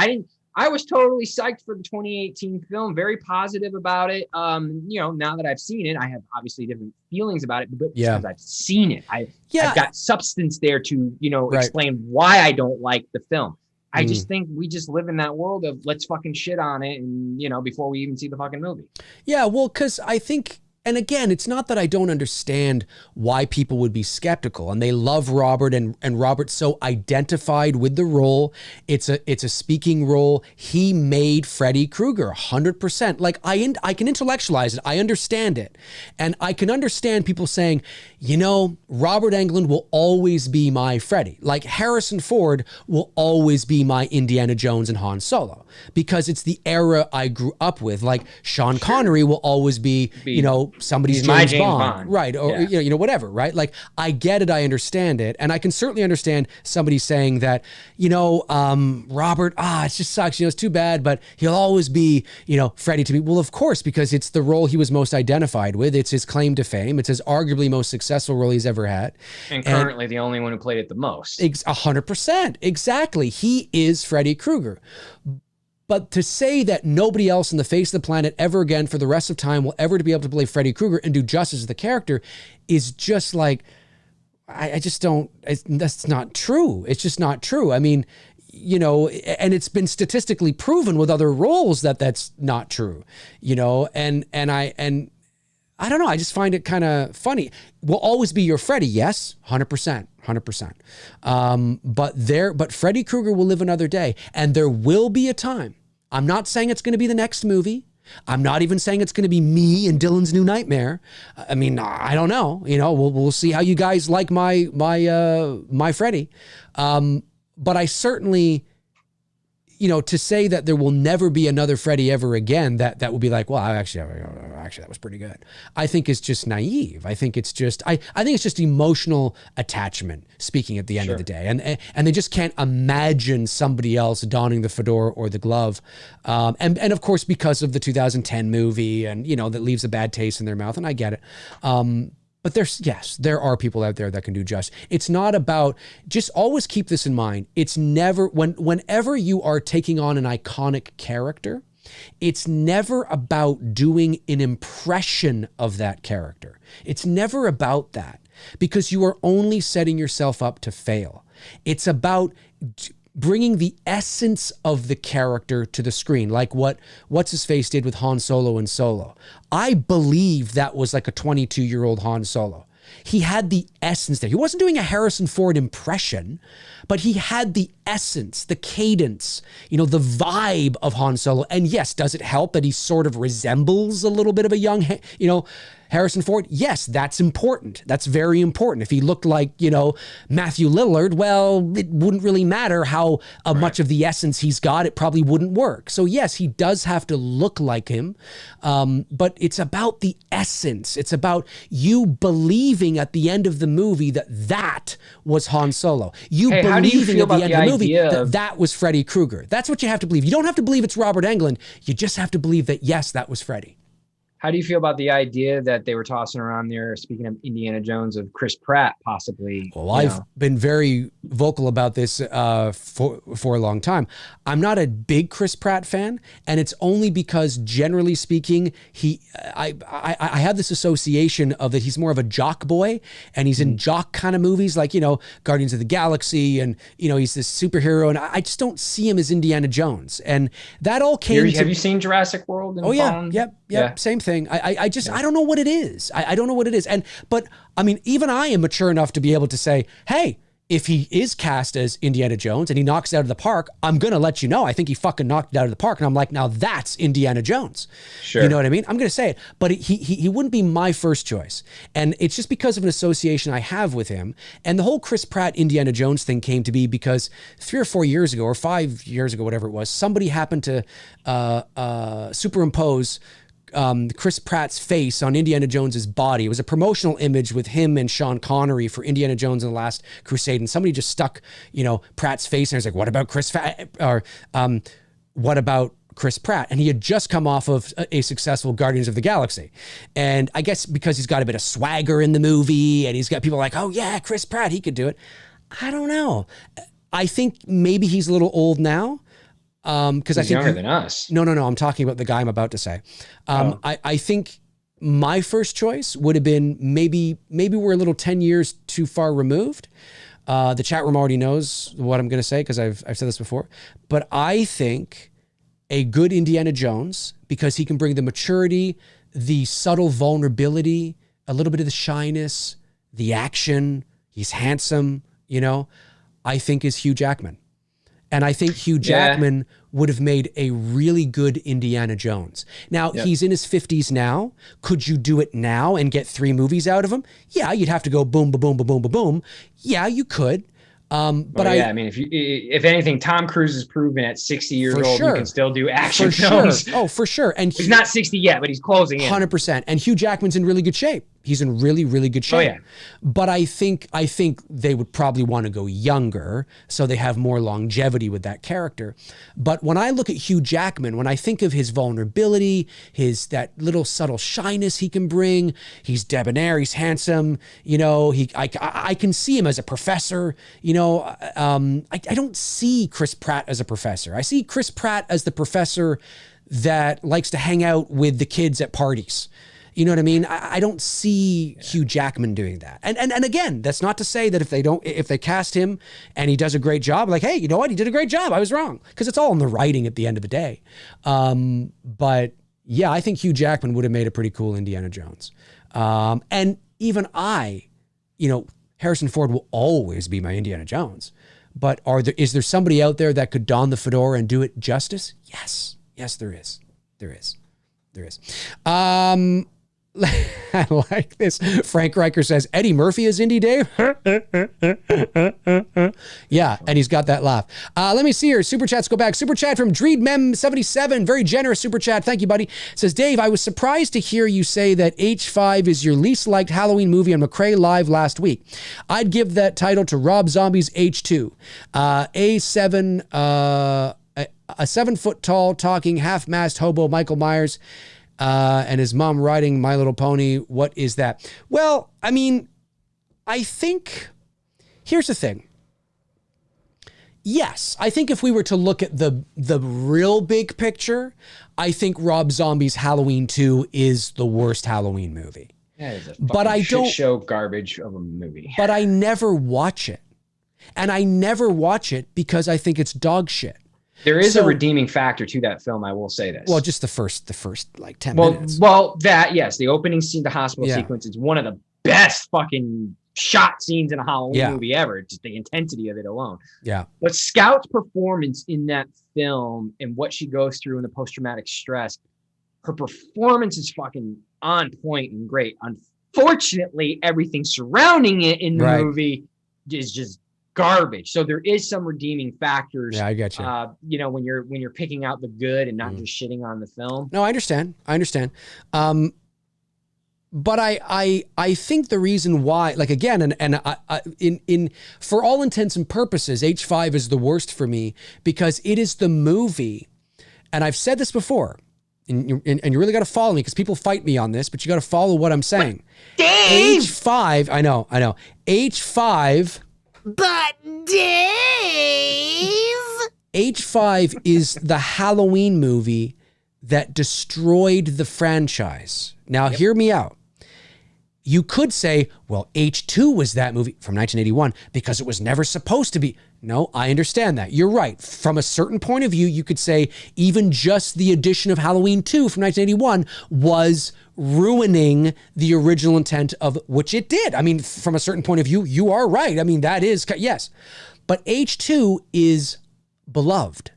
I was totally psyched for the 2018 film, very positive about it. Now that I've seen it, I have obviously different feelings about it, but because I've seen it, I've got substance there to, explain why I don't like the film. I just think we just live in that world of let's fucking shit on it, and before we even see the fucking movie. Yeah, well, because I think. And again, it's not that I don't understand why people would be skeptical, and they love Robert, and Robert's so identified with the role. It's a speaking role. He made Freddy Krueger 100%. Like I can intellectualize it. I understand it. And I can understand people saying, Robert Englund will always be my Freddy. Like Harrison Ford will always be my Indiana Jones and Han Solo, because it's the era I grew up with. Like Sean Connery will always be somebody's James Bond. Right. Or, whatever, right? Like I get it. I understand it. And I can certainly understand somebody saying that, Robert, it just sucks. It's too bad, but he'll always be, Freddy to me. Well, of course, because it's the role he was most identified with. It's his claim to fame. It's his arguably most successful role he's ever had. And currently the only one who played it the most. 100%. Exactly. He is Freddy Krueger. But to say that nobody else on the face of the planet ever again for the rest of time will ever to be able to play Freddy Krueger and do justice to the character is just like, I just don't, that's not true. It's just not true. I mean, and it's been statistically proven with other roles that that's not true, and I don't know. I just find it kind of funny. Will always be your Freddy. Yes. 100%. But Freddy Krueger will live another day, and there will be a time. I'm not saying it's going to be the next movie. I'm not even saying it's going to be me and Dylan's New Nightmare. I mean, I don't know. We'll see how you guys like my Freddy. But I certainly, to say that there will never be another Freddy ever again, that would be like, well, actually, that was pretty good. I think it's just naive. I think it's just, I think it's just emotional attachment speaking at the end of the day. And they just can't imagine somebody else donning the fedora or the glove. And of course, because of the 2010 movie and, that leaves a bad taste in their mouth. And I get it. But there are people out there that can do justice. It's not about, just always keep this in mind. It's never, whenever you are taking on an iconic character, it's never about doing an impression of that character. It's never about that, because you are only setting yourself up to fail. It's about bringing the essence of the character to the screen, like what's his face did with Han Solo in Solo. I believe that was like a 22-year-old Han Solo. He had the essence there. He wasn't doing a Harrison Ford impression, but he had the essence, the cadence, the vibe of Han Solo. And yes, does it help that he sort of resembles a little bit of a young, Harrison Ford? Yes, that's important. That's very important. If he looked like, Matthew Lillard, well, it wouldn't really matter how much of the essence he's got. It probably wouldn't work. So yes, he does have to look like him. But it's about the essence. It's about you believing at the end of the movie that was Han Solo. Believing at the end of the movie that was Freddy Krueger. That's what you have to believe. You don't have to believe it's Robert Englund. You just have to believe that, yes, that was Freddy. How do you feel about the idea that they were tossing around there, speaking of Indiana Jones, of Chris Pratt possibly? Well, I've been very vocal about this for a long time. I'm not a big Chris Pratt fan, and it's only because, generally speaking, I have this association of that he's more of a jock boy, and he's in jock kind of movies like, Guardians of the Galaxy, and, he's this superhero, and I just don't see him as Indiana Jones. And that all came Have you seen Jurassic World? Oh, yeah. Yep. Same thing. I don't know what it is. I don't know what it is. But I mean, even I am mature enough to be able to say, hey, if he is cast as Indiana Jones and he knocks it out of the park, I'm going to let you know. I think he fucking knocked it out of the park. And I'm like, now that's Indiana Jones. Sure. You know what I mean? I'm going to say it, but he wouldn't be my first choice. And it's just because of an association I have with him. And the whole Chris Pratt Indiana Jones thing came to be because 3 or 4 years ago or 5 years ago, whatever it was, somebody happened to superimpose Chris Pratt's face on Indiana Jones's body. It was a promotional image with him and Sean Connery for Indiana Jones and the Last Crusade. And somebody just stuck, Pratt's face, and I was like, what about Chris Pratt? Or what about Chris Pratt? And he had just come off of a successful Guardians of the Galaxy. And I guess because he's got a bit of swagger in the movie and he's got people like, oh yeah, Chris Pratt, he could do it. I don't know. I think maybe he's a little old now. Because I think younger than us. No. I'm talking about the guy I'm about to say. I think my first choice would have been maybe we're a little 10 years too far removed. The chat room already knows what I'm going to say because I've said this before. But I think a good Indiana Jones, because he can bring the maturity, the subtle vulnerability, a little bit of the shyness, the action. He's handsome, I think is Hugh Jackman. And I think Hugh Jackman would have made a really good Indiana Jones. Now, he's in his 50s now. Could you do it now and get 3 movies out of him? Yeah, you'd have to go boom, boom, boom, boom, boom, boom, boom. Yeah, you could. But I mean, if anything, Tom Cruise has proven at 60 years old, he can still do action films. Sure. Oh, for sure. And he's not 60 yet, but he's closing in. 100%. And Hugh Jackman's in really good shape. He's in really, really good shape. Oh, yeah. But I think they would probably want to go younger so they have more longevity with that character. But when I look at Hugh Jackman, when I think of his vulnerability, that little subtle shyness he can bring, he's debonair, he's handsome, I can see him as a professor, I don't see Chris Pratt as a professor. I see Chris Pratt as the professor that likes to hang out with the kids at parties. You know what I mean? I don't see Hugh Jackman doing that. And again, that's not to say that if they cast him and he does a great job, like, hey, you know what? He did a great job. I was wrong. Because it's all in the writing at the end of the day. But yeah, I think Hugh Jackman would have made a pretty cool Indiana Jones. And even Harrison Ford will always be my Indiana Jones. But is there somebody out there that could don the fedora and do it justice? Yes. Yes, there is. There is. I like this. Frank Riker says, Eddie Murphy is Indy Dave? Yeah, and he's got that laugh. Let me see here. Super chats go back. Super chat from DreedMem77. Very generous super chat. Thank you, buddy. It says, Dave, I was surprised to hear you say that H5 is your least liked Halloween movie on McRae Live last week. I'd give that title to Rob Zombie's H2. A 7-foot tall, talking, half-masked hobo Michael Myers and his mom riding My Little Pony. What is that? Well, I mean, I think, here's the thing. Yes, I think if we were to look at the real big picture, I think Rob Zombie's Halloween 2 is the worst Halloween movie. Yeah, it's a fucking shit show garbage of a movie. But I never watch it. And I never watch it because I think it's dog shit. There is a redeeming factor to that film, I will say this. Well, just the first like 10 minutes. Well, that, yes, the opening scene, the hospital sequence is one of the best fucking shot scenes in a Halloween Yeah. movie ever. Just the intensity of it alone. Yeah. But Scout's performance in that film and what she goes through in the post-traumatic stress, her performance is fucking on point and great. Unfortunately, everything surrounding it in the Right. movie is just garbage. So there is some redeeming factors. Yeah, I get you. You know, when you're picking out the good and not just shitting on the film. No, I understand. But I think the reason why, like, again, and in for all intents and purposes, H5 is the worst for me because it is the movie, and I've said this before, and you really got to follow me because people fight me on this, but you got to follow what I'm saying. Dave! H5, I know. H5. But Dave! H5 is the Halloween movie that destroyed the franchise. Now, hear me out. You could say, well, H2 was that movie from 1981 because it was never supposed to be. No, I understand that. You're right. From a certain point of view, you could say even just the addition of Halloween 2 from 1981 was ruining the original intent of which it did. I mean, from a certain point of view, you are right. I mean, that is, yes. But H2 is beloved.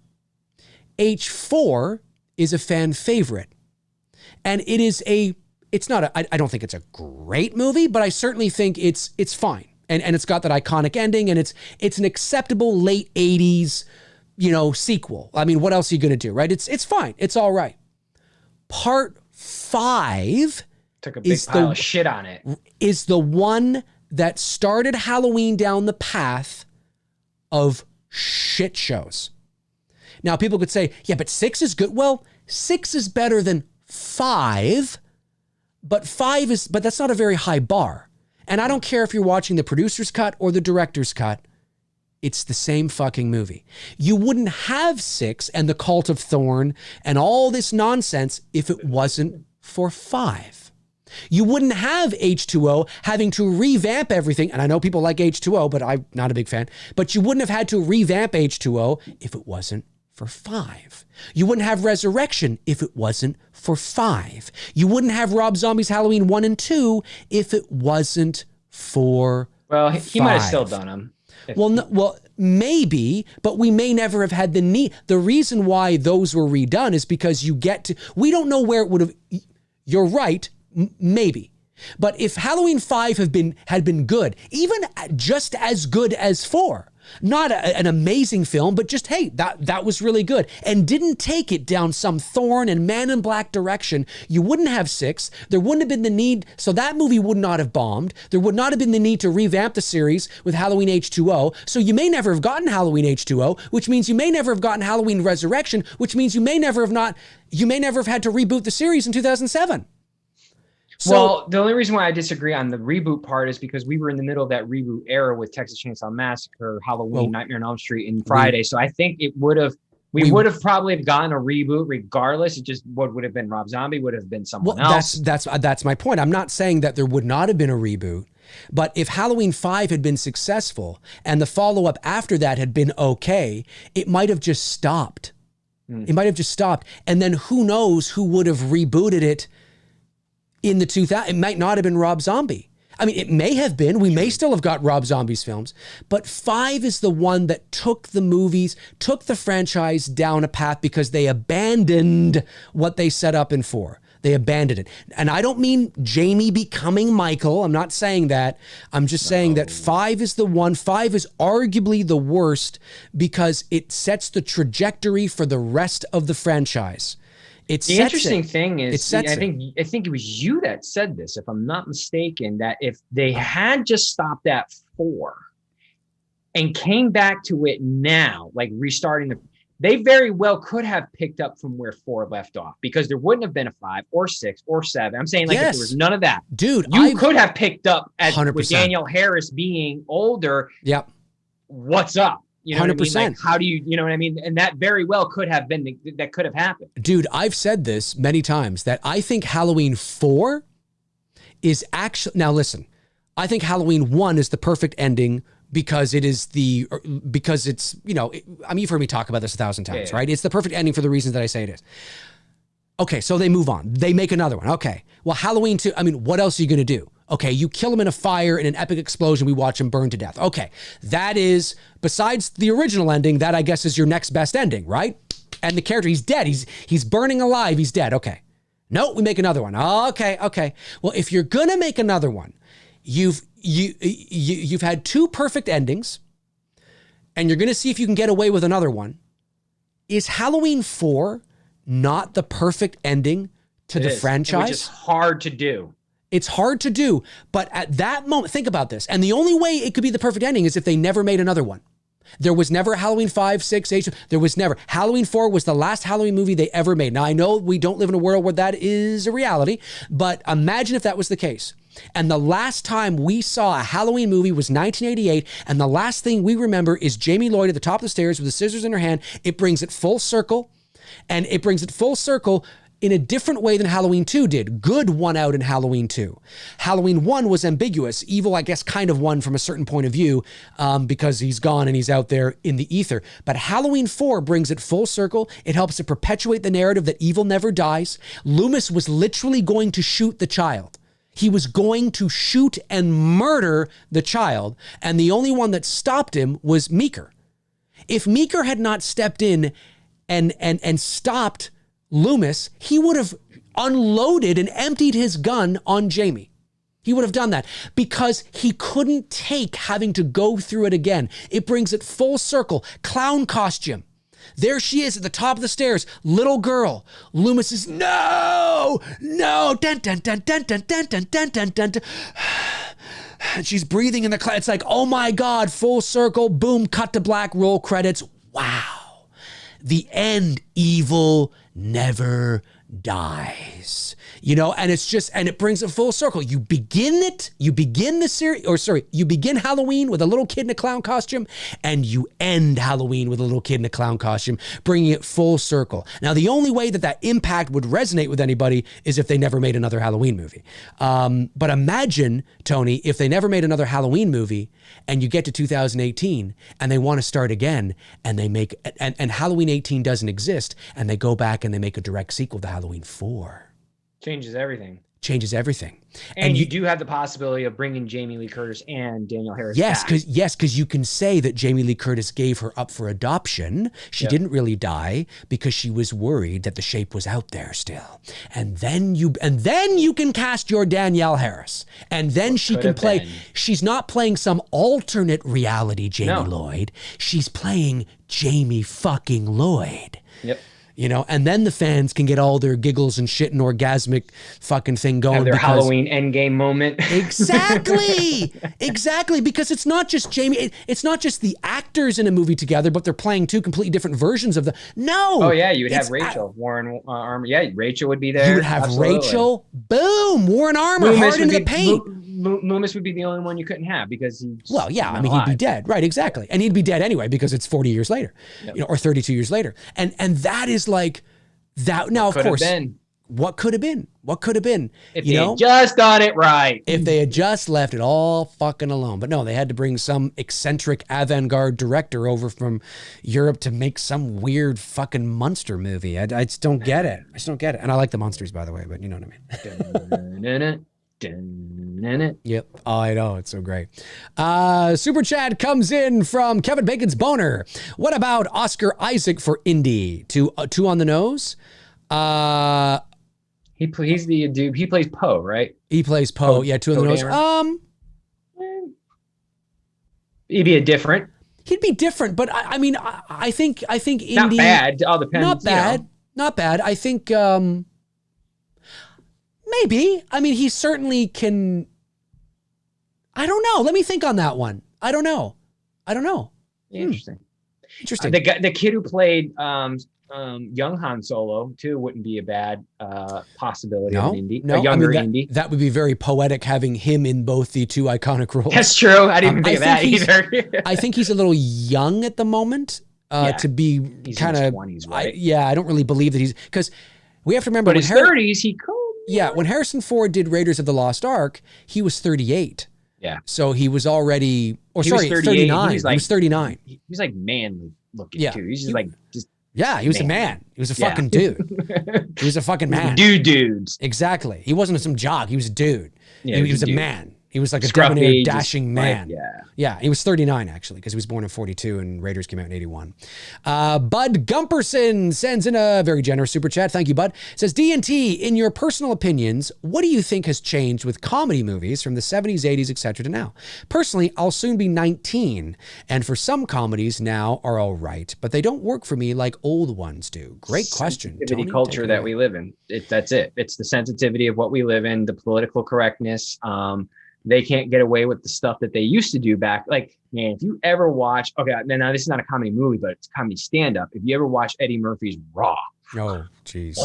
H4 is a fan favorite. And it is it's not I don't think it's a great movie, but I certainly think it's fine. And it's got that iconic ending, and it's an acceptable late 80s, sequel. I mean, what else are you going to do, right? It's fine. It's all right. Part 5 Took a big pile of shit on it. Is the one that started Halloween down the path of shit shows. Now, people could say, yeah, but 6 is good. Well, 6 is better than 5, but that's not a very high bar. And I don't care if you're watching the producer's cut or the director's cut. It's the same fucking movie. You wouldn't have 6 and the Cult of Thorn and all this nonsense if it wasn't for 5. You wouldn't have H2O having to revamp everything. And I know people like H2O, but I'm not a big fan. But you wouldn't have had to revamp H2O if it wasn't for 5. You wouldn't have Resurrection if it wasn't for 5. You wouldn't have Rob Zombie's Halloween 1 and 2 if it wasn't for Well, he 5. might have still done them. Well, maybe, but we may never have had the need. The reason why those were redone is because we don't know where it would have. You're right, maybe. But if Halloween 5 had been good, even just as good as 4, not an amazing film, but just, hey, that was really good, and didn't take it down some Thorn and Man in Black direction, you wouldn't have 6. There wouldn't have been the need, so that movie would not have bombed. There would not have been the need to revamp the series with Halloween H2O, so you may never have gotten Halloween H2O, which means you may never have gotten Halloween Resurrection, which means you may never have had to reboot the series in 2007. Well, the only reason why I disagree on the reboot part is because we were in the middle of that reboot era with Texas Chainsaw Massacre, Halloween, Nightmare on Elm Street, and Friday. So I think we would have probably gotten a reboot regardless. It just would have been Rob Zombie, would have been someone else. That's my point. I'm not saying that there would not have been a reboot, but if Halloween 5 had been successful and the follow-up after that had been okay, it might have just stopped. It might have just stopped. And then who knows who would have rebooted it in the 2000s. It might not have been Rob Zombie. I mean, it may have been. We may still have got Rob Zombie's films, but 5 is the one that took the franchise down a path because they abandoned what they set up in 4. They abandoned it. And I don't mean Jamie becoming Michael. I'm not saying that. I'm just saying that 5 is the one. 5 is arguably the worst because it sets the trajectory for the rest of the franchise. The interesting thing is, I think it was you that said this, if I'm not mistaken, that if they had just stopped at 4 and came back to it now, like restarting they very well could have picked up from where 4 left off because there wouldn't have been a 5 or 6 or 7. I'm saying if there was none of that, dude, you could have picked up with 100%. Daniel Harris being older. Yep. What's up? You know 100%. what I mean? Like, how do you know what I mean? And that very well could have been, that could have happened. Dude, I've said this many times that I think Halloween 4 is actually, now listen, I think Halloween 1 is the perfect ending because it's, you've heard me talk about this 1,000 times, right? It's the perfect ending for the reasons that I say it is. Okay, so they move on. They make another one. Okay. Well, Halloween 2, what else are you going to do? Okay, you kill him in a fire in an epic explosion. We watch him burn to death. Okay, that is, besides the original ending, that I guess is your next best ending, right? And the character, he's dead. He's burning alive. He's dead. Okay. No, we make another one. Okay. Well, if you're gonna make another one, you've had 2 perfect endings, and you're gonna see if you can get away with another one. Is Halloween 4 not the perfect ending to the franchise? Which is hard to do. It's hard to do, but at that moment, think about this. And the only way it could be the perfect ending is if they never made another one. There was never Halloween 5, 6, 8. There was never. Halloween 4 was the last Halloween movie they ever made. Now, I know we don't live in a world where that is a reality, but imagine if that was the case. And the last time we saw a Halloween movie was 1988, and the last thing we remember is Jamie Lloyd at the top of the stairs with the scissors in her hand. It brings it full circle, and it brings it full circle in a different way than Halloween 2 did. Good won out in Halloween 2. Halloween 1 was ambiguous. Evil, I guess, kind of won from a certain point of view because he's gone and he's out there in the ether. But Halloween 4 brings it full circle. It helps to perpetuate the narrative that evil never dies. Loomis was literally going to shoot the child. He was going to shoot and murder the child. And the only one that stopped him was Meeker. If Meeker had not stepped in and stopped Loomis, he would have unloaded and emptied his gun on Jamie. He would have done that because he couldn't take having to go through it again. It brings it full circle. Clown costume. There she is at the top of the stairs. Little girl. Loomis is, no. Dun, dun, dun, dun, dun, dun, dun, dun, dun, dun. And she's breathing in the cloud. It's like, oh my God, full circle. Boom, cut to black, roll credits. Wow. The end, evil never dies, and it's just, and it brings it full circle. You begin Halloween with a little kid in a clown costume, and you end Halloween with a little kid in a clown costume, bringing it full circle. Now, the only way that impact would resonate with anybody is if they never made another Halloween movie. But imagine, Tony, if they never made another Halloween movie and you get to 2018 and they want to start again and they make, and Halloween 18 doesn't exist, and they go back and they make a direct sequel to Halloween 4. Changes everything. And you do have the possibility of bringing Jamie Lee Curtis and Danielle Harris back. Because you can say that Jamie Lee Curtis gave her up for adoption. She didn't really die because she was worried that the shape was out there still. And then you can cast your Danielle Harris. And then she can play. She's not playing some alternate reality Jamie Lloyd. She's playing Jamie fucking Lloyd. Yep. And then the fans can get all their giggles and shit and orgasmic fucking thing going. Have their Halloween endgame moment. Exactly. Because it's not just Jamie. It's not just the actors in a movie together, but they're playing 2 completely different versions of the. No. Oh yeah, you would have Rachel Warren Armour. Yeah, Rachel would be there. You would have Rachel. Boom, Warren Armour, hard into the paint. Loomis would be the only one you couldn't have because he's he'd be dead, right? Exactly, and he'd be dead anyway because it's 40 years later, or 32 years later, and that is like that. Now, of course, what could have been? If they had just done it right. If they had just left it all fucking alone, but no, they had to bring some eccentric avant-garde director over from Europe to make some weird fucking monster movie. I just don't get it. And I like the monsters, by the way, but you know what I mean. Yep. Oh, I know. It's so great. Super chat comes in from Kevin Bacon's Boner. What about Oscar Isaac for Indy? Two on the nose. He's the dude. He plays Poe, right? He plays Poe. Yeah, 2 on the nose. He'd be different. He'd be different, but I mean, I think Indy. Not bad. It all depends. Not bad. I think. Maybe. I mean, he certainly can. I don't know. Let me think on that one. I don't know. Interesting. The kid who played young Han Solo too wouldn't be a bad possibility of an Indy. A younger Indy. That would be very poetic, having him in both the 2 iconic roles. That's true. I didn't even think of that either. I think he's a little young at the moment to be kind of 20s, right? I don't really believe that because we have to remember. But his 30s, he could. Yeah, when Harrison Ford did Raiders of the Lost Ark, he was 38. Yeah. So he was already, 39. He was 39. He's like manly looking too. He's just Yeah, he was a man. He was a fucking dude. He was a fucking man. Dudes. Exactly. He wasn't some jock. He was a dude. Yeah, he was a man. He was like a Scruffy, debonair, dashing man. Like, yeah. He was 39 actually, because he was born in 42 and Raiders came out in 81. Bud Gumperson sends in a very generous super chat. Thank you, Bud. Says, D&T, in your personal opinions, what do you think has changed with comedy movies from the 70s, 80s, etc. to now? Personally, I'll soon be 19, and for some comedies now are all right, but they don't work for me like old ones do. Great question. Sensitivity culture that we live in. That's it. It's the sensitivity of what we live in, the political correctness. They can't get away with the stuff that they used to do back. Like, man, if you ever watch, okay, now this is not a comedy movie, but it's a comedy stand-up. If you ever watch Eddie Murphy's Raw. Oh, jeez.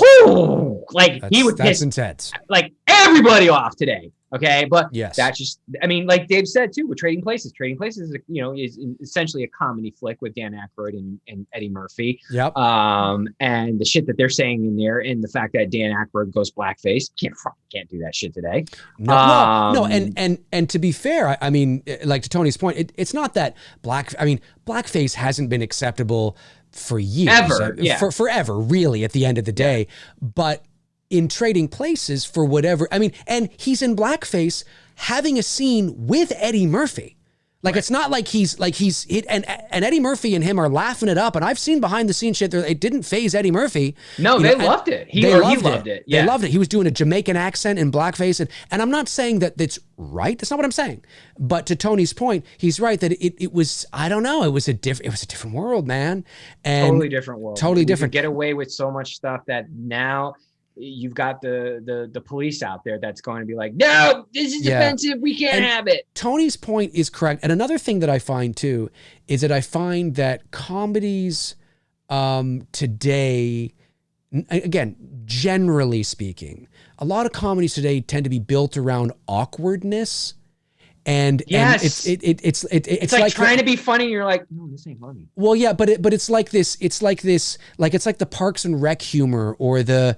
Like, he would that's piss, intense. like, everybody off today. Okay, but yes, that's just, I mean, like Dave said too, with Trading Places. Trading Places is, is essentially a comedy flick with Dan Aykroyd and Eddie Murphy. Yep. And the shit that they're saying in there, and the fact that Dan Aykroyd goes blackface, can't do that shit today. No, and to be fair, I mean, like to Tony's point, it's not that blackface hasn't been acceptable for years, for forever, really, at the end of the day, but in Trading Places, for whatever, I mean, and he's in blackface having a scene with Eddie Murphy. Like, right. It's not like and Eddie Murphy and him are laughing it up. And I've seen behind the scenes shit there. It didn't phase Eddie Murphy. No, they loved it. He loved it. Yeah. They loved it. He was doing a Jamaican accent in blackface. And I'm not saying that it's right. That's not what I'm saying. But to Tony's point, he's right that it was, I don't know, it was a different world, man. And totally different world. Totally different. Get away with so much stuff that now you've got the police out there that's going to be like, no, this is offensive. We can't have it. Tony's point is correct. And another thing that I find too is that I find that comedies today, again, generally speaking, a lot of comedies today tend to be built around awkwardness. And yes, and it's like trying to be funny. And you're like, no, this ain't funny. Well, yeah, but it's like the Parks and Rec humor, or the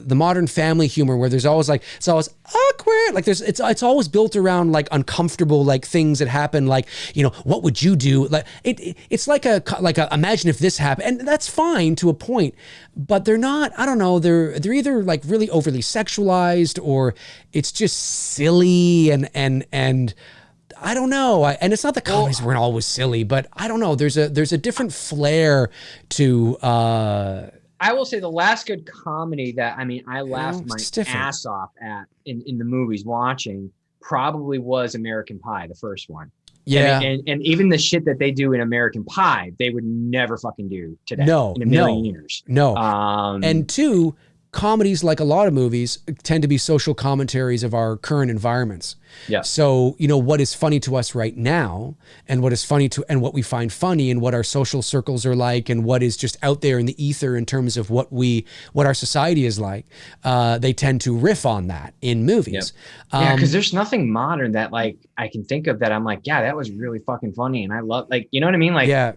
Modern Family humor, where there's always it's always awkward. Like it's always built around like uncomfortable like things that happen. Like, what would you do? Like it's like a imagine if this happened, and that's fine to a point. But they're not. I don't know. They're either like really overly sexualized, or it's just silly and I don't know. And it's not the comedies weren't always silly, but I don't know. There's a different flair to. I will say the last good comedy that I laughed my ass off at in the movies watching probably was American Pie, the first one. Yeah, and even the shit that they do in American Pie, they would never fucking do today. No, in a million years. No. And two, comedies, like a lot of movies, tend to be social commentaries of our current environments. Yeah. So, what is funny to us right now, and what is funny and what we find funny, and what our social circles are like, and what is just out there in the ether in terms of what our society is like, they tend to riff on that in movies. Yep. Yeah, because there's nothing modern that like I can think of that I'm like, yeah, that was really fucking funny, and I love, like, you know what I mean? Like, yeah.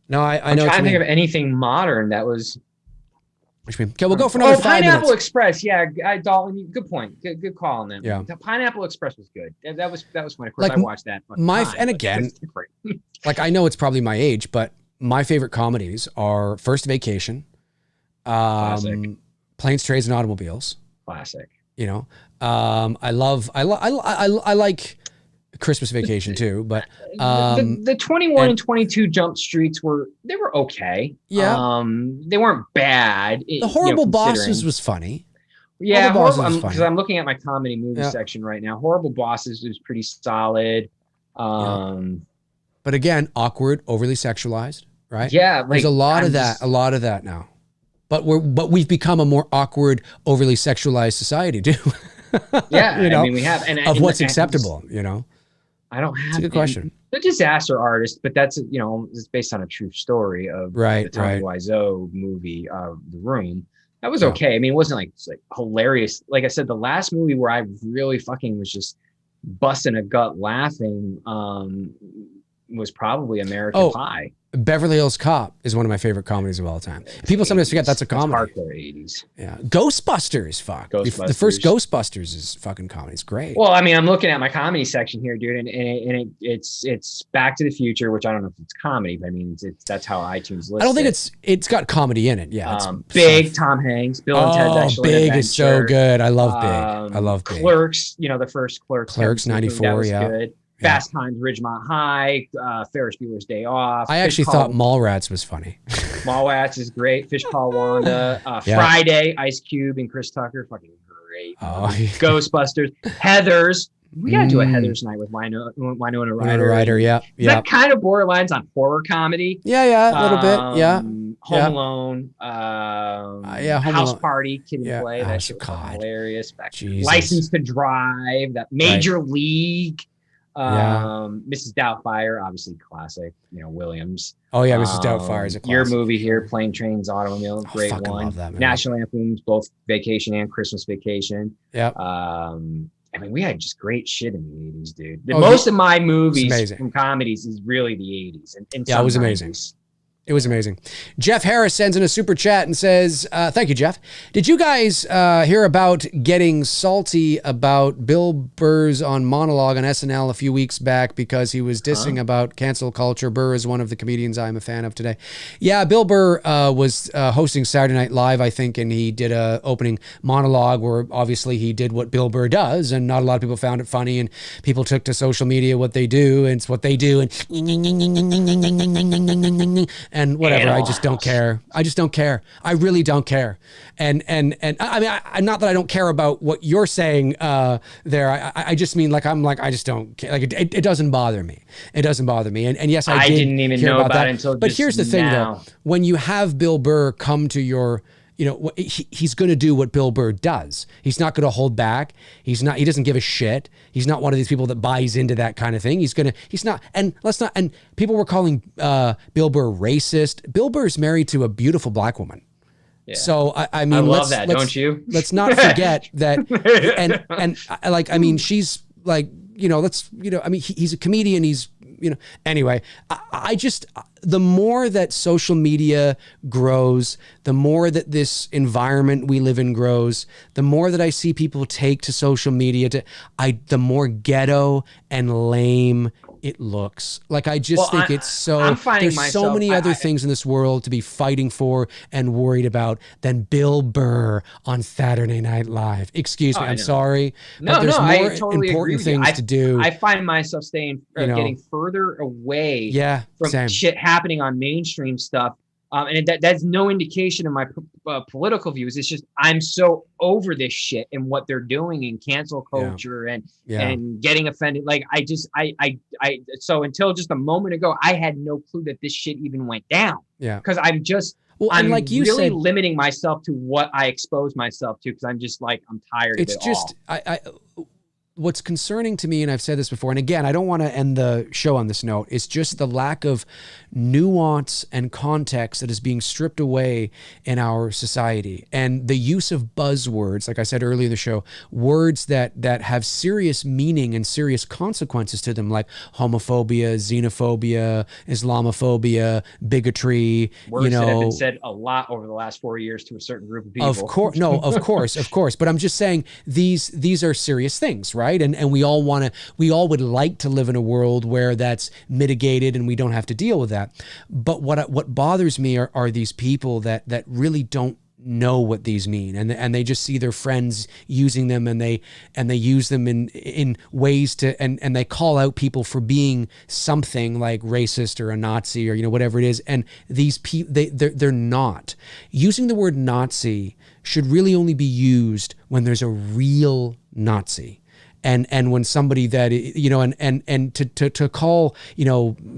No, I know. I'm trying to think of anything modern that was. Okay, we'll go for another 5 minutes. Pineapple Express, yeah, Dalton, good point, good call on that. Yeah, the Pineapple Express was good. That was funny. Of course, I watched that. And again, like, I know it's probably my age, but my favorite comedies are First Vacation, Classic. Planes, Trains, and Automobiles. Classic. I like Christmas Vacation too, but the 21 and 22 Jump Streets were okay. Yeah, they weren't bad. The Horrible Bosses was funny. Yeah, because I'm looking at my comedy movie section right now. Horrible Bosses was pretty solid. But again, awkward, overly sexualized, right? Yeah, there's a lot of that now. But we've become a more awkward, overly sexualized society too. Yeah, we have, of what's acceptable. I don't have. It's a good question. The Disaster Artist, but that's it's based on a true story of the Tommy Wiseau movie, The Room. That was okay. It wasn't like hilarious. Like I said, the last movie where I really fucking was just busting a gut laughing was probably American Pie. Beverly Hills Cop is one of my favorite comedies of all time. People sometimes forget that's a comedy. That's hardcore 80s. Yeah. Ghostbusters, fuck. The first Ghostbusters is fucking comedy. It's great. Well, I mean, I'm looking at my comedy section here, dude, and it's Back to the Future, which I don't know if it's comedy, but I mean, that's how iTunes lists it. I don't think it's got comedy in it. Yeah. It's Big, Tom Hanks, Bill and Ted's Excellent Big Adventure. Is so good. I love Big. I love Big. Clerks, the first Clerks. Clerks 94, yeah. Good. Fast Times, Ridgemont High, Ferris Bueller's Day Off. I actually thought Mallrats was funny. Mallrats is great. Fish Call Wanda. Friday, Ice Cube and Chris Tucker, fucking great. Ghostbusters. Heathers. We gotta do a Heathers night with Winona Ryder. Winona Ryder, yeah. That kind of borderlines on horror comedy. Yeah, a little bit. Yeah. Home Alone. House Party, Kid and Play. That shit was hilarious. License to Drive. That Major League. Mrs. Doubtfire, obviously classic. Williams. Oh yeah, Mrs. Doubtfire is a classic. Your movie here, Plane, Trains, Automobile, great one. Love that movie. National Anthems, both Vacation and Christmas Vacation. Yeah. I mean, we had just great shit in the 80s, dude. Most of my movies from comedies is really the 80s. And it was amazing. It was amazing. Jeff Harris sends in a super chat and says, thank you, Jeff. Did you guys hear about getting salty about Bill Burr's on monologue on SNL a few weeks back because he was dissing about cancel culture? Burr is one of the comedians I'm a fan of today. Yeah, Bill Burr was hosting Saturday Night Live, I think, and he did a opening monologue where obviously he did what Bill Burr does, and not a lot of people found it funny, and people took to social media what they do, and it's what they do, and whatever. I just don't care. I really don't care. And I mean, I'm not that I don't care about what you're saying there. I just mean I just don't care. Like it doesn't bother me. It doesn't bother me. And yes, I didn't even know about that until. But here's the thing, though: when you have Bill Burr come to your he's going to do what Bill Burr does. He's not going to hold back. He doesn't give a shit. He's not one of these people that buys into that kind of thing. And people were calling Bill Burr racist. Bill Burr's married to a beautiful black woman. Yeah. So I mean, I love that, don't you? Let's not forget that. She's like, he's a comedian. Anyway, I just, the more that social media grows, the more that this environment we live in grows, the more that I see people take to social media, the more ghetto and lame it looks. Like, I just think it's so, there's so many other things in this world to be fighting for and worried about than Bill Burr on Saturday Night Live. Excuse me, I'm sorry. But there's more totally important things to do. I find myself getting further away from shit happening on mainstream stuff. And that's no indication of my political views. It's just I'm so over this shit and what they're doing in cancel culture and getting offended. Like so until just a moment ago, I had no clue that this shit even went down. Yeah, because I'm like you really said, limiting myself to what I expose myself to because I'm just like I'm tired. It's of it all. What's concerning to me, and I've said this before, and again, I don't want to end the show on this note, it's just the lack of nuance and context that is being stripped away in our society. And the use of buzzwords, like I said earlier in the show, words that have serious meaning and serious consequences to them, like homophobia, xenophobia, Islamophobia, bigotry. Words that have been said a lot over the last 4 years to a certain group of people. Of course. But I'm just saying these are serious things, right? And we all would like to live in a world where that's mitigated and we don't have to deal with that. But what bothers me are these people that really don't know what these mean, and they just see their friends using them, and they use them in ways to and they call out people for being something like racist or a Nazi or whatever it is, and these people they're not. Using the word Nazi should really only be used when there's a real Nazi. And when somebody that, and to call,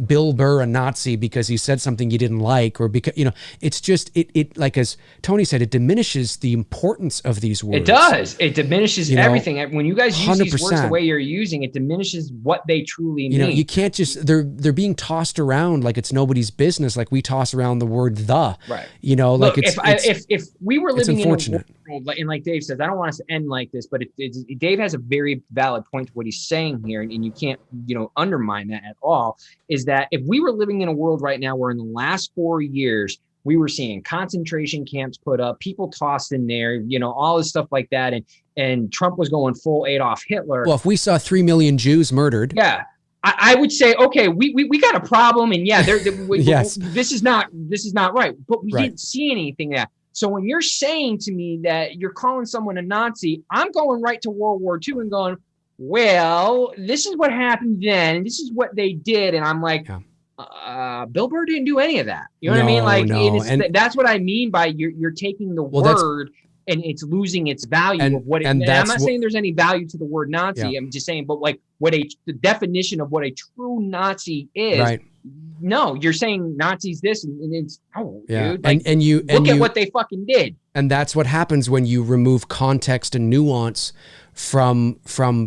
Bill Burr a Nazi because he said something you didn't like, or because, it's just, it like as Tony said, it diminishes the importance of these words. It does. It diminishes everything. When you guys use 100%. These words the way you're using, it diminishes what they truly mean. You can't just, they're being tossed around like it's nobody's business. Like we toss around the word the, right. Look, if we were living in a world and like Dave says, I don't want us to end like this, but Dave has a very valid point to what he's saying here, and you can't, undermine that at all, is that if we were living in a world right now where in the last 4 years, we were seeing concentration camps put up, people tossed in there, all this stuff like that, and Trump was going full Adolf Hitler. Well, if we saw 3 million Jews murdered. Yeah. I would say, okay, we got a problem, and yeah, yes. this is not right, but we didn't see anything that. So when you're saying to me that you're calling someone a Nazi, I'm going right to World War II and going, well, this is what happened then, this is what they did, and I'm like, Bill Burr didn't do any of that. You know what I mean? Like, that's what I mean by you're taking the word. And it's losing its value of what it. And I'm not saying there's any value to the word Nazi. Yeah. I'm just saying, but like the definition of what a true Nazi is. Right. No, you're saying Nazis this, and it's dude. Like, and you look at what they fucking did. And that's what happens when you remove context and nuance from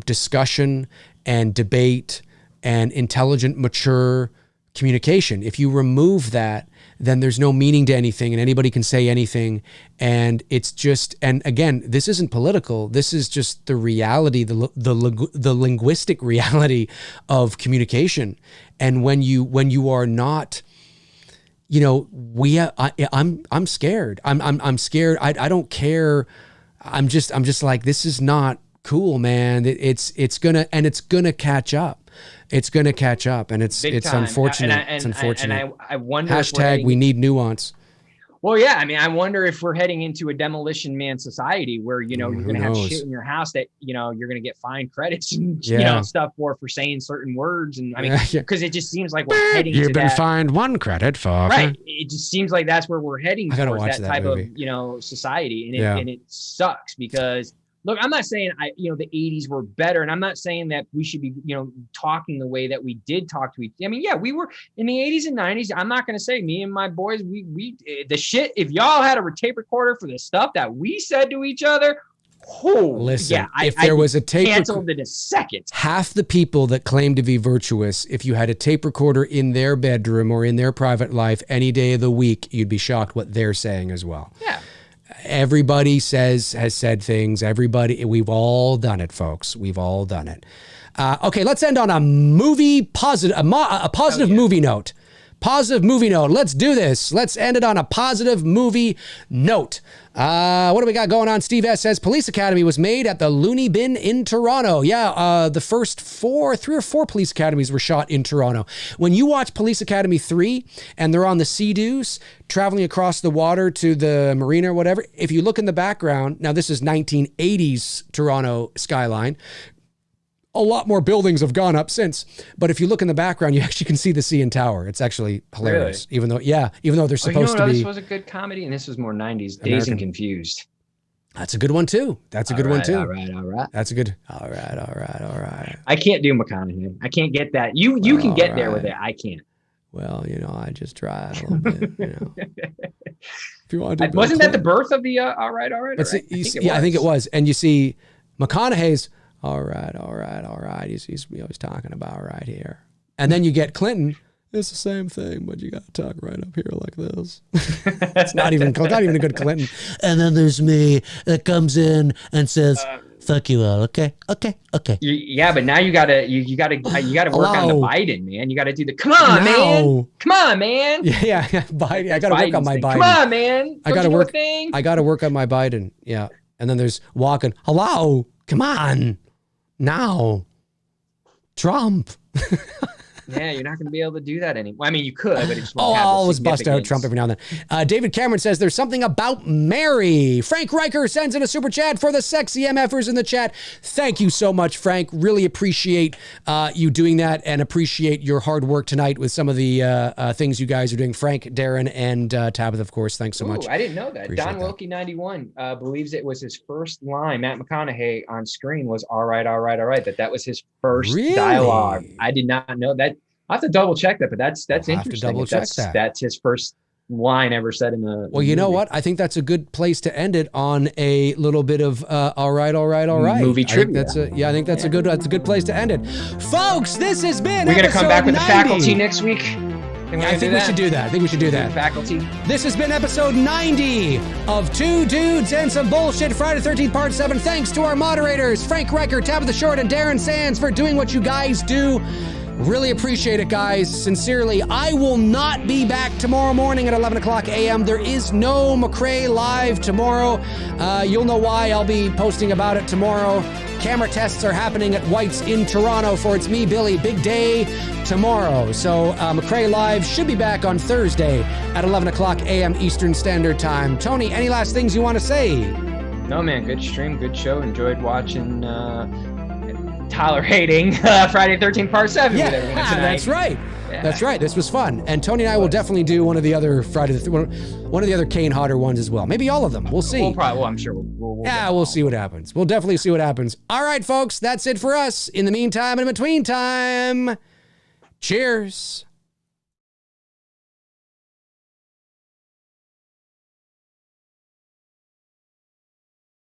discussion and debate and intelligent, mature communication. If you remove that, then there's no meaning to anything, and anybody can say anything. And it's just, and again, this isn't political. This is just the reality, the linguistic reality of communication. And when you are not, I'm scared. I'm scared. I don't care. I'm just like, this is not cool, man. It's gonna catch up. It's going to catch up, and it's unfortunate. It's unfortunate. And I wonder. # we need nuance. Well, yeah. I mean, I wonder if we're heading into a demolition man society where, you're going to have shit in your house that, you're going to get fine credits and, stuff for saying certain words. And I mean, because it just seems like we're heading to that. You've been fined 1 credit for. Right. It just seems like that's where we're heading towards that type of, society. And it sucks because, look, I'm not saying the 80s were better, and I'm not saying that we should be, talking the way that we did talk to each. I mean, yeah, we were in the 80s and 90s. I'm not going to say me and my boys, we the shit. If y'all had a tape recorder for the stuff that we said to each other, listen, if there was a tape canceled in a second. Half the people that claim to be virtuous, if you had a tape recorder in their bedroom or in their private life any day of the week, you'd be shocked what they're saying as well. Yeah. Everybody has said things. We've all done it, folks. We've all done it. Okay, let's end on a positive movie note. Positive movie note. Let's do this. Let's end it on a positive movie note. What do we got going on? Steve S. says Police Academy was made at the Looney Bin in Toronto. Yeah, the first 3 or 4 police academies were shot in Toronto. When you watch Police Academy 3 and they're on the Sea-Doos traveling across the water to the marina or whatever, if you look in the background, now this is 1980s Toronto skyline. A lot more buildings have gone up since, but if you look in the background, you actually can see the CN Tower. It's actually hilarious, even though they're supposed to be. This was a good comedy, and this was more 90s. Dazed and Confused. That's a good one too. All right. That's a good. All right. I can't do McConaughey. I can't get that. You can get there with it. I can't. Well, I just tried a little bit. If you want to, wasn't that the birth of the all right? I think it was. And you see, McConaughey's. All right. He's always talking about right here. And then you get Clinton. It's the same thing, but you got to talk right up here like this. It's not even a good Clinton. And then there's me that comes in and says, fuck you all. Okay. Yeah, but now you gotta work on the Biden, man. You gotta do the come on, man. Yeah. Biden. I gotta work on my Biden. Come on, man. I gotta work on my Biden. Yeah. And then there's walking. Hello. Come on. Now, Trump. Yeah, you're not going to be able to do that anymore. I mean, you could, but it just won't I'll always bust out Trump every now and then. David Cameron says there's something about Mary. Frank Riker sends in a super chat for the sexy MFers in the chat. Thank you so much, Frank. Really appreciate you doing that and appreciate your hard work tonight with some of the things you guys are doing. Frank, Darren, and Tabitha, of course. Thanks so much. I didn't know that. Appreciate Don Wilkie 91 believes it was his first line. Matt McConaughey on screen was all right. That was his first dialogue. I did not know that. I have to double check that, but that's interesting. That's his first line ever said in the Well, you know what? I think that's a good place to end it on a little bit of all right. Movie trivia. I think that's a good place to end it. Folks, this has been We're going to come back with 90. The faculty next week. I think we should do that. I think we should do that. Faculty. This has been episode 90 of Two Dudes and Some Bullshit, Friday the 13th, Part 7. Thanks to our moderators, Frank Reicher, Tabitha Short, and Darren Sands for doing what you guys do. Really appreciate it, guys. Sincerely, I will not be back tomorrow morning at 11 o'clock a.m. There is no McRae live tomorrow. You'll know why. I'll be posting about it tomorrow. Camera tests are happening at White's in Toronto for It's Me, Billy. Big day tomorrow. So McRae Live should be back on Thursday at 11 o'clock a.m. Eastern Standard Time. Tony, any last things you want to say? No, man. Good stream. Good show. Enjoyed watching... tolerating Friday 13th Part 7 with everyone tonight. That's right. Yeah. That's right. This was fun. And Tony and I will definitely do one of the other one of the other Kane Hodder ones as well. Maybe all of them. We'll see. I'm sure we'll see what happens. We'll definitely see what happens. All right, folks, that's it for us. In the meantime and in between time, cheers.